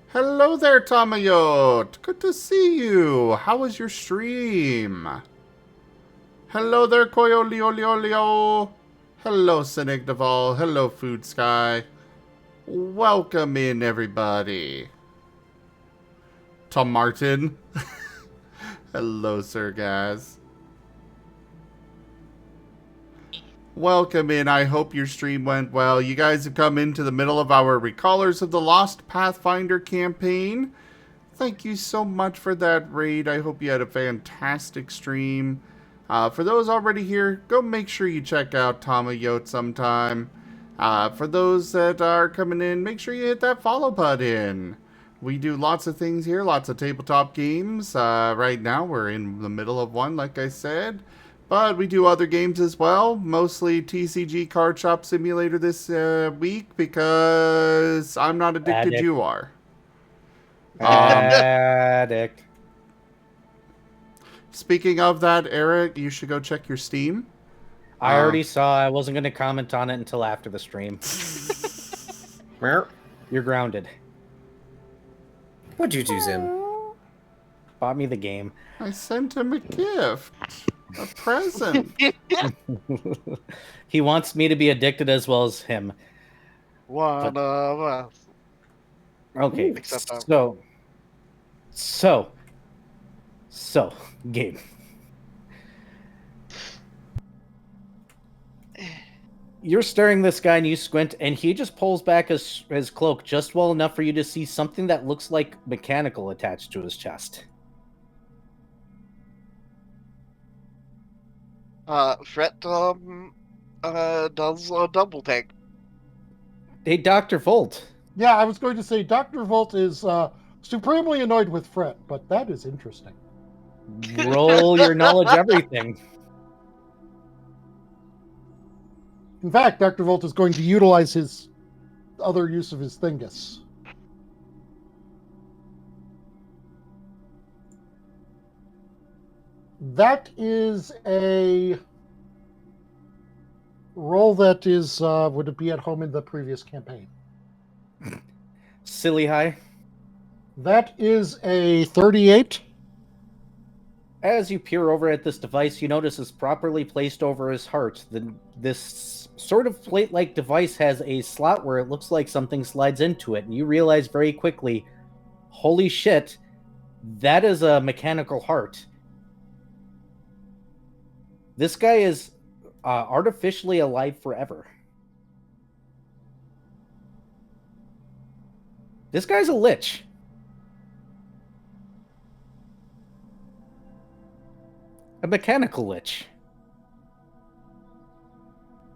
Hello there, Tamayot. Good to see you. How was your stream? Hello there, Koyoliolio. Hello, Cynic Duval. Hello, Food Sky. Welcome in, everybody. To Marten. Hello, Sir Gaz. Welcome in. I hope your stream went well. You guys have come into the middle of our Recallers of the Lost Pathfinder campaign. Thank you so much for that raid. I hope you had a fantastic stream. For those already here, go make sure you check out Tama Yote sometime. For those that are coming in, make sure you hit that follow button. We do lots of things here, lots of tabletop games. Right now, we're in the middle of one, like I said. But we do other games as well, mostly TCG Card Shop Simulator this week because I'm not addicted, Addict. you are. Addict. Speaking of that, Eric, you should go check your Steam. I already saw. I wasn't going to comment on it until after the stream. You're grounded. What'd you do, Zim? Bought me the game. I sent him a gift. A present. He wants me to be addicted as well as him. One of us. Okay, Except I'm- so, game. You're staring this guy and you squint, and he just pulls back his cloak just well enough for you to see something that looks like mechanical attached to his chest. Fret does a double take. Hey, Dr. Volt. Yeah, I was going to say Dr. Volt is supremely annoyed with Fret, but that is interesting. Roll your knowledge everything. In fact, Dr. Volt is going to utilize his other use of his thingus. That is a roll that is, would it be at home in the previous campaign? Silly high. That is a 38. As you peer over at this device, you notice it's properly placed over his heart. This sort of plate-like device has a slot where it looks like something slides into it, and you realize very quickly, holy shit, that is a mechanical heart. This guy is artificially alive forever. This guy's a lich. A mechanical lich.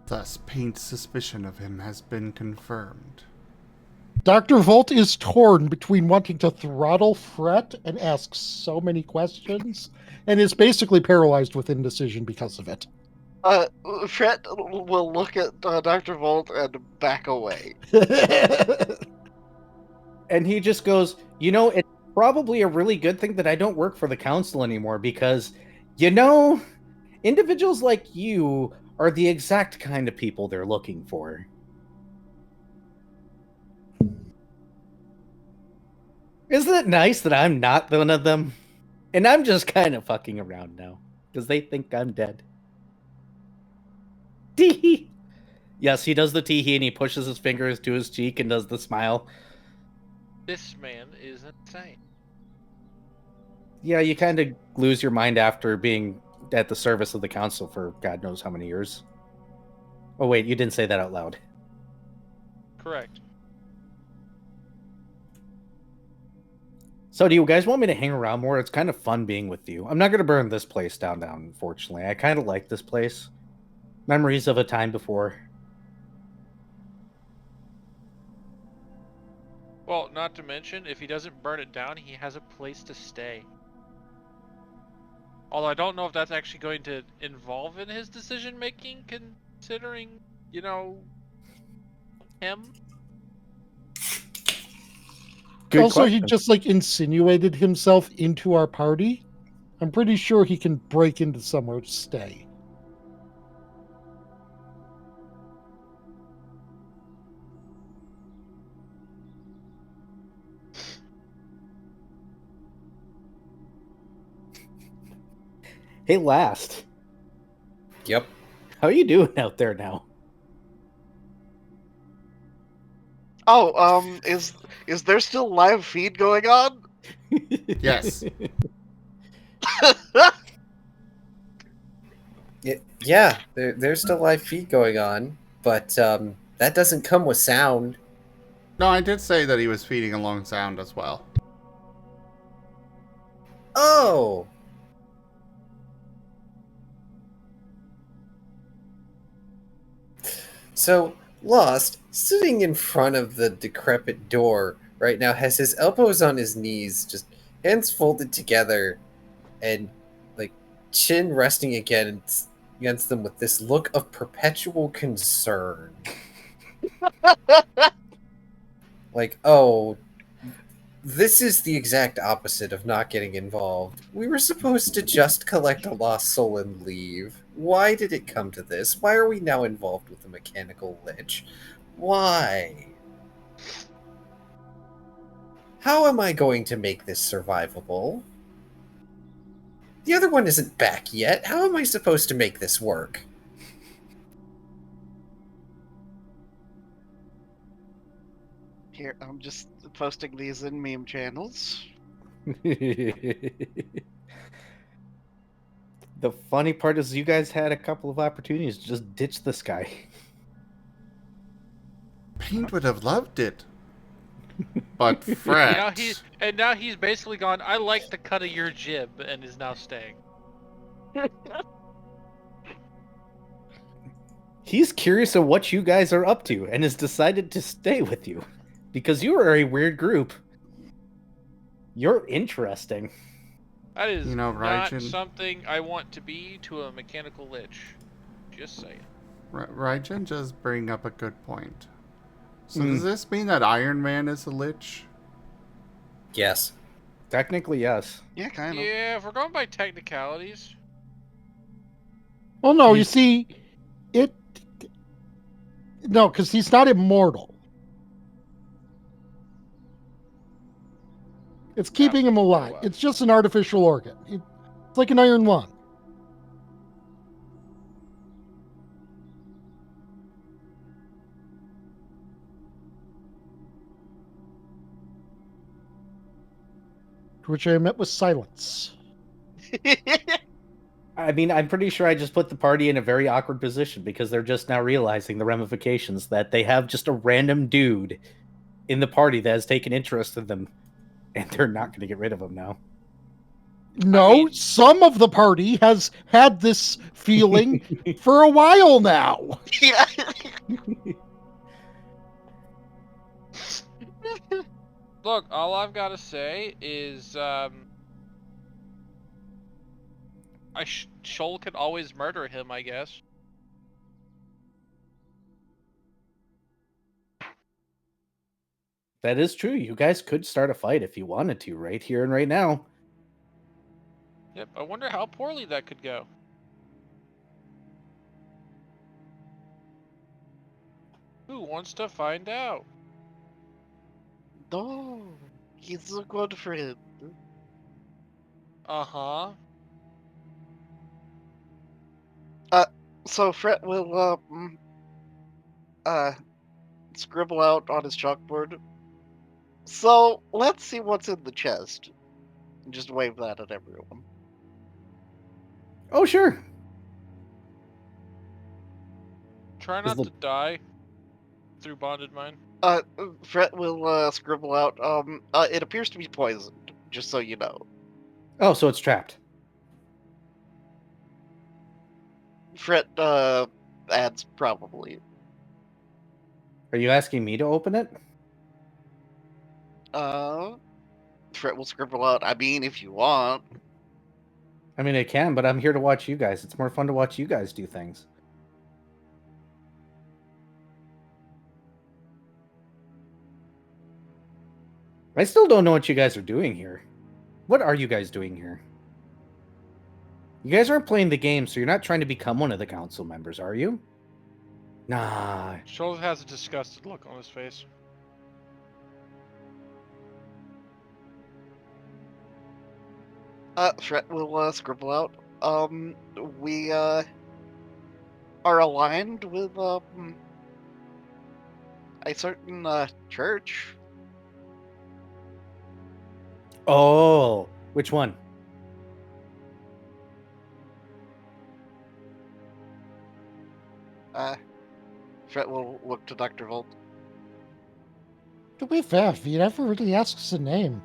Thus, Paint's suspicion of him has been confirmed. Dr. Volt is torn between wanting to throttle Fret and ask so many questions, and is basically paralyzed with indecision because of it. Fret will look at Dr. Volt and back away. And he just goes, you know, it's probably a really good thing that I don't work for the council anymore because, you know, individuals like you are the exact kind of people they're looking for. Isn't it nice that I'm not one of them? And I'm just kind of fucking around now because they think I'm dead. Tee-hee. Yes, he does the tee-hee and he pushes his fingers to his cheek and does the smile. This man is insane. Yeah, you kind of lose your mind after being at the service of the council for God knows how many years. Oh, wait, you didn't say that out loud. Correct. So do you guys want me to hang around more? It's kind of fun being with you. I'm not going to burn this place down, unfortunately. I kind of like this place. Memories of a time before. Well, not to mention, if he doesn't burn it down, he has a place to stay. Although I don't know if that's actually going to involve in his decision making, considering, you know, him. Good also, he question. just like insinuated himself into our party. I'm pretty sure he can break into somewhere to stay. Hey, Last. Yep. How are you doing out there now? Oh, is there still live feed going on? Yes. Yeah, there's still live feed going on, but that doesn't come with sound. No, I did say that he was feeding along sound as well. Oh! So, Lost, sitting in front of the decrepit door right now, has his elbows on his knees, just hands folded together, and, like, chin resting against them with this look of perpetual concern. Like, oh, this is the exact opposite of not getting involved. We were supposed to just collect a lost soul and leave. Why did it come to this? Why are we now involved with the mechanical lich? Why? How am I going to make this survivable? The other one isn't back yet. How am I supposed to make this work? Here, I'm just posting these in meme channels. The funny part is you guys had a couple of opportunities to just ditch this guy. Paint would have loved it. But Fret. Now he's basically gone, I like the cut of your jib, and is now staying. He's curious of what you guys are up to and has decided to stay with you. Because you are a weird group. You're interesting. That is not Rdyjin, something I want to be to a mechanical lich. Just saying. Rdyjin just bring up a good point. So does this mean that Iron Man is a lich? Yes. Technically, yes. Yeah, kind of. Yeah, if we're going by technicalities. Well, no, you see, no, because he's not immortal. It's keeping him alive. It's just an artificial organ. It's like an iron lung. To which I met with silence. I mean, I'm pretty sure I just put the party in a very awkward position because they're just now realizing the ramifications that they have just a random dude in the party that has taken interest in them, and they're not going to get rid of him now. No, some of the party has had this feeling for a while now. Yeah. Look, all I've got to say is, Shoal could always murder him, I guess. That is true. You guys could start a fight if you wanted to, right here and right now. Yep, I wonder how poorly that could go. Who wants to find out? No, he's a good friend. Uh-huh. So Fret will scribble out on his chalkboard. So let's see what's in the chest. And just wave that at everyone. Oh, sure. Try not to die through bonded mind. Fret will scribble out. It appears to be poisoned. Just so you know. Oh, so it's trapped. Fret adds probably. Are you asking me to open it? Fret will scribble out. I mean, if you want. I mean, I can, but I'm here to watch you guys. It's more fun to watch you guys do things. I still don't know what you guys are doing here. What are you guys doing here? You guys aren't playing the game, so you're not trying to become one of the council members, are you? Nah. Shoal has a disgusted look on his face. Fret will scribble out. We are aligned with I a certain church. Oh, which one? Fret will look to Dr. Volt. To be fair, he never really asks a name.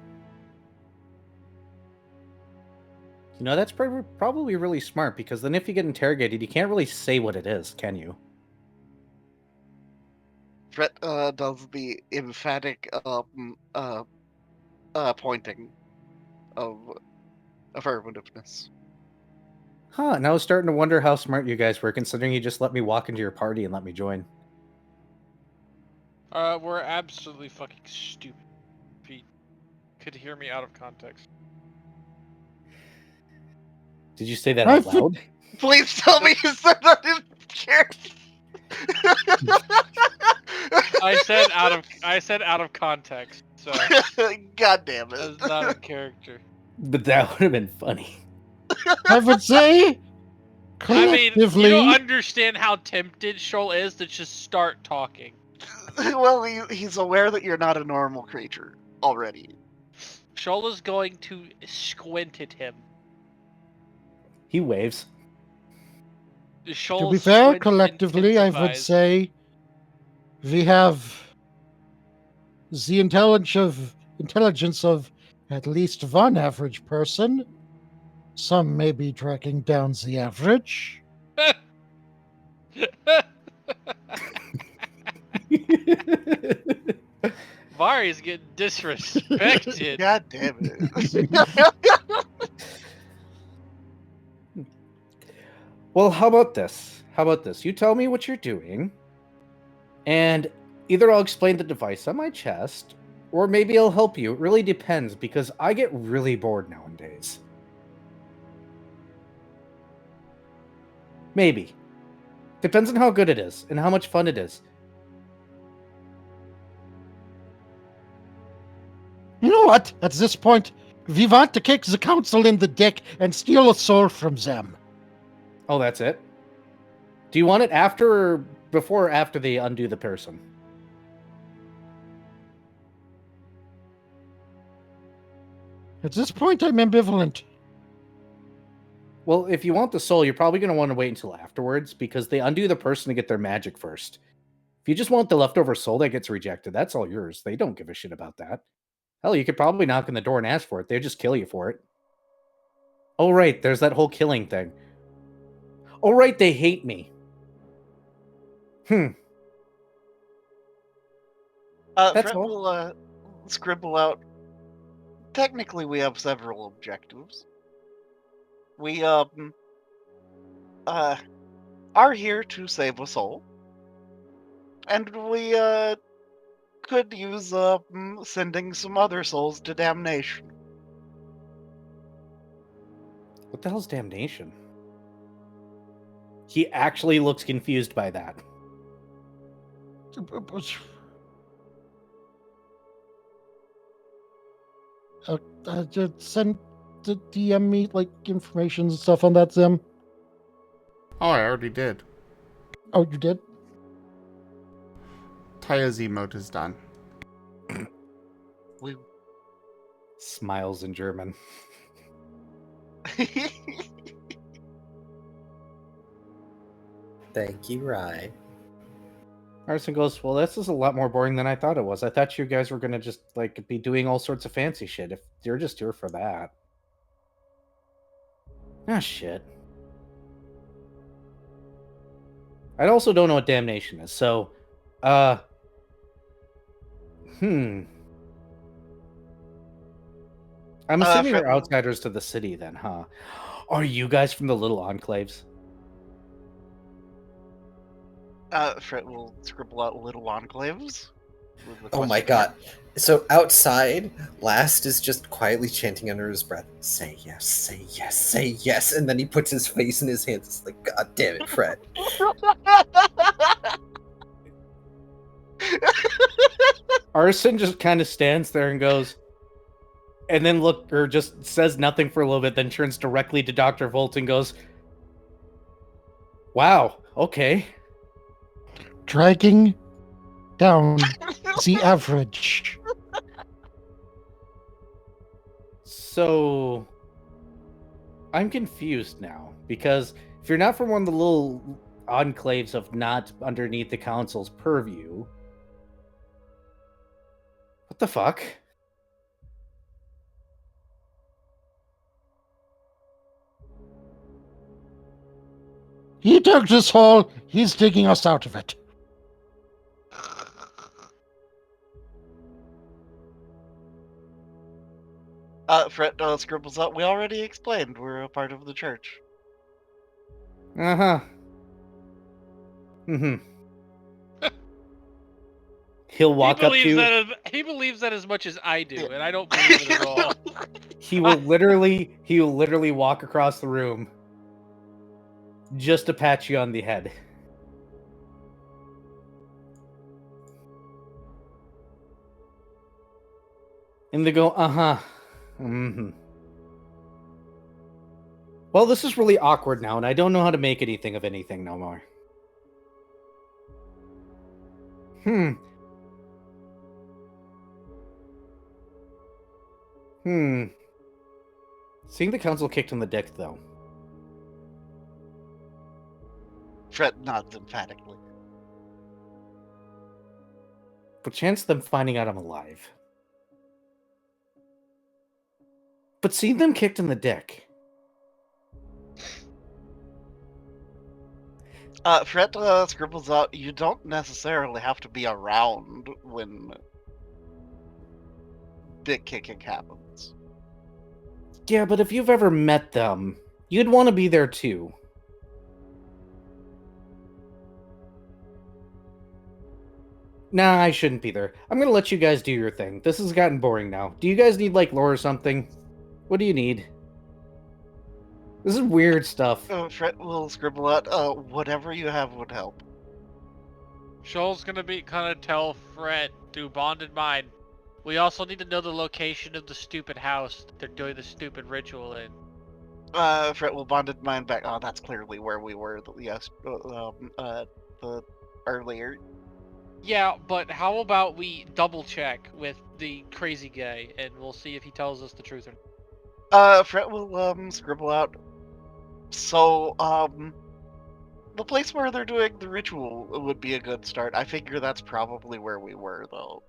You know, that's probably really smart, because then if you get interrogated, you can't really say what it is, can you? Fret does the emphatic pointing of affirmativeness. Huh, and I was starting to wonder how smart you guys were, considering you just let me walk into your party and let me join. We're absolutely fucking stupid. Pete could hear me out of context. Did you say that out loud? Please tell me you said that in character. I said out of context. So God damn it. that's not in character. But that would have been funny. I would say, I mean, collectively, you don't understand how tempted Shoal is to just start talking. Well, he's aware that you're not a normal creature already. Shoal is going to squint at him. He waves. Shoal to be fair, squint collectively, I would intensifies. say we have the intelligence of at least one average person. Some may be tracking down the average. Vari's getting disrespected. God damn it. Well, how about this? You tell me what you're doing, and either I'll explain the device on my chest, or maybe I'll help you. It really depends, because I get really bored nowadays. Maybe. Depends on how good it is, and how much fun it is. You know what? At this point, we want to kick the council in the dick and steal a soul from them. Oh, that's it? Do you want it after or before or after they undo the person? At this point, I'm ambivalent. Well, if you want the soul, you're probably going to want to wait until afterwards, because they undo the person to get their magic first. If you just want the leftover soul that gets rejected, that's all yours. They don't give a shit about that. Hell, you could probably knock on the door and ask for it. They'd just kill you for it. Oh, right, there's that whole killing thing. Oh, right, they hate me. That's Fret all. will scribble out. Technically, we have several objectives. We are here to save a soul, and we could use sending some other souls to damnation. What the hell's damnation? He actually looks confused by that. Just send the DM me like information and stuff on that, Zim. Oh, I already did. Oh, you did? Taya's emote is done. We Smiles in German. Thank you, Rye. Arson goes, well, this is a lot more boring than I thought it was. I thought you guys were going to just, like, be doing all sorts of fancy shit. If you're just here for that. Ah, shit. I also don't know what damnation is, so, I'm assuming Fret you're outsiders to the city then, huh? Are you guys from the little enclaves? Fret will scribble out little enclaves. with the Oh my question mark. god. So outside, Last is just quietly chanting under his breath, say yes, say yes, say yes, and then he puts his face in his hands. It's like, god damn it, Fred. Arson just kind of stands there and goes, and then just says nothing for a little bit, then turns directly to Dr. Volt and goes, wow, okay. Dragging down the average. So I'm confused now, because if you're not from one of the little enclaves of not underneath the council's purview, what the fuck? He dug this hole, he's digging us out of it. Fret scribbles out. We already explained we're a part of the church. Uh-huh. Mm-hmm. He'll walk up to you. He believes that as much as I do, and I don't believe it at all. He will literally walk across the room just to pat you on the head. And they go, uh-huh. Mm-hmm. Well, this is really awkward now, and I don't know how to make anything of anything no more. Seeing the council kicked in the dick, though. Fret nods emphatically. But chance of them finding out I'm alive. But seeing them kicked in the dick. Fret scribbles out. You don't necessarily have to be around when dick kicking happens. Yeah, but if you've ever met them, you'd want to be there too. Nah, I shouldn't be there. I'm gonna let you guys do your thing. This has gotten boring now. Do you guys need, like, lore or something? What do you need? This is weird stuff. Fret will scribble out. Whatever you have would help. Shoal's gonna tell Fret, do bonded mind. We also need to know the location of the stupid house that they're doing the stupid ritual in. Fret will bonded mind back. Oh, that's clearly where we were. The earlier. Yeah, but how about we double check with the crazy guy, and we'll see if he tells us the truth or not. Fret will scribble out. So, the place where they're doing the ritual would be a good start. I figure that's probably where we were, though.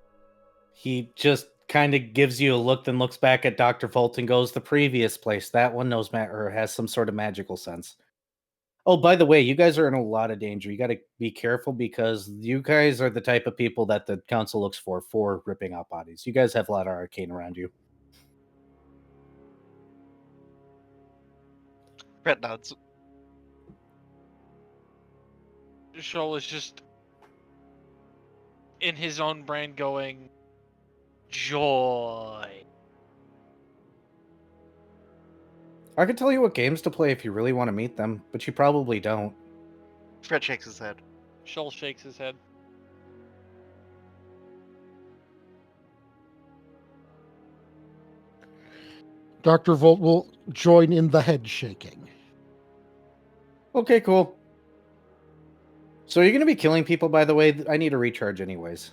He just kind of gives you a look, then looks back at Dr. Volt and goes, the previous place. That one knows or has some sort of magical sense. Oh, by the way, you guys are in a lot of danger. You got to be careful, because you guys are the type of people that the council looks for ripping out bodies. You guys have a lot of arcane around you. Fret nods. Shoal is just in his own brain going, joy. I could tell you what games to play if you really want to meet them, but you probably don't. Fret shakes his head. Shoal shakes his head. Dr. Volt will join in the head shaking. Okay, cool. So you're going to be killing people, by the way? I need a recharge anyways.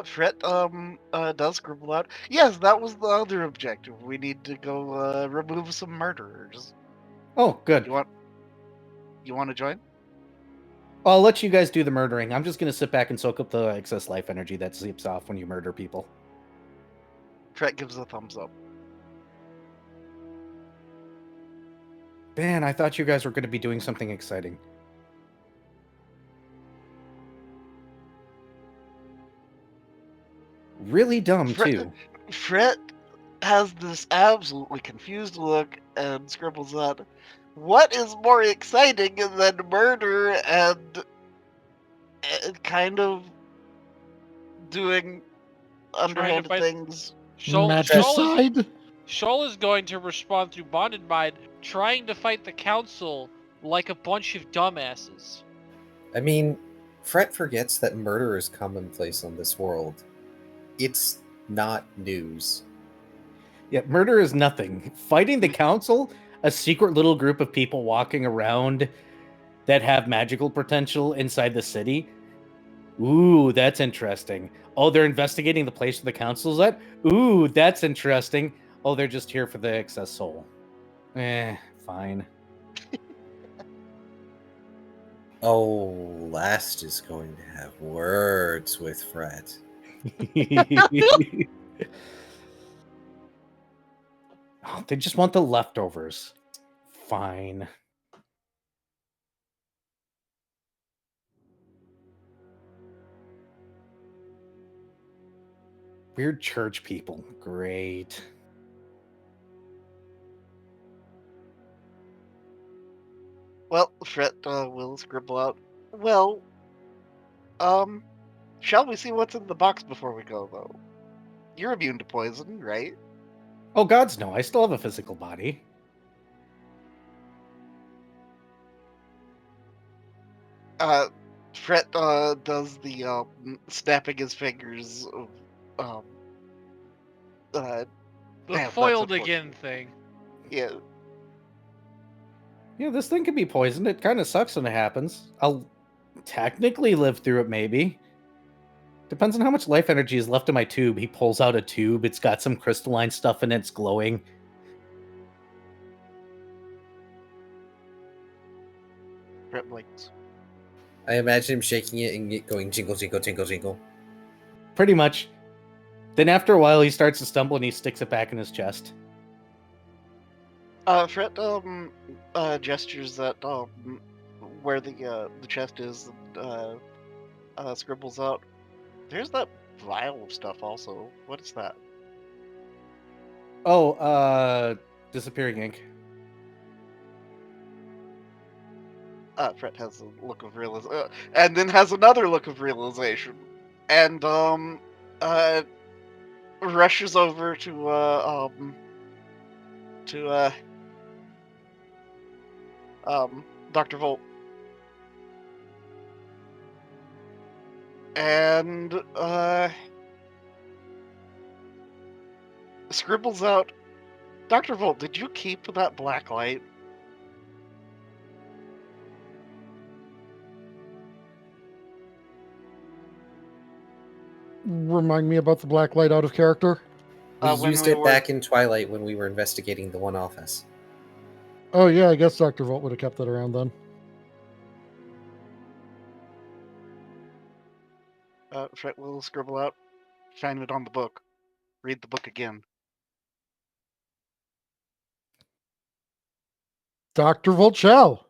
Fret, does scribble out. Yes, that was the other objective. We need to go, remove some murderers. Oh, good. You want to join? I'll let you guys do the murdering. I'm just going to sit back and soak up the excess life energy that seeps off when you murder people. Fret gives a thumbs up. Man, I thought you guys were going to be doing something exciting. Really dumb, too. Fret has this absolutely confused look and scribbles out, what is more exciting than murder and kind of doing underhand things? Magicide? Shoal is going to respond through bonded mind, trying to fight the council like a bunch of dumbasses. I mean, Fret forgets that murder is commonplace on this world. It's not news. Yeah, murder is nothing. Fighting the council, a secret little group of people walking around that have magical potential inside the city, Ooh, that's interesting. Oh, they're investigating the place where the council's at? Ooh, that's interesting. Oh, they're just here for the excess soul. Fine. Oh, Last is going to have words with Fred. Oh, they just want the leftovers. Fine. Weird church people. Great. Well, Fret will scribble out. Well, shall we see what's in the box before we go, though? You're immune to poison, right? Oh, gods, no. I still have a physical body. Fret does the snapping his fingers of The that's foiled unfortunate. again thing. Yeah. Yeah, this thing can be poisoned. It kind of sucks when it happens. I'll technically live through it, maybe. Depends on how much life energy is left in my tube. He pulls out a tube. It's got some crystalline stuff in it. It's glowing. Fret blinks. I imagine him shaking it and it going jingle, jingle, jingle, jingle. Pretty much. Then after a while, he starts to stumble and he sticks it back in his chest. Fret gestures that where the chest is and scribbles out. There's that vial of stuff also. What is that? Oh, disappearing ink. Fret has a look of realization, and then has another look of realization, and rushes over to Dr. Volt, and scribbles out, Dr. Volt, did you keep that black light? Remind me about the black light out of character. We When used we it were- back in Twilight when we were investigating the one office. Oh yeah, I guess Dr. Volt would have kept that around then. Fret will scribble out, find it on the book. Read the book again. Dr. Volt shall.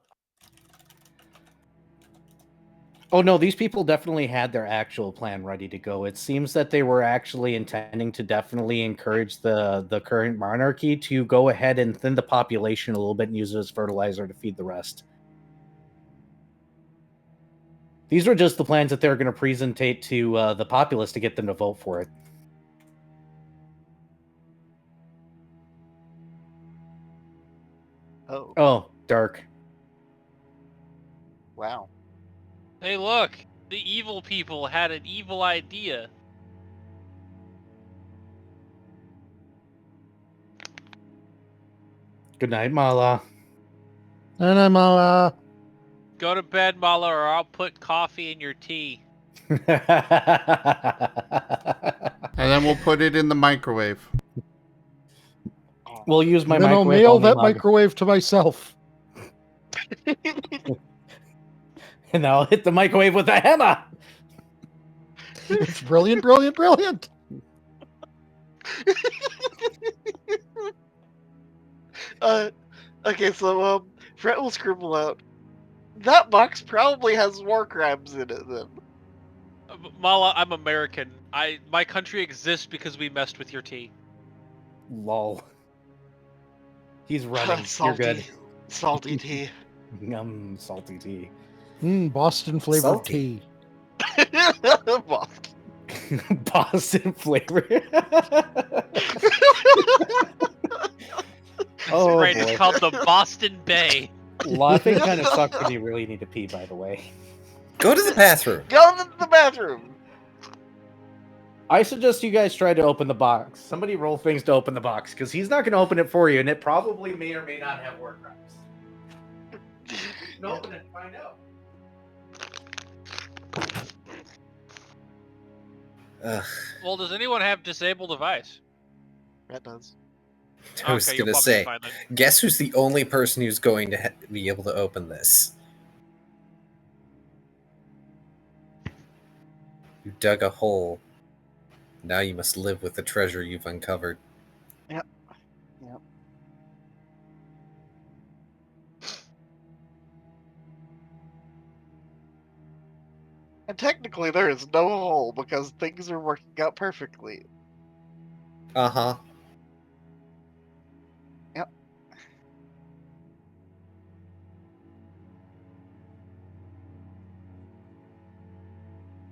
Oh no, these people definitely had their actual plan ready to go. It seems that they were actually intending to definitely encourage the current monarchy to go ahead and thin the population a little bit and use it as fertilizer to feed the rest. These were just the plans that they were going to presentate to the populace to get them to vote for it. Oh, Oh, dark. wow. Hey, look! The evil people had an evil idea. Good night, Mala. And I'm all, Go to bed, Mala, or I'll put coffee in your tea. And then we'll put it in the microwave. We'll use my then I'll microwave mail only that mug. microwave to myself. And I'll hit the microwave with a hammer. It's brilliant, brilliant, brilliant. Okay, so Fret will scribble out. That box probably has war crimes in it then. Mala, I'm American. My country exists because we messed with your tea. Lol. He's running. You're Salty, good. salty tea. Salty tea. Boston flavored Salty. tea. Boston. Boston flavor. Oh Right, boy. it's called the Boston Bay. Laughing kind of sucks when you really need to pee, by the way. Go to the bathroom. Go to the bathroom. I suggest you guys try to open the box. Somebody roll things to open the box, because he's not going to open it for you, and it probably may or may not have war crimes. Open it and find out. Ugh, Well, does anyone have disable device? That does. I was Okay, you'll gonna probably be say, fine then. guess who's the only person who's going to be able to open this? You dug a hole. Now you must live with the treasure you've uncovered. Yep. Yep. And technically, there is no hole because things are working out perfectly. Uh-huh. Yep.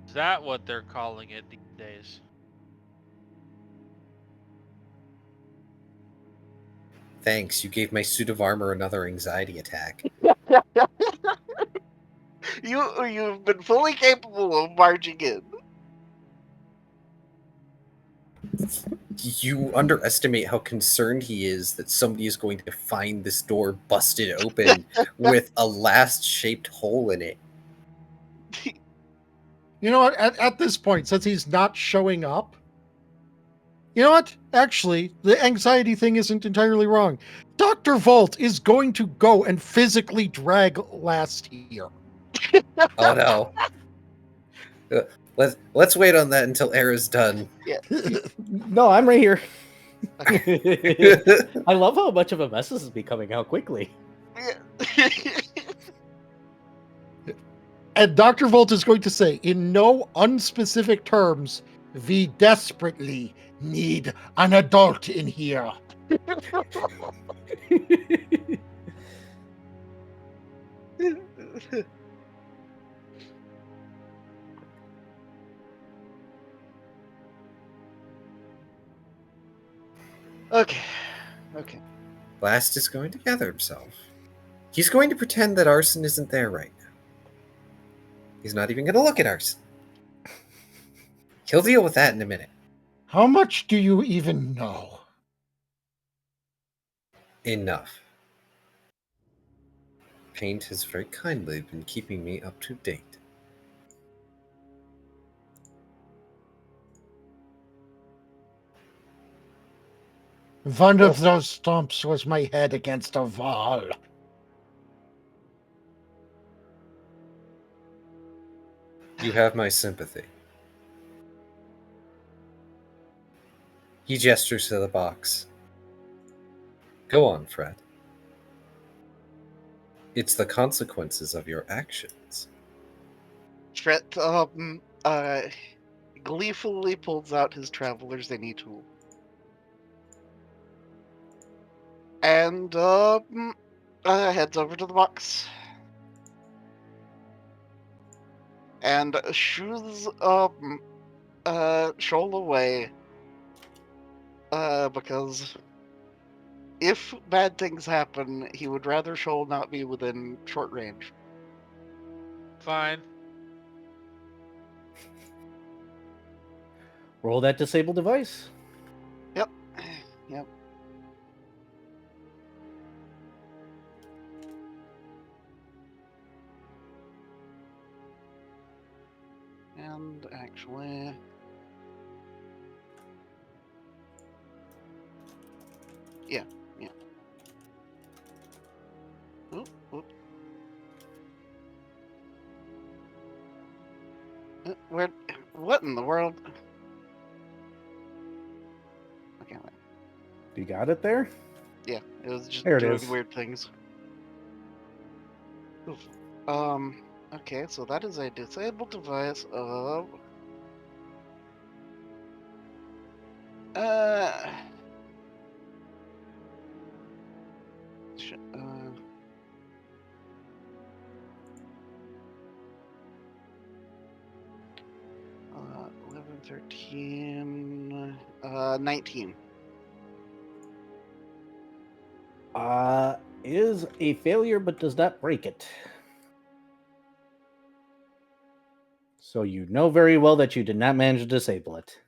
Is that what they're calling it these days? Thanks, you gave my suit of armor another anxiety attack. You've been fully capable of marching in. You underestimate how concerned he is that somebody is going to find this door busted open with a last-shaped hole in it. You know what? At this point, since he's not showing up, you know what? Actually, the anxiety thing isn't entirely wrong. Dr. Volt is going to go and physically drag Last here. Oh no. Let's wait on that until Era's done. Yeah. No, I'm right here. Okay. I love how much of a mess this is becoming out quickly. Yeah. And Dr. Volt is going to say, in no unspecific terms, we desperately need an adult in here. Okay. Okay. Blast is going to gather himself. He's going to pretend that Arson isn't there right now. He's not even going to look at Arson. He'll deal with that in a minute. How much do you even know? Enough. Paint has very kindly been keeping me up to date. One of those stomps was my head against a wall. You have my sympathy. He gestures to the box. Go on, Fred. It's the consequences of your actions. Shret gleefully pulls out his traveler's any tool. And heads over to the box. And shoos Shoal away. Because if bad things happen, he would rather Shoal not be within short range. Fine. Roll that disable device. Yep. Yep. And actually, yeah. Oop, oop. Where? What in the world? Okay, wait. You got it there? Yeah, it was just There it doing is. weird things. Oof. Okay, so that is a disabled device of sh- uh 11, 13, 19. Is a failure, but does not break it. So you know very well that you did not manage to disable it.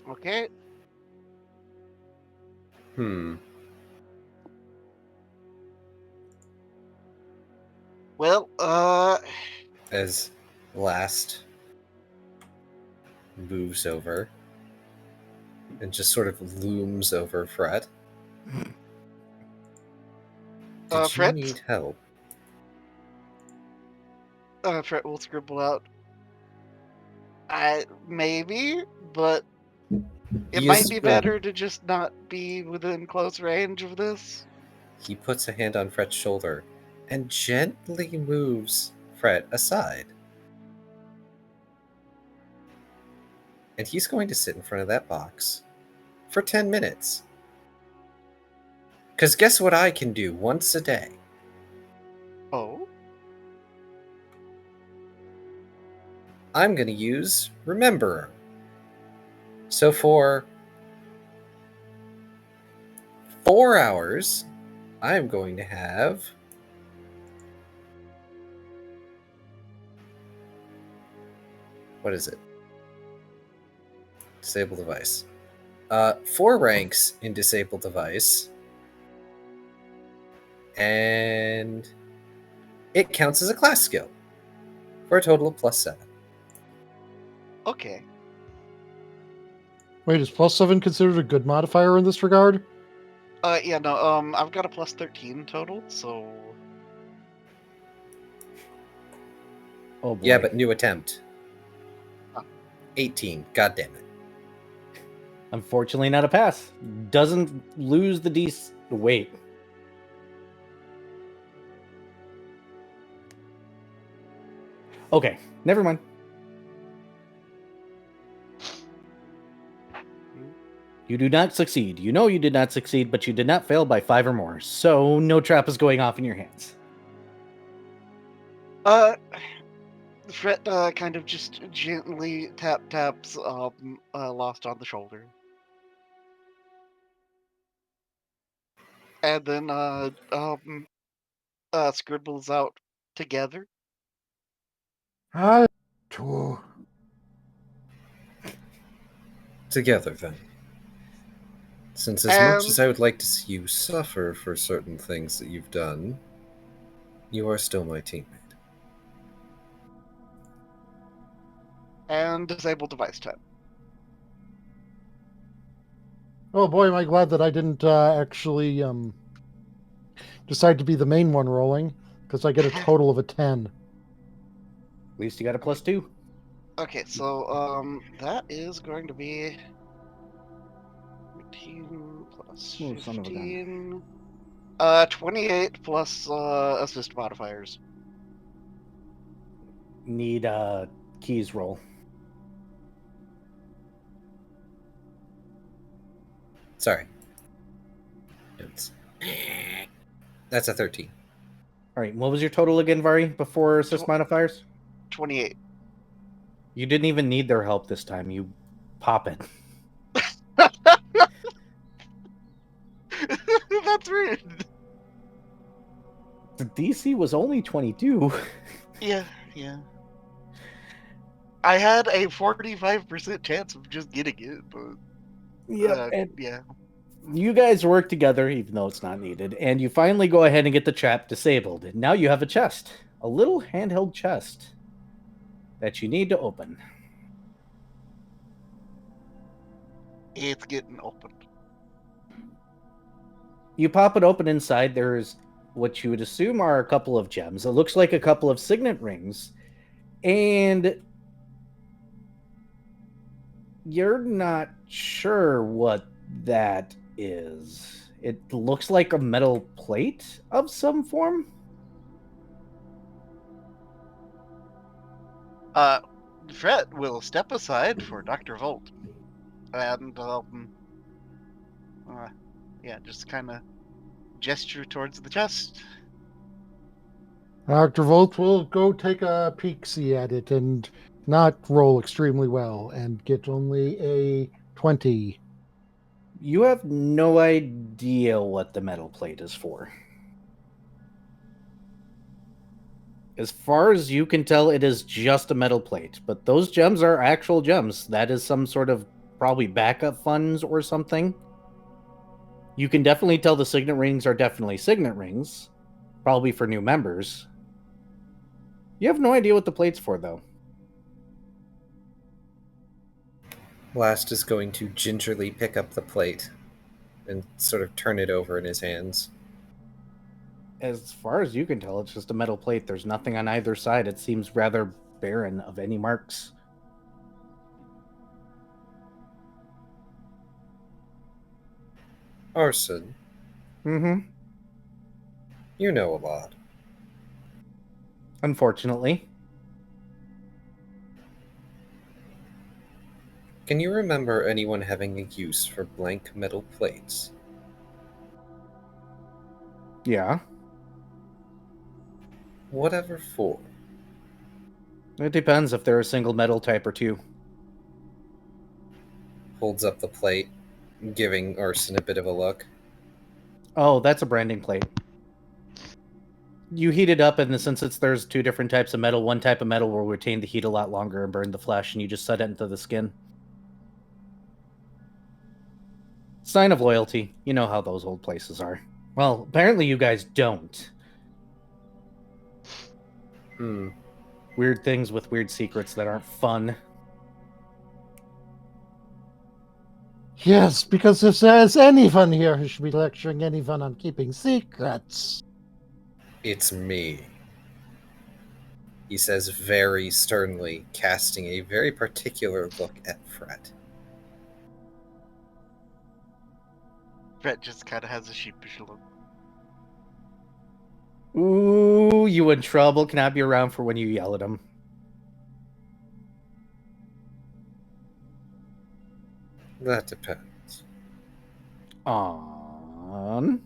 Okay. Well, As Last moves over and just sort of looms over Fred. Did you Fred? need help? Fred will scribble out. Maybe, but it He might is be willing. better to just not be within close range of this. He puts a hand on Fred's shoulder and gently moves Fred aside. And he's going to sit in front of that box for 10 minutes. Because guess what I can do once a day? Oh? I'm going to use Rememberer. So for 4 hours, I'm going to have what is it? Disable device. 4 ranks in disable device. And it counts as a class skill for a total of +7. Okay. Wait, is +7 considered a good modifier in this regard? Yeah, no, I've got a +13 total, so... Oh boy. Yeah, but new attempt. Huh. 18. God damn it. Unfortunately, not a pass. Doesn't lose the Wait. Okay, never mind. You do not succeed. You know you did not succeed, but you did not fail by 5 or more. So no trap is going off in your hands. Fred kind of just gently taps Lost on the shoulder. And then scribbles out together. I too. Together, then. Since as much as I would like to see you suffer for certain things that you've done, you are still my teammate. And disable device time. Oh boy, am I glad that I didn't actually decide to be the main one rolling, because I get a total of a 10. At least you got a +2. Okay, so that is going to be 18 plus Oh, son of a gun. 15. 28 plus assist modifiers. Need keys roll. Sorry. That's a 13. All right, what was your total again, Vari, before assist modifiers? 28. You didn't even need their help this time. You pop it. That's rude. The DC was only 22. Yeah. I had a 45% chance of just getting it, but yeah. You guys work together, even though it's not needed, and you finally go ahead and get the trap disabled. And now you have a chest, a little handheld chest that you need to open. It's getting opened. You pop it open. Inside there's what you would assume are a couple of gems. It looks like a couple of signet rings, and you're not sure what that is. It looks like a metal plate of some form. Fred will step aside for Dr. Volt. And, just kind of gesture towards the chest. Dr. Volt will go take a peek-see at it and not roll extremely well and get only a 20. You have no idea what the metal plate is for. As far as you can tell, it is just a metal plate, but those gems are actual gems. That is some sort of probably backup funds or something. You can definitely tell the signet rings are definitely signet rings, probably for new members. You have no idea what the plate's for, though. Blast is going to gingerly pick up the plate and sort of turn it over in his hands. As far as you can tell, it's just a metal plate. There's nothing on either side. It seems rather barren of any marks. Arson, Mm-hmm. you know a lot. Unfortunately. Can you remember anyone having a use for blank metal plates? Yeah. Whatever for. It depends if they're a single metal type or two. Holds up the plate, giving Arson a bit of a look. Oh, that's a branding plate. You heat it up, and since there's two different types of metal, one type of metal will retain the heat a lot longer and burn the flesh, and you just set it into the skin. Sign of loyalty. You know how those old places are. Well, apparently you guys don't. Weird things with weird secrets that aren't fun. Yes, because if there's anyone here who should be lecturing anyone on keeping secrets. It's me. He says very sternly, casting a very particular look at Fret. Fret just kind of has a sheepish look. Ooh, you in trouble. Cannot be around for when you yell at him. That depends. On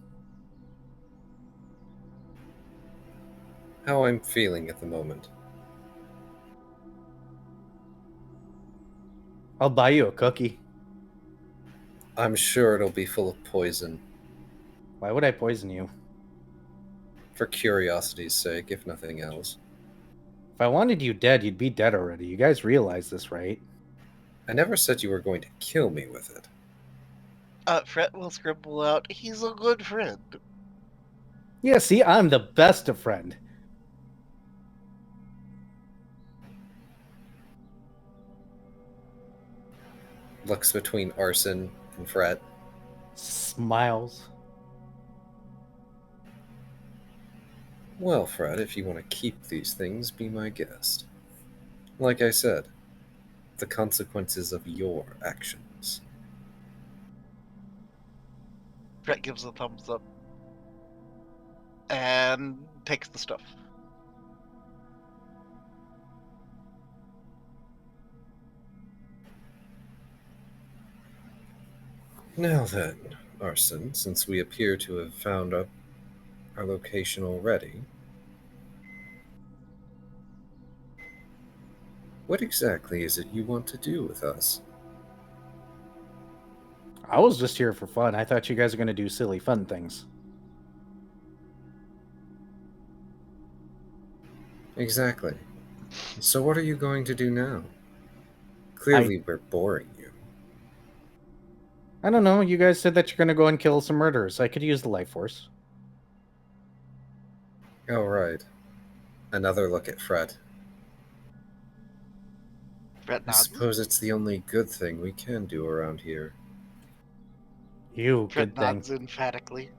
How I'm feeling at the moment. I'll buy you a cookie. I'm sure it'll be full of poison. Why would I poison you? For curiosity's sake, if nothing else. If I wanted you dead, you'd be dead already. You guys realize this, right? I never said you were going to kill me with it. Fret will scribble out, he's a good friend. Yeah, see, I'm the best of friend. Looks between Arson and Fret. Smiles. Well, Fred, if you want to keep these things, be my guest. Like I said, the consequences of your actions. Fret gives a thumbs up. And takes the stuff. Now then, Arson, since we appear to have found our location already, what exactly is it you want to do with us? I was just here for fun. I thought you guys were going to do silly fun things. Exactly. So what are you going to do now? Clearly we're boring you. I don't know. You guys said that you're going to go and kill some murderers. I could use the life force. Oh, right. Another look at Fred. Fret I nods. suppose it's the only good thing we can do around here. You, Fret good thing. nods emphatically.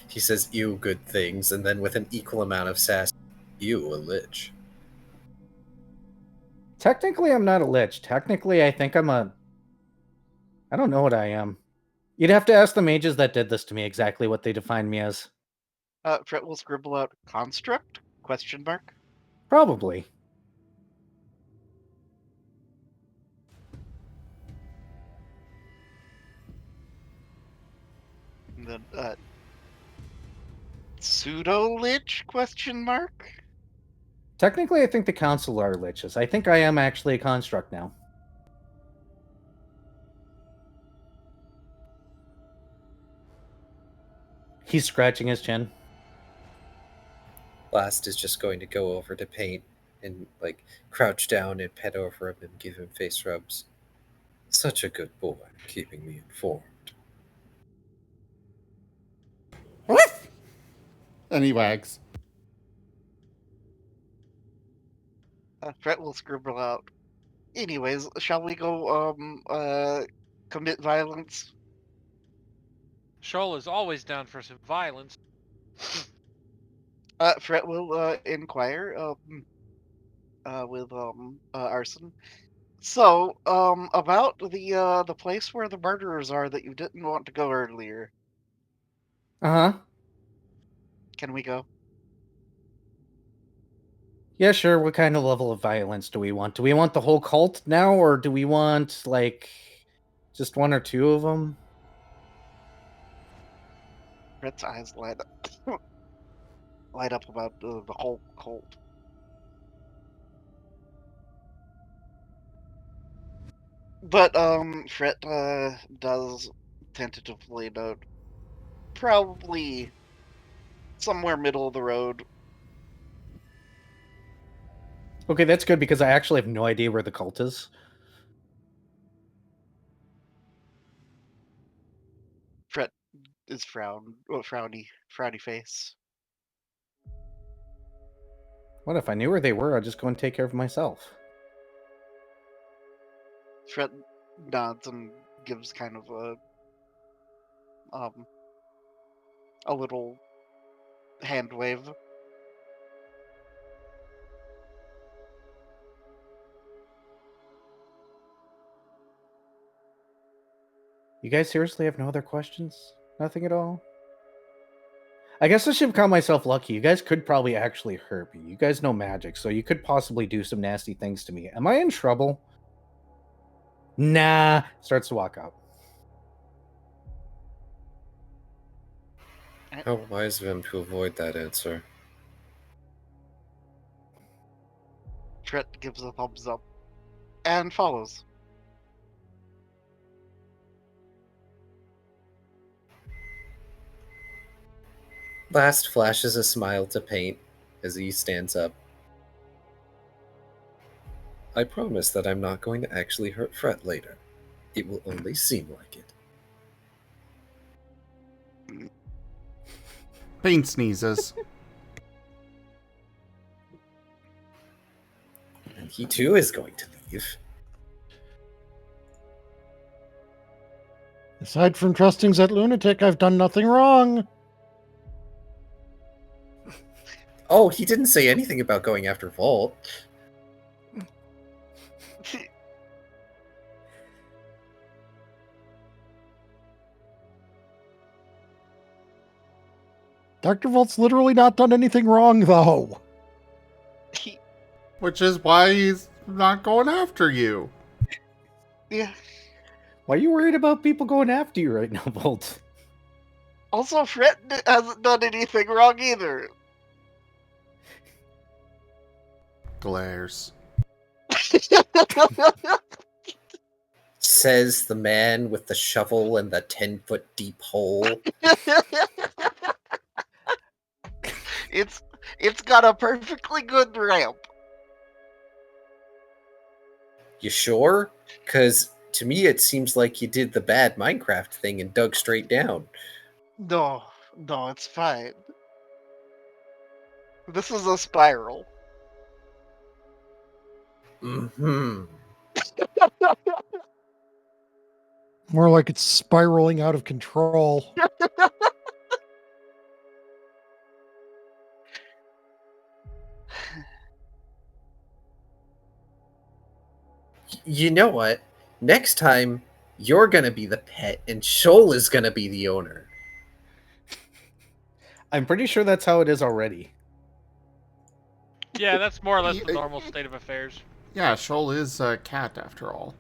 He says, ew, good things, and then with an equal amount of sass, ew, a lich. Technically, I'm not a lich. Technically, I think I'm a... I don't know what I am. You'd have to ask the mages that did this to me exactly what they defined me as. Fret will scribble out construct? Question mark. Probably. And then, pseudo-lich? Question mark. Technically, I think the council are liches. I think I am actually a construct now. He's scratching his chin. Blast is just going to go over to Paint and, like, crouch down and pet over him and give him face rubs. Such a good boy, keeping me informed. What? And he wags. Fret will scribble out. Anyways, shall we go commit violence? Shoal is always down for some violence. Fret will inquire with Arson. So, about the place where the murderers are that you didn't want to go earlier. Uh huh. Can we go? Yeah, sure. What kind of level of violence do we want? Do we want the whole cult now, or do we want, like, just one or two of them? Fret's eyes light up, light up about the whole cult. But Fret does tentatively note probably somewhere middle of the road. Okay, that's good because I actually have no idea where the cult is. Fret is frowny face. What if I knew where they were? I'd just go and take care of myself. Fret nods and gives kind of a little hand wave. You guys seriously have no other questions? Nothing at all? I guess I should count myself lucky. You guys could probably actually hurt me. You guys know magic, so you could possibly do some nasty things to me. Am I in trouble? Nah. Starts to walk out. How wise of him to avoid that answer. Fret gives a thumbs up and follows. Last flashes a smile to Paint as he stands up. I promise that I'm not going to actually hurt Fret later. It will only seem like it. Paint sneezes. And he too is going to leave. Aside from trusting that lunatic, I've done nothing wrong. Oh, he didn't say anything about going after Volt. Dr. Volt's literally not done anything wrong, though. Which is why he's not going after you. Yeah. Why are you worried about people going after you right now, Bolt? Also, Fret hasn't done anything wrong either. Glares. Says the man with the shovel and the 10-foot deep hole. It's got a perfectly good ramp. You sure? Because to me it seems like you did the bad Minecraft thing and dug straight down. No, it's fine. This is a spiral. Mm-hmm. More like it's spiraling out of control. You know what? Next time, you're gonna be the pet and Shoal is gonna be the owner. I'm pretty sure that's how it is already. Yeah, that's more or less the normal state of affairs. Yeah, Shoal is a cat after all.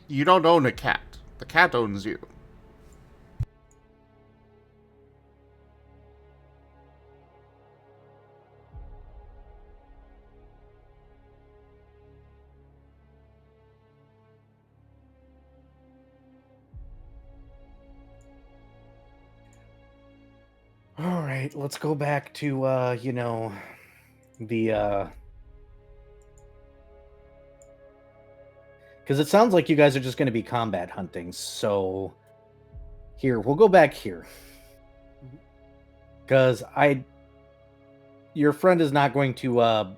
You don't own a cat. The cat owns you. All right, let's go back to, the, because it sounds like you guys are just going to be combat hunting, so here, we'll go back here. Because your friend is not going to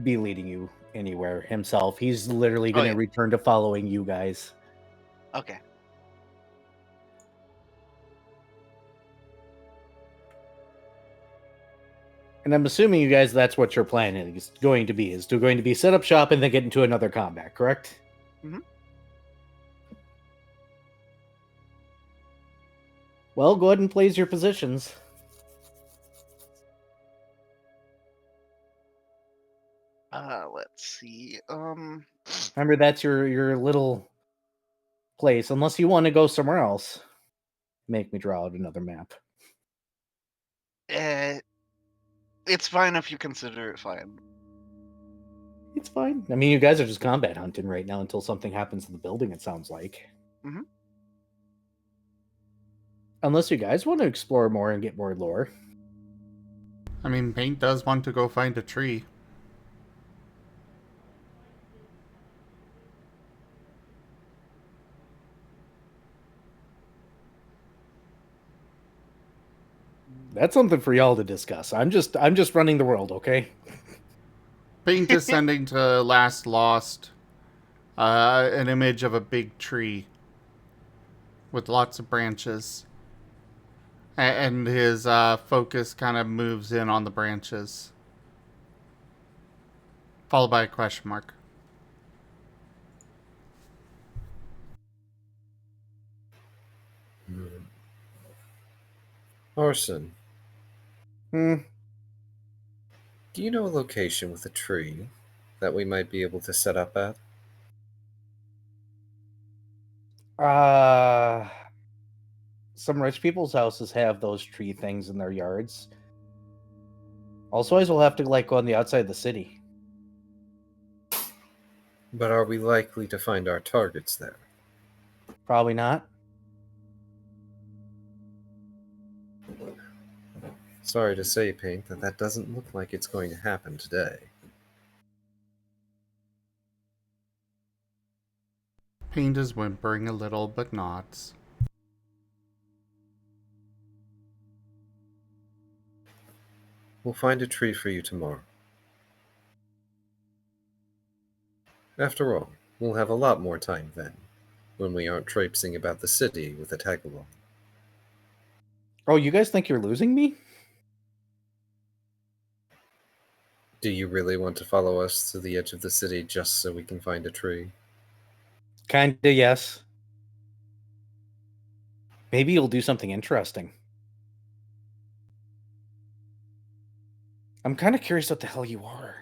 be leading you anywhere himself. He's literally going to yeah. return to following you guys. Okay. And I'm assuming you guys, that's what your plan is going to be. Is to going to be set up shop and then get into another combat, correct? Mhm. Well, go ahead and place your positions. Let's see. Remember, that's your little place. Unless you want to go somewhere else. Make me draw out another map. It's fine if you consider it fine. It's fine. I mean, you guys are just combat hunting right now until something happens in the building, it sounds like. Mhm. Unless you guys want to explore more and get more lore. I mean, Paint does want to go find a tree. That's something for y'all to discuss. I'm just running the world, okay? Paint is sending to Last Lost an image of a big tree with lots of branches. And his focus kind of moves in on the branches. Followed by a question mark. Orson, Hmm. do you know a location with a tree that we might be able to set up at? Some rich people's houses have those tree things in their yards. Also, we'll have to go on the outside of the city. But are we likely to find our targets there? Probably not. Sorry to say, Paint, that doesn't look like it's going to happen today. Paint is whimpering a little, but nods. We'll find a tree for you tomorrow. After all, we'll have a lot more time then, when we aren't traipsing about the city with a tag-along. Oh, you guys think you're losing me? Do you really want to follow us to the edge of the city just so we can find a tree? Kinda, yes. Maybe you'll do something interesting. I'm kind of curious what the hell you are.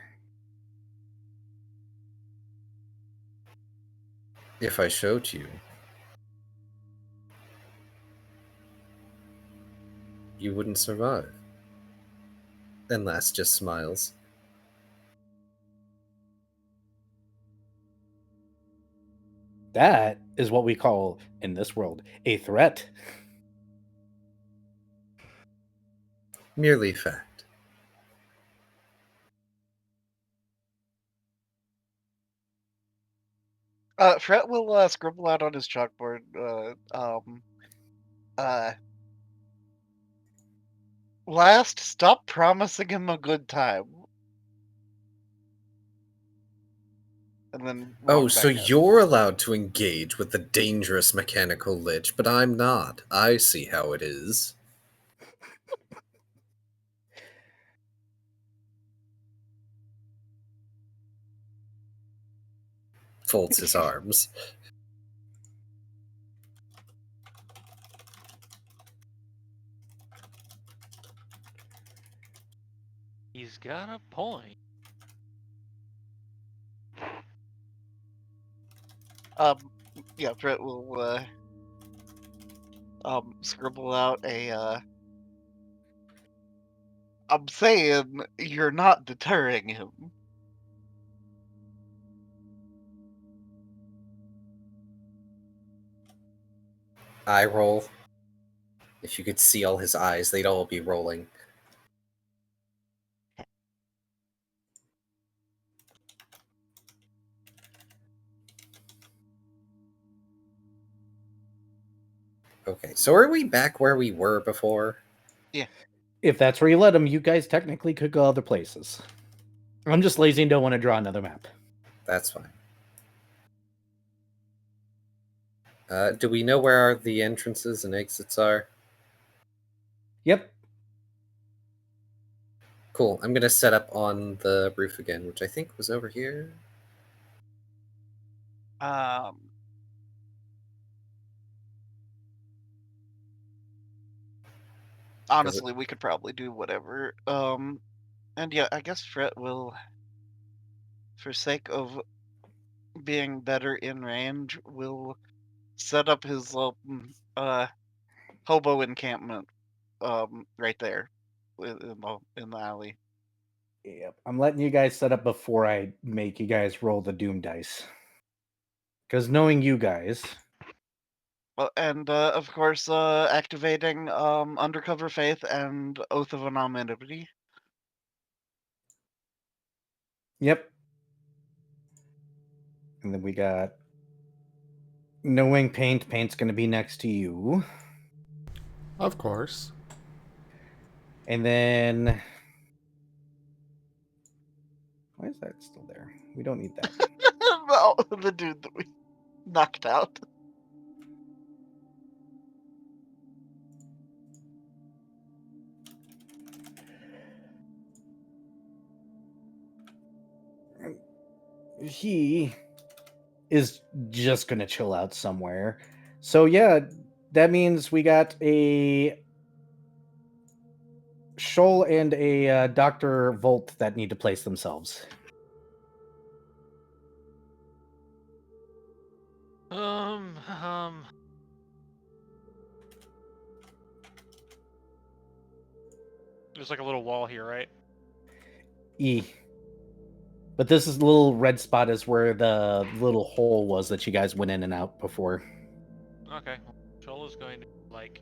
If I showed you, you wouldn't survive. And Lass just smiles. That is what we call, in this world, a threat. Merely fact. Fret will scribble out on his chalkboard. Last, stop promising him a good time. And then. Oh, walk so back out. you're allowed to engage with the dangerous mechanical lich, but I'm not. I see how it is. Folds his arms. He's got a point. Yeah, Fret will scribble out a I'm saying you're not deterring him. Eye roll. If you could see all his eyes, they'd all be rolling. Okay, so are we back where we were before? Yeah. If that's where you let them, you guys technically could go other places. I'm just lazy and don't want to draw another map. That's fine. Do we know where the entrances and exits are? Yep. Cool. I'm going to set up on the roof again, which I think was over here. Honestly, we could probably do whatever. And yeah, I guess Fret will, for sake of being better in range, will set up his hobo encampment right there in the alley. Yep. I'm letting you guys set up before I make you guys roll the Doom dice. Because knowing you guys, And of course, activating Undercover Faith and Oath of Anonymity. yep. And then we got knowing paint. Paint's going to be next to you. Of course. And then why is that still there? We don't need that. No, the dude that we knocked out. He is just going to chill out somewhere. So yeah, that means we got a Shoal and a Dr. Volt that need to place themselves. There's like a little wall here, right? E. But this is the little red spot is where the little hole was that you guys went in and out before. Okay. Shoal is going to, like...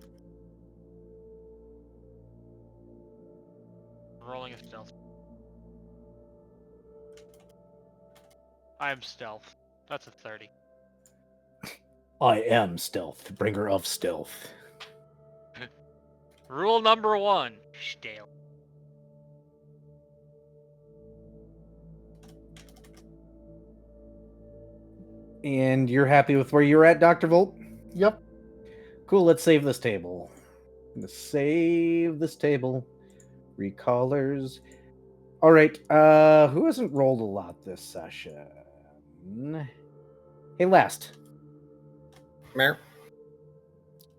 rolling a stealth. I am stealth. That's a 30. I am stealth, bringer of stealth. Rule number 1. Stealth. And you're happy with where you're at, Dr. Volt? Yep. Cool, let's save this table. Let's save this table. Recolors. All right, who hasn't rolled a lot this session? Hey, last. Mer?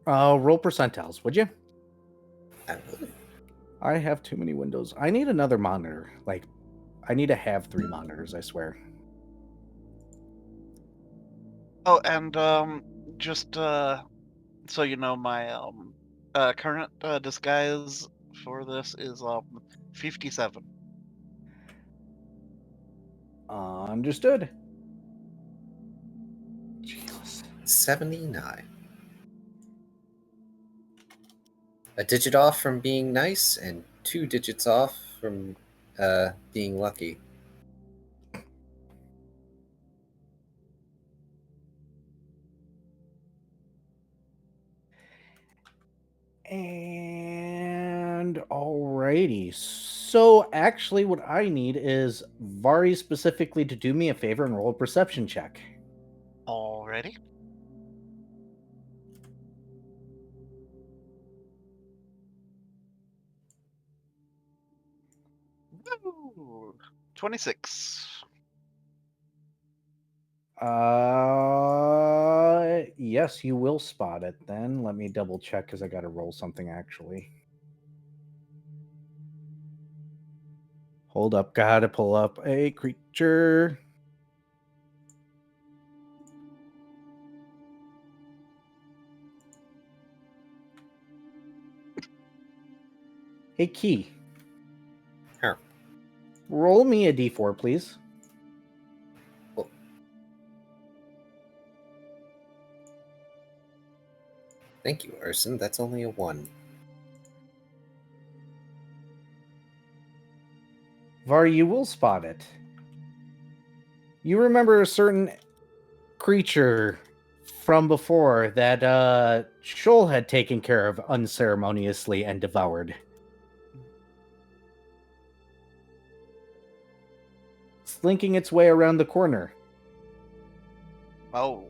Roll percentiles, would you? I would. I have too many windows. I need another monitor. Like, I need to have 3 monitors, I swear. Oh, and just so you know, my current disguise for this is 57. Understood. Jesus. 79. A digit off from being nice, and 2 digits off from being lucky. And alrighty. So actually what I need is Vari specifically to do me a favor and roll a perception check. Already? Woo! 26. Yes, you will spot it then. Let me double check because I got to roll something actually. Hold up, gotta pull up a creature. Hey, Key. Here. Roll me a d4, please. Oh. Thank you, Arson. That's only a 1. Var, you will spot it. You remember a certain creature from before that Shoal had taken care of unceremoniously and devoured. slinking its way around the corner. Oh,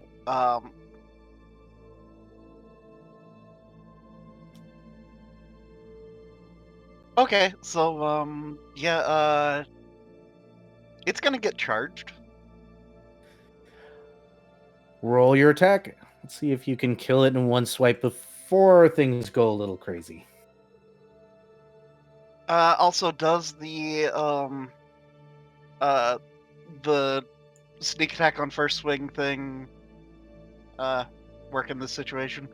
okay, so, yeah, it's gonna get charged. Roll your attack. Let's see if you can kill it in one swipe before things go a little crazy. Also, does the sneak attack on first swing thing, work in this situation?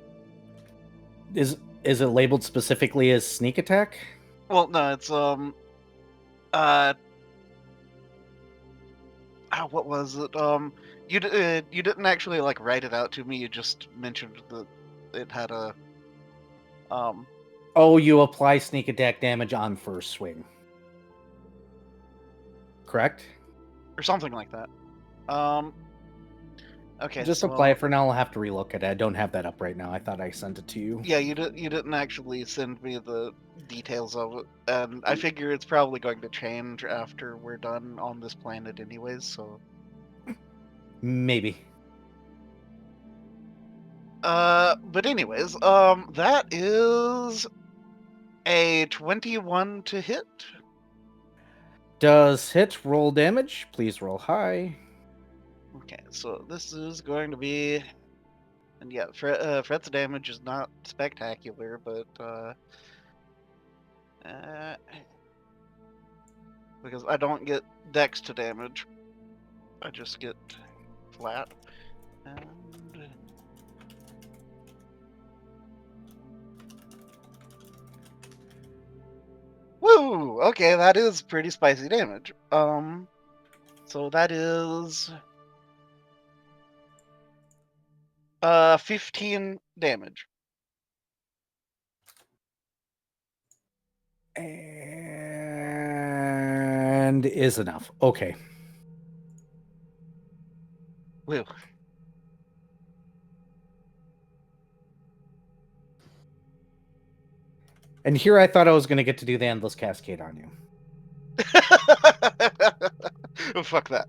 Is it labeled specifically as sneak attack? Well, no, it's, what was it? You didn't actually, like, write it out to me, you just mentioned that it had a, Oh, you apply sneak attack damage on first swing. Correct? or something like that. Okay, Just so, apply it for now. I'll have to relook at it. I don't have that up right now. I thought I sent it to you. yeah, you didn't actually send me the details of it, and I figure it's probably going to change after we're done on this planet anyways, so... Maybe. But anyways, that is a 21 to hit. Does hit roll damage? Please roll high. Okay, so this is going to be... And yeah, Fret's damage is not spectacular, but, because I don't get dex to damage. I just get flat. And... Woo! Okay, that is pretty spicy damage. So that is 15 damage. And is enough. Okay. Woo. And here I thought I was going to get to do the Endless Cascade on you. Fuck that.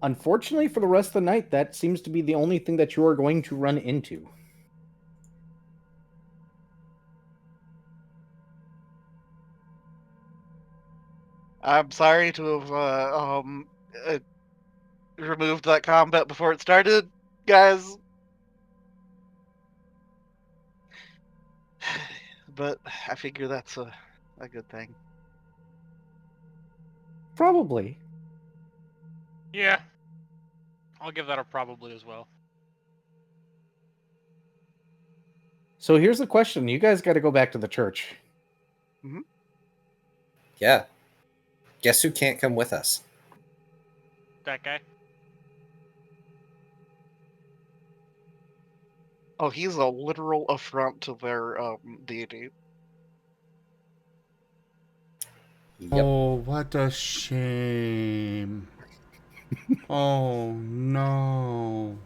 Unfortunately, for the rest of the night, that seems to be the only thing that you are going to run into. I'm sorry to have removed that combat before it started, guys. But I figure that's a good thing. Probably. Yeah. I'll give that a probably as well. So here's the question. You guys got to go back to the church. Mm-hmm. Yeah. Guess who can't come with us? That guy? Oh, he's a literal affront to their deity. Yep. Oh, what a shame. Oh, no.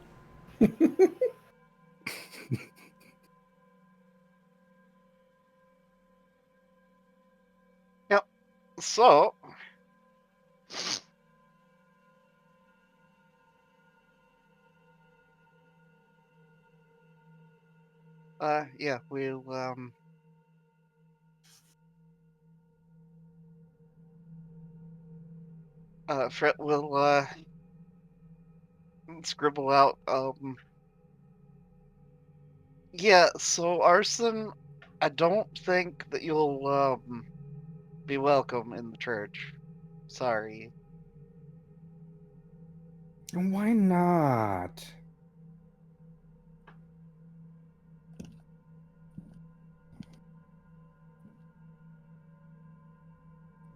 Yep. So... yeah, we'll, Fret will, scribble out, yeah, so Arson, I don't think that you'll, be welcome in the church. Sorry. Why not?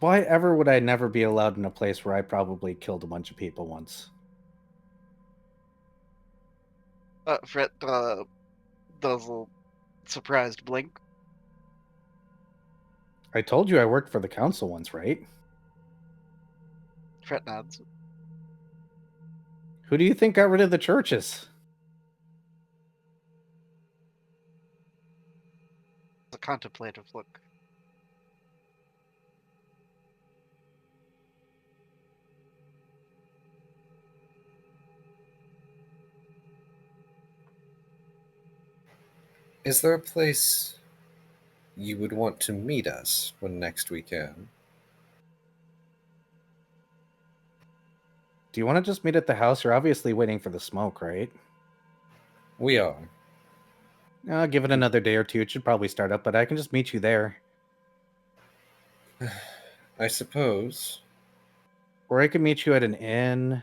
Why ever would I never be allowed in a place where I probably killed a bunch of people once? Fret, does a surprised blink. I told you I worked for the council once, right? Fret nods. Who do you think got rid of the churches? A contemplative look. Is there a place you would want to meet us when next we can? Do you want to just meet at the house? You're obviously waiting for the smoke, right? We are. Give it another day or two. It should probably start up, but I can just meet you there. I suppose. Or I could meet you at an inn.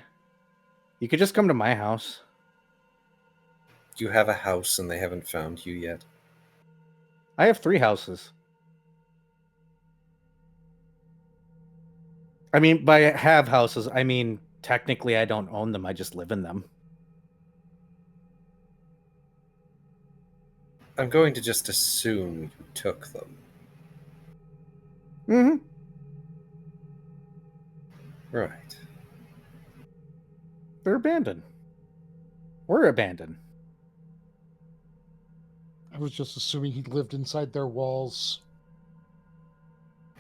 You could just come to my house. You have a house and they haven't found you yet. I have 3 houses. I mean, by have houses, I mean, technically I don't own them. I just live in them. I'm going to just assume you took them. Mm-hmm. Right. They're abandoned. We're abandoned. I was just assuming he lived inside their walls.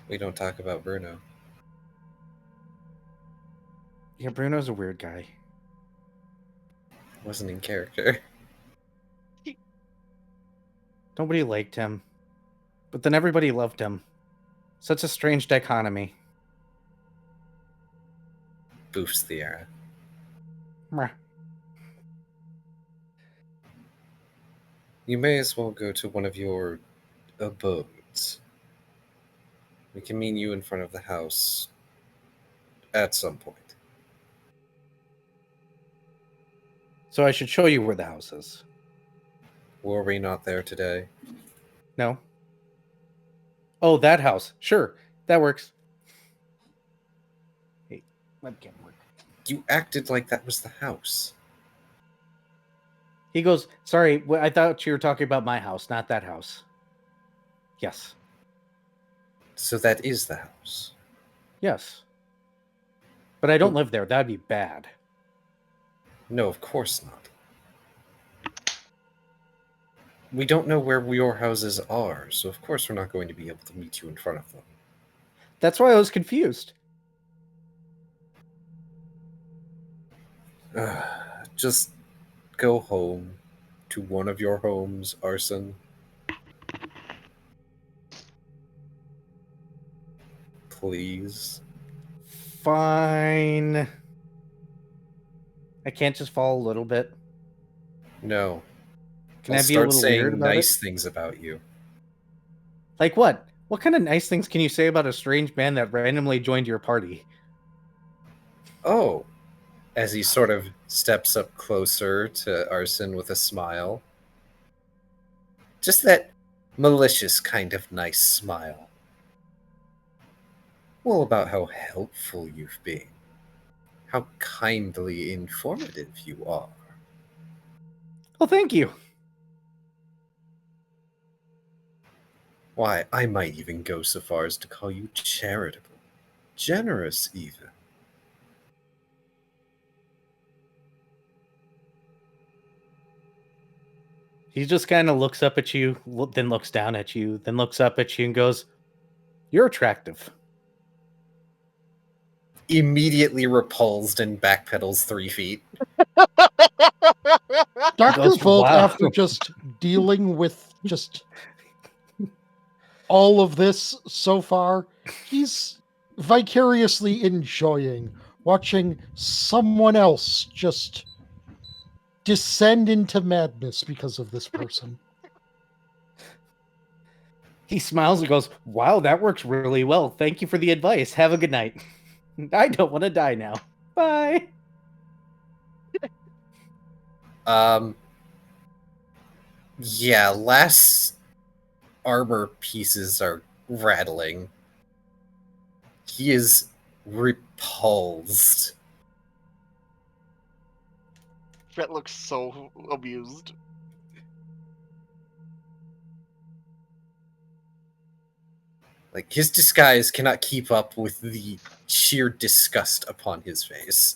We don't talk about Bruno. Yeah, Bruno's a weird guy. Wasn't in character. Nobody liked him. But then everybody loved him. Such a strange dichotomy. Boofs the era. Meh. You may as well go to one of your abodes. We can meet you in front of the house at some point. So I should show you where the house is. Were we not there today? No? Oh, that house. Sure. That works. Hey, webcam work. You acted like that was the house. He goes, sorry, I thought you were talking about my house, not that house. Yes. So that is the house. Yes. But I don't live there. That'd be bad. No, of course not. We don't know where your houses are, so of course we're not going to be able to meet you in front of them. That's why I was confused. Just go home to one of your homes, Arson. Please. Fine. I can't just fall a little bit. No. Can I'll I be a start little saying weird about nice it? things about you. Like what? What kind of nice things can you say about a strange man that randomly joined your party? Oh, as he sort of steps up closer to Arson with a smile. Just that malicious kind of nice smile. Well, about how helpful you've been. How kindly informative you are. Well, thank you. Why, I might even go so far as to call you charitable. Generous, even. He just kind of looks up at you, then looks down at you, then looks up at you and goes, "You're attractive." Immediately repulsed and backpedals 3 feet. Dr. goes, Volt, "Wow." after just dealing with just all of this so far, he's vicariously enjoying watching someone else just descend into madness because of this person. He smiles and goes, "Wow, that works really well. Thank you for the advice. Have a good night. I don't want to die now. Bye." Yeah, last armor pieces are rattling. He is repulsed. Fret looks so amused. Like, his disguise cannot keep up with the sheer disgust upon his face.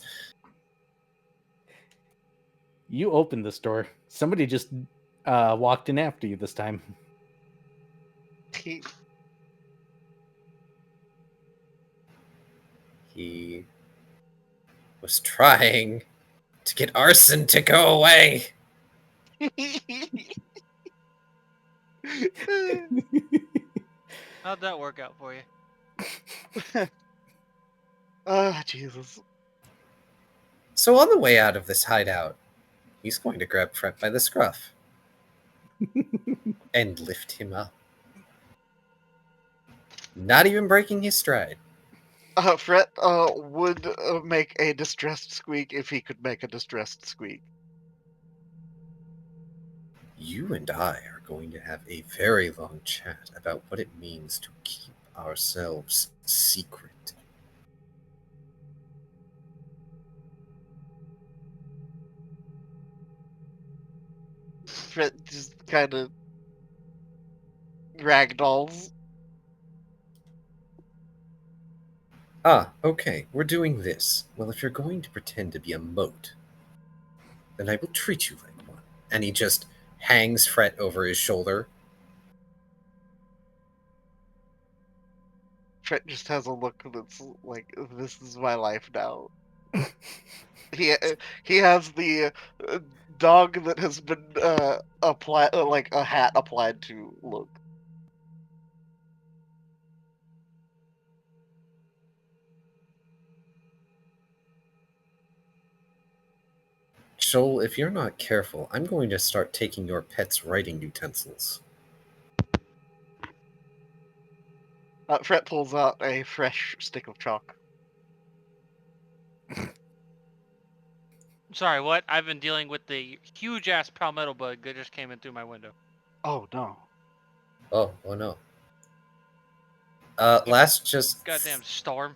You opened this door. Somebody just walked in after you this time. He was trying to get Arson to go away. How'd that work out for you? Ah, Jesus. So on the way out of this hideout, he's going to grab Fret by the scruff and lift him up. Not even breaking his stride. Fret would make a distressed squeak if he could make a distressed squeak. You and I are going to have a very long chat about what it means to keep ourselves secret. Fret just kind of ragdolls. Ah, okay, we're doing this. Well, if you're going to pretend to be a moat, then I will treat you like one. And he just hangs Fret over his shoulder. Fret just has a look that's like, this is my life now. He has the dog that has been applied, like a hat applied to look. Shoal, if you're not careful, I'm going to start taking your pet's writing utensils. Fret pulls out a fresh stick of chalk. Sorry, what? I've been dealing with the huge ass palmetto bug that just came in through my window. Oh no. Oh no. Last just... Goddamn storm.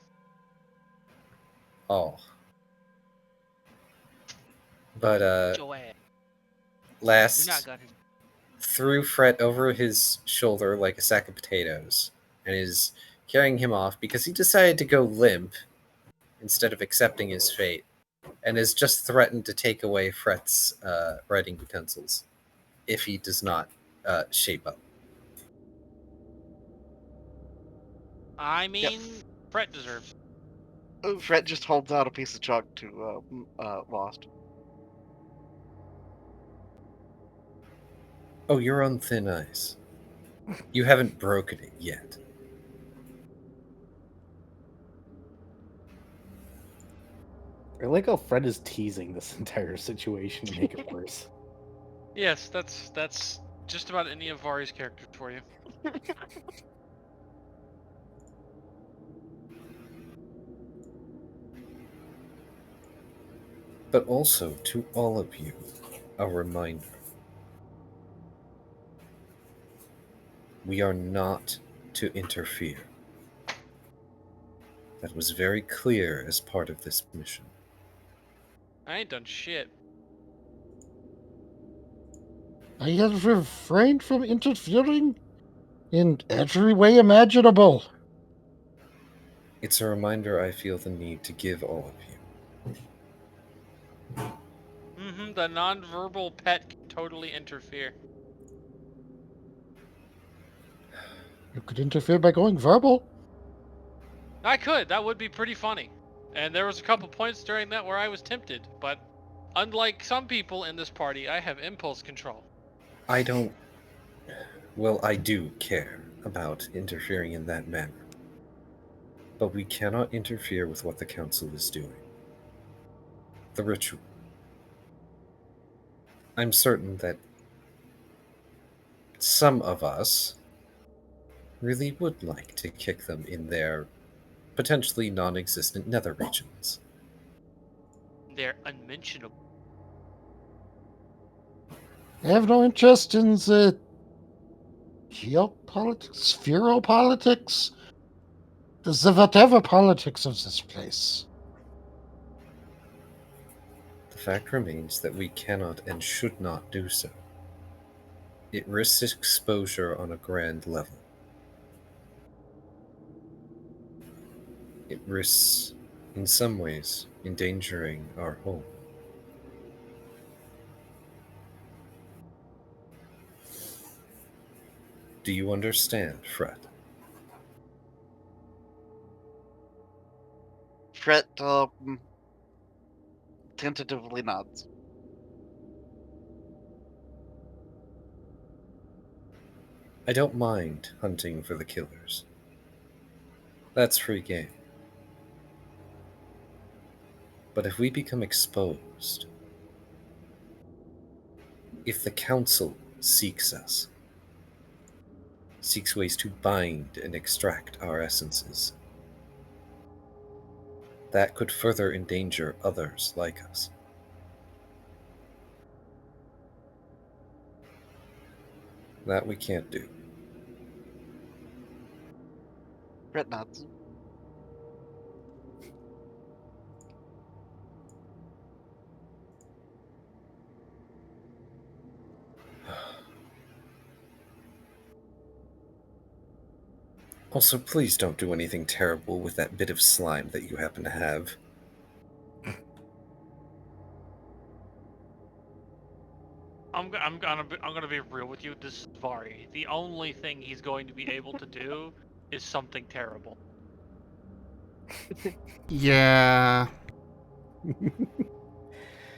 Oh. But, Go ahead. Do last not got his... threw Fret over his shoulder like a sack of potatoes and is carrying him off because he decided to go limp instead of accepting his fate, and has just threatened to take away Fret's writing utensils if he does not shape up. I mean, Fret deserves. Fret just holds out a piece of chalk to Lost. Oh, you're on thin ice. You haven't broken it yet. I like how Fred is teasing this entire situation to make it worse. Yes, that's just about any of Vari's characters for you. But also, to all of you, a reminder. We are not to interfere. That was very clear as part of this mission. I ain't done shit. I have refrained from interfering in every way imaginable. It's a reminder I feel the need to give all of you. The non-verbal pet can totally interfere. You could interfere by going verbal. I could. That would be pretty funny. And there was a couple points during that where I was tempted, but unlike some people in this party, I have impulse control. I do care about interfering in that manner. But we cannot interfere with what the Council is doing. The ritual. I'm certain that some of us really would like to kick them in their potentially non-existent nether regions. They're unmentionable. I have no interest in the geopolitics, spheropolitics, the whatever politics of this place. The fact remains that we cannot and should not do so. It risks exposure on a grand level. It risks, in some ways, endangering our home. Do you understand, Fred? Fret tentatively nods. I don't mind hunting for the killers. That's free game. But if we become exposed, if the Council seeks us, seeks ways to bind and extract our essences, that could further endanger others like us. That we can't do. Fret nods. Also, please don't do anything terrible with that bit of slime that you happen to have. I'm gonna be real with you. This is Vari. The only thing he's going to be able to do is something terrible. Yeah.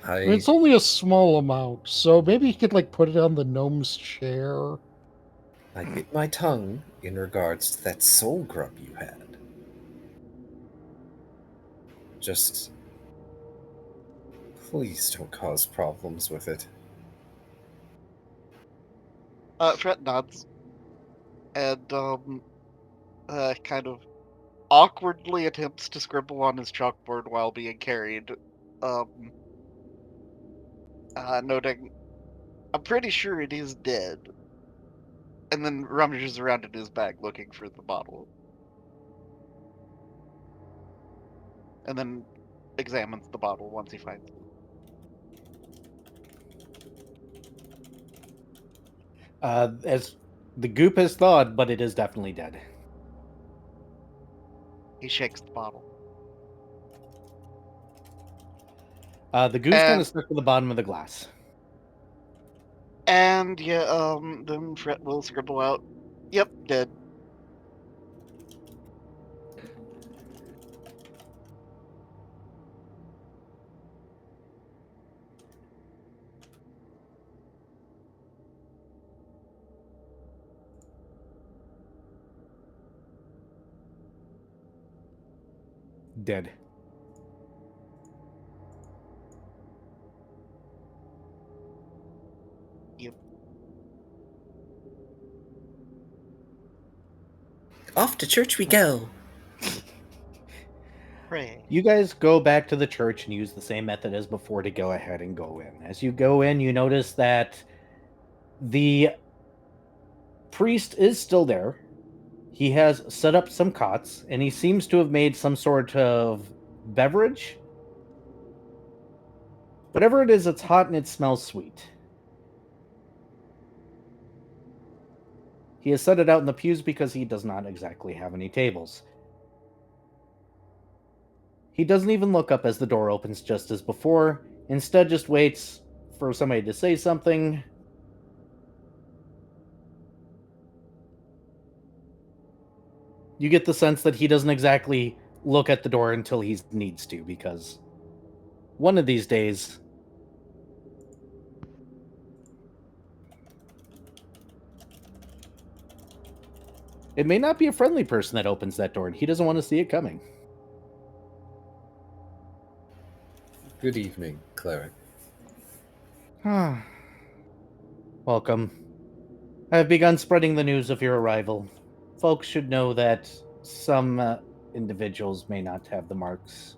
I mean, it's only a small amount, so maybe you could like put it on the gnome's chair. I bit my tongue in regards to that soul grub you had. Just please don't cause problems with it. Fret nods and kind of awkwardly attempts to scribble on his chalkboard while being carried. Noting, I'm pretty sure it is dead. And then rummages around in his bag looking for the bottle. And then examines the bottle once he finds it. As the goop has thawed, but it is definitely dead. He shakes the bottle. The goose kind of stuck to the bottom of the glass. And yeah, then Fret will scribble out, yep, dead. Dead. Yep. Off to church we go. Pray. You guys go back to the church and use the same method as before to go ahead and go in. As you go in, you notice that the priest is still there. He has set up some cots, and he seems to have made some sort of beverage. Whatever it is, it's hot and it smells sweet. He has set it out in the pews because he does not exactly have any tables. He doesn't even look up as the door opens just as before. Instead, just waits for somebody to say something. You get the sense that he doesn't exactly look at the door until he needs to, because one of these days, it may not be a friendly person that opens that door, and he doesn't want to see it coming. Good evening, cleric. Welcome. I have begun spreading the news of your arrival. Folks should know that some individuals may not have the marks.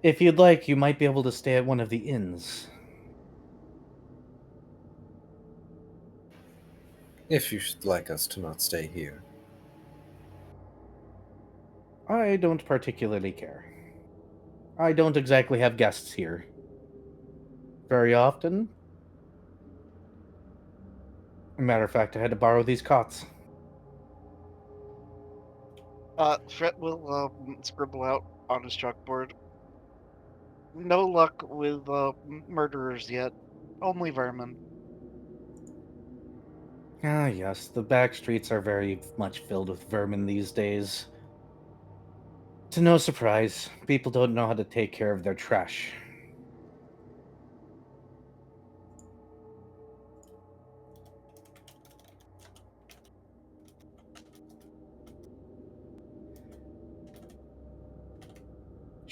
If you'd like, you might be able to stay at one of the inns. If you should like us to not stay here. I don't particularly care. I don't exactly have guests here very often. Matter of fact, I had to borrow these cots. Fret will scribble out on his chalkboard. No luck with murderers yet. Only vermin. Ah, yes, the back streets are very much filled with vermin these days. To no surprise, people don't know how to take care of their trash.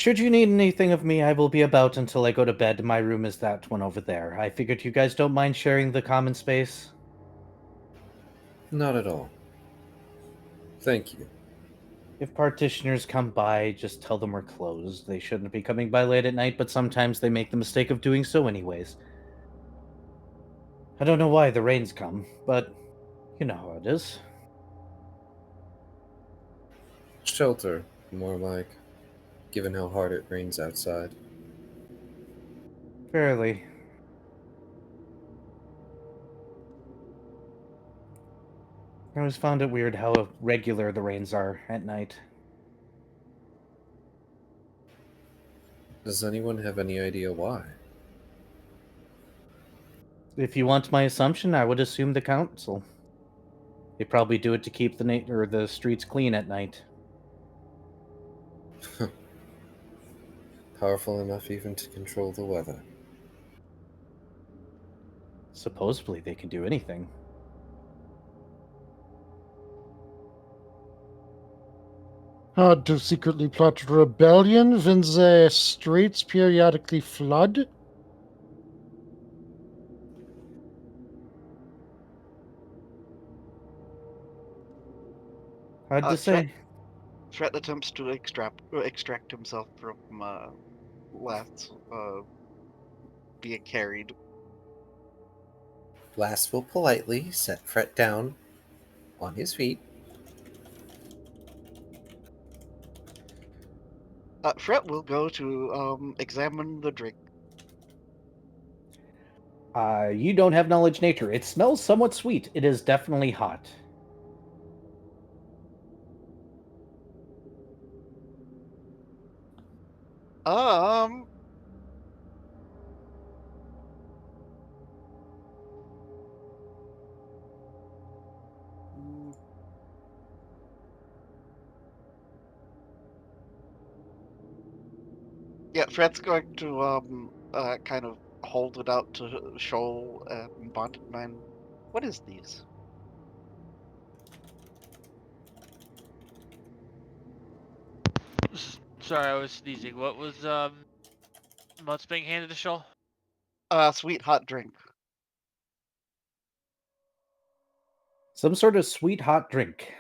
Should you need anything of me, I will be about until I go to bed. My room is that one over there. I figured you guys don't mind sharing the common space. Not at all. Thank you. If partitioners come by, just tell them we're closed. They shouldn't be coming by late at night, but sometimes they make the mistake of doing so anyways. I don't know why the rains come, but you know how it is. Shelter, more like, given how hard it rains outside. Fairly. I always found it weird how regular the rains are at night. Does anyone have any idea why? If you want my assumption, I would assume the council. They probably do it to keep the streets clean at night. Powerful enough even to control the weather. Supposedly they can do anything. To secretly plot rebellion when the streets periodically flood? Hard to say. Threat attempts to extract himself from Last being carried. Blast will politely set Fret down on his feet. Fret will go to examine the drink. You don't have knowledge nature. It smells somewhat sweet. It is definitely hot. Yeah, Fred's going to kind of hold it out to Shoal and Bonded Man. What is these? Sorry, I was sneezing. What's being handed to Shoal? Sweet hot drink. Some sort of sweet hot drink.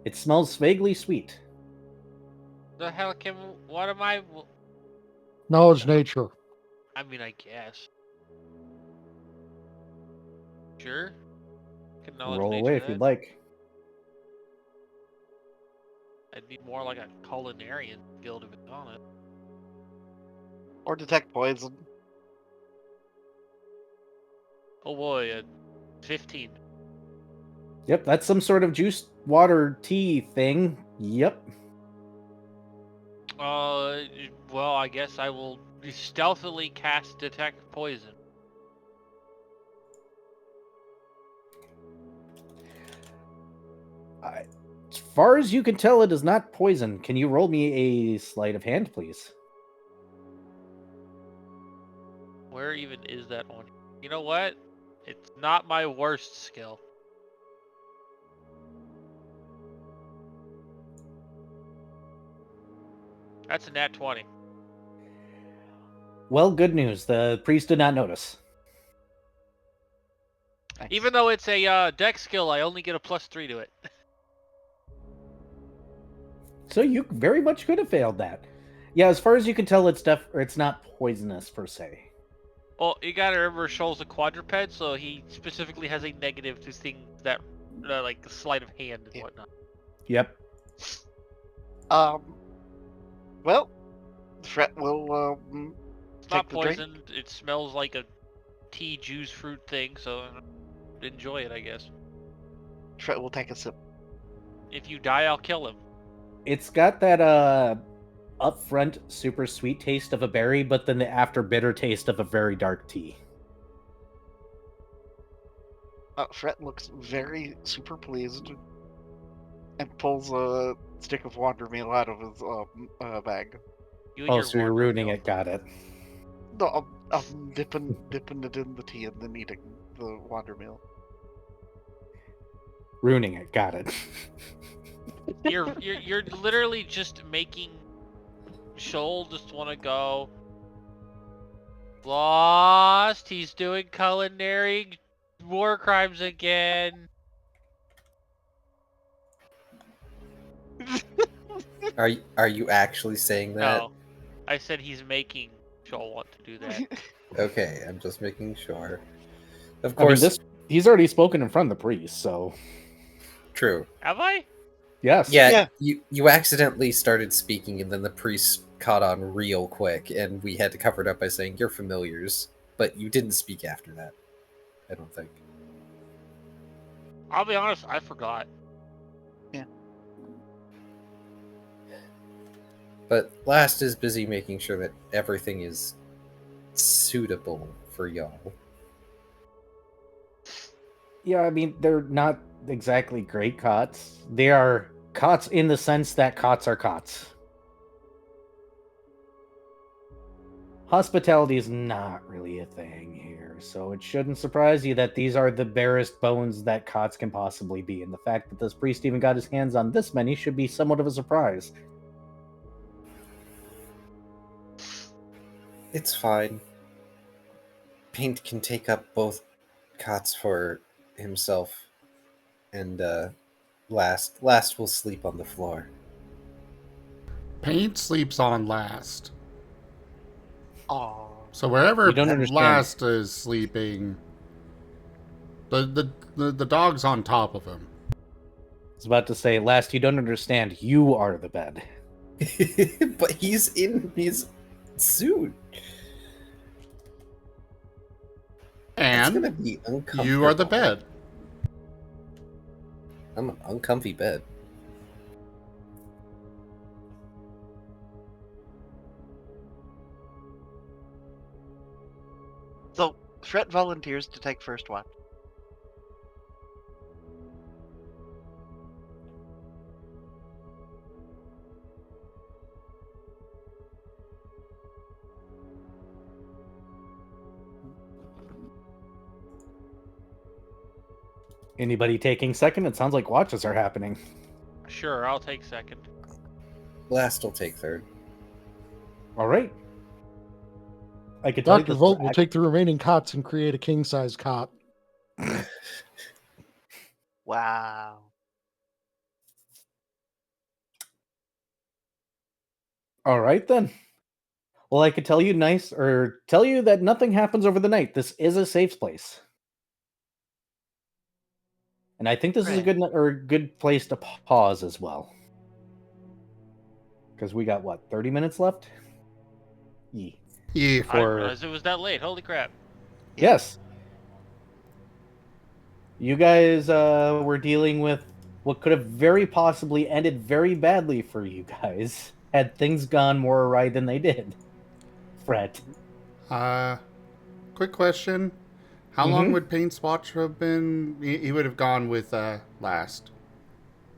It smells vaguely sweet. The hell can? What am I? Knowledge nature. I mean, I guess. Sure. Can knowledge Roll nature away if that. you'd like. I'd be more like a culinarian guild if it's on it. Or detect poison. Oh boy, 15. Yep, that's some sort of juice, water, tea thing. Yep. Well, I guess I will stealthily cast detect poison. As far as you can tell, it is not poison. Can you roll me a sleight of hand, please? Where even is that on? You know what? It's not my worst skill. That's a nat 20. Well, good news. The priest did not notice. Nice. Even though it's a deck skill, I only get a +3 to it. So you very much could have failed that. Yeah, as far as you can tell, it's not poisonous per se. Well, you gotta remember Shoal's a quadruped, so he specifically has a negative to things that, like sleight of hand and whatnot. Yep. Well, Fret will It's not take the drink. poisoned. It smells like a tea juice fruit thing, so enjoy it, I guess. Fret will take a sip. If you die, I'll kill him. It's got that upfront super sweet taste of a berry, but then the after bitter taste of a very dark tea. Fret looks very super pleased and pulls a stick of wander meal out of his bag. Oh, so you're ruining it. Got it. No, I'm dipping it in the tea and then eating the wander meal. Ruining it. Got it. You're literally just making Shoal just want to go. Lost. He's doing culinary war crimes again. Are you actually saying that? No, I said he's making Shoal want to do that. Okay, I'm just making sure. Of I mean, course, he's already spoken in front of the priest, so true. Have I? yes. Yeah, you accidentally started speaking, and then the priest caught on real quick, and we had to cover it up by saying you're familiars, but you didn't speak after that. I don't think. I'll be honest, I forgot. But Last is busy making sure that everything is suitable for y'all. Yeah, I mean, they're not exactly great cots. They are cots in the sense that cots are cots. Hospitality is not really a thing here, so it shouldn't surprise you that these are the barest bones that cots can possibly be, and the fact that this priest even got his hands on this many should be somewhat of a surprise. It's fine. Paint can take up both cots for himself, and Last will sleep on the floor. Paint sleeps on Last. Aw. So wherever You don't understand. Last is sleeping, the dog's on top of him. I was about to say, Last, you don't understand. You are the bed. But he's in his suit. It's gonna And be uncomfortable. you are the bed. I'm an uncomfy bed. So, Fret volunteers to take first watch. Anybody taking second? It sounds like watches are happening. Sure, I'll take second. Last will take third. All right. I could tell you Dr. this Volt for will take the remaining cots and create a king-size cot. Wow. All right then. Well, I could tell you tell you that nothing happens over the night. This is a safe place. And I think this is a Right. good place to pause as well. Because we got what, 30 minutes left? Yeah. I didn't For realize it was that late. Holy crap. yes. You guys were dealing with what could have very possibly ended very badly for you guys had things gone more awry than they did. Fret. Quick question. How long would Paint's watch have been? He would have gone with Last.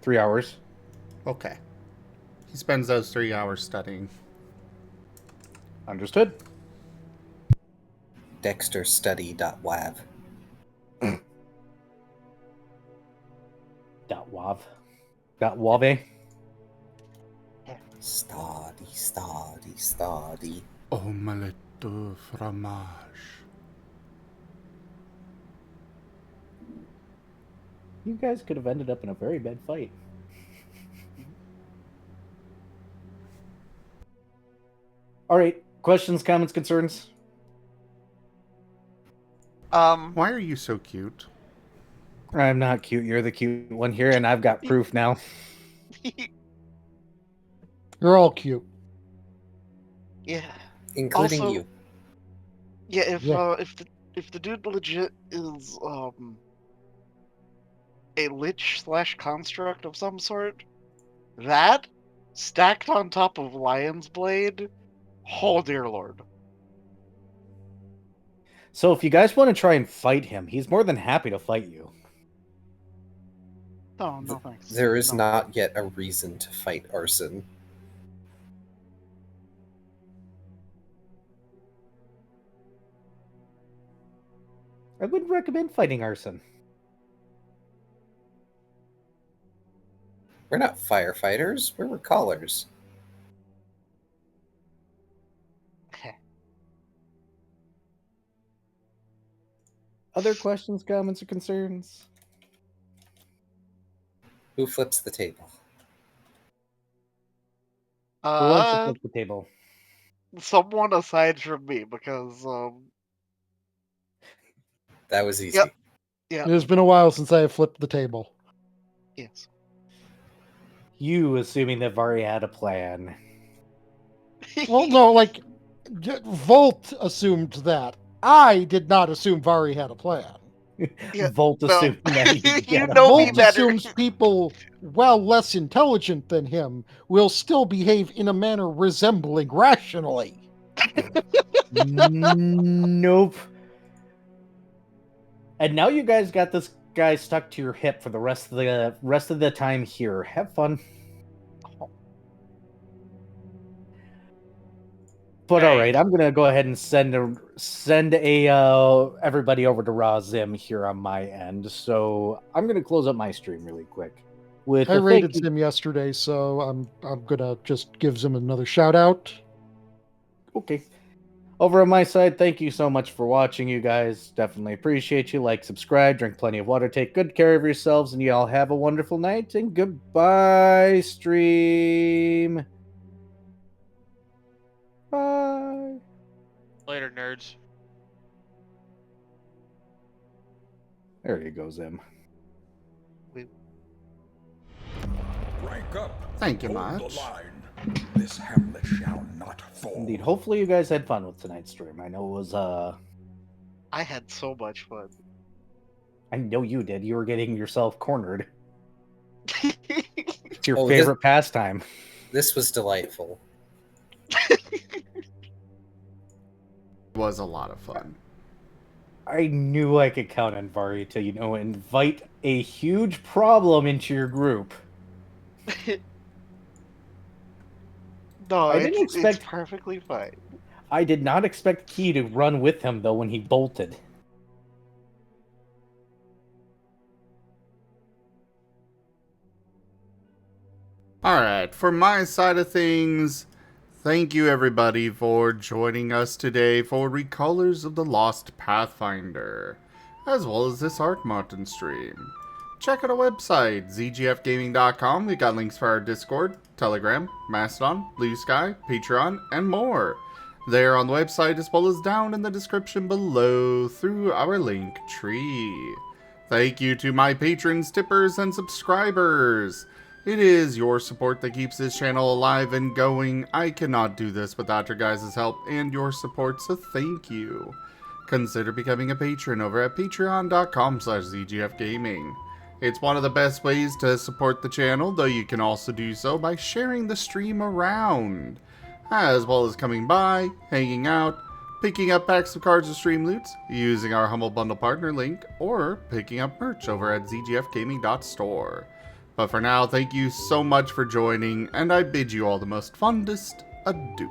3 hours. Okay. He spends those 3 hours studying. Understood. DexterStudy.wav. .wav. .wave. Study. Omelette de fromage. You guys could have ended up in a very bad fight. All right. Questions, comments, concerns? Why are you so cute? I'm not cute. You're the cute one here, and I've got proof now. You're all cute. Yeah. Including Also- you. Yeah, Yeah. If the dude legit is a lich / construct of some sort, that stacked on top of Lion's Blade, oh dear lord. So if you guys want to try and fight him, he's more than happy to fight you. Oh no thanks. There is No. not yet a reason to fight arson. I wouldn't recommend fighting arson. We're not firefighters, we're recallers. Other questions, comments, or concerns? Who flips the table? Who wants to Uh, flip the table? someone aside from me, because That was easy. Yep. yeah, It has been a while since I have flipped the table. yes. You assuming that Vari had a plan. Well, no, like Volt assumed that. I did not assume Vari had a plan. Yeah, Volt no. assuming that he could You get a know me Volt plan. better. assumes people, while less intelligent than him, will still behave in a manner resembling rationally. Nope. And now you guys got this guy stuck to your hip for the rest of the time here. Have fun. But all right, I'm gonna go ahead and send a everybody over to Raw Zim here on my end. So I'm gonna close up my stream really quick. With I a rated thank you. him yesterday, so I'm gonna just give him another shout out. Okay. Over on my side, thank you so much for watching, you guys. Definitely appreciate you. Like, subscribe, drink plenty of water, take good care of yourselves, and you all have a wonderful night. And goodbye, stream. Bye. Later, nerds. There you go, Zim. Rank up. Thank you Hold much. the line. This hamlet shall not fall. Indeed. Hopefully you guys had fun with tonight's stream. I know it was I had so much fun. I know you did. You were getting yourself cornered. It's your Oh, favorite pastime. This was delightful. It was a lot of fun. I knew I could count on Vari to, invite a huge problem into your group. No, I didn't it's expect- perfectly fine. I did not expect Key to run with him, though, when he bolted. Alright, for my side of things, thank you everybody for joining us today for Recolors of the Lost Pathfinder, as well as this Art Marten stream. Check out our website, zgfgaming.com. We got links for our Discord, Telegram, Mastodon, Blue Sky, Patreon, and more. There on the website as well as down in the description below through our link tree. Thank you to my patrons, tippers, and subscribers. It is your support that keeps this channel alive and going. I cannot do this without your guys' help and your support, so thank you. Consider becoming a patron over at patreon.com/zgfgaming. It's one of the best ways to support the channel, though you can also do so by sharing the stream around, as well as coming by, hanging out, picking up packs of cards or stream loots, using our Humble Bundle partner link, or picking up merch over at zgfgaming.store. But for now, thank you so much for joining, and I bid you all the most fondest adieu.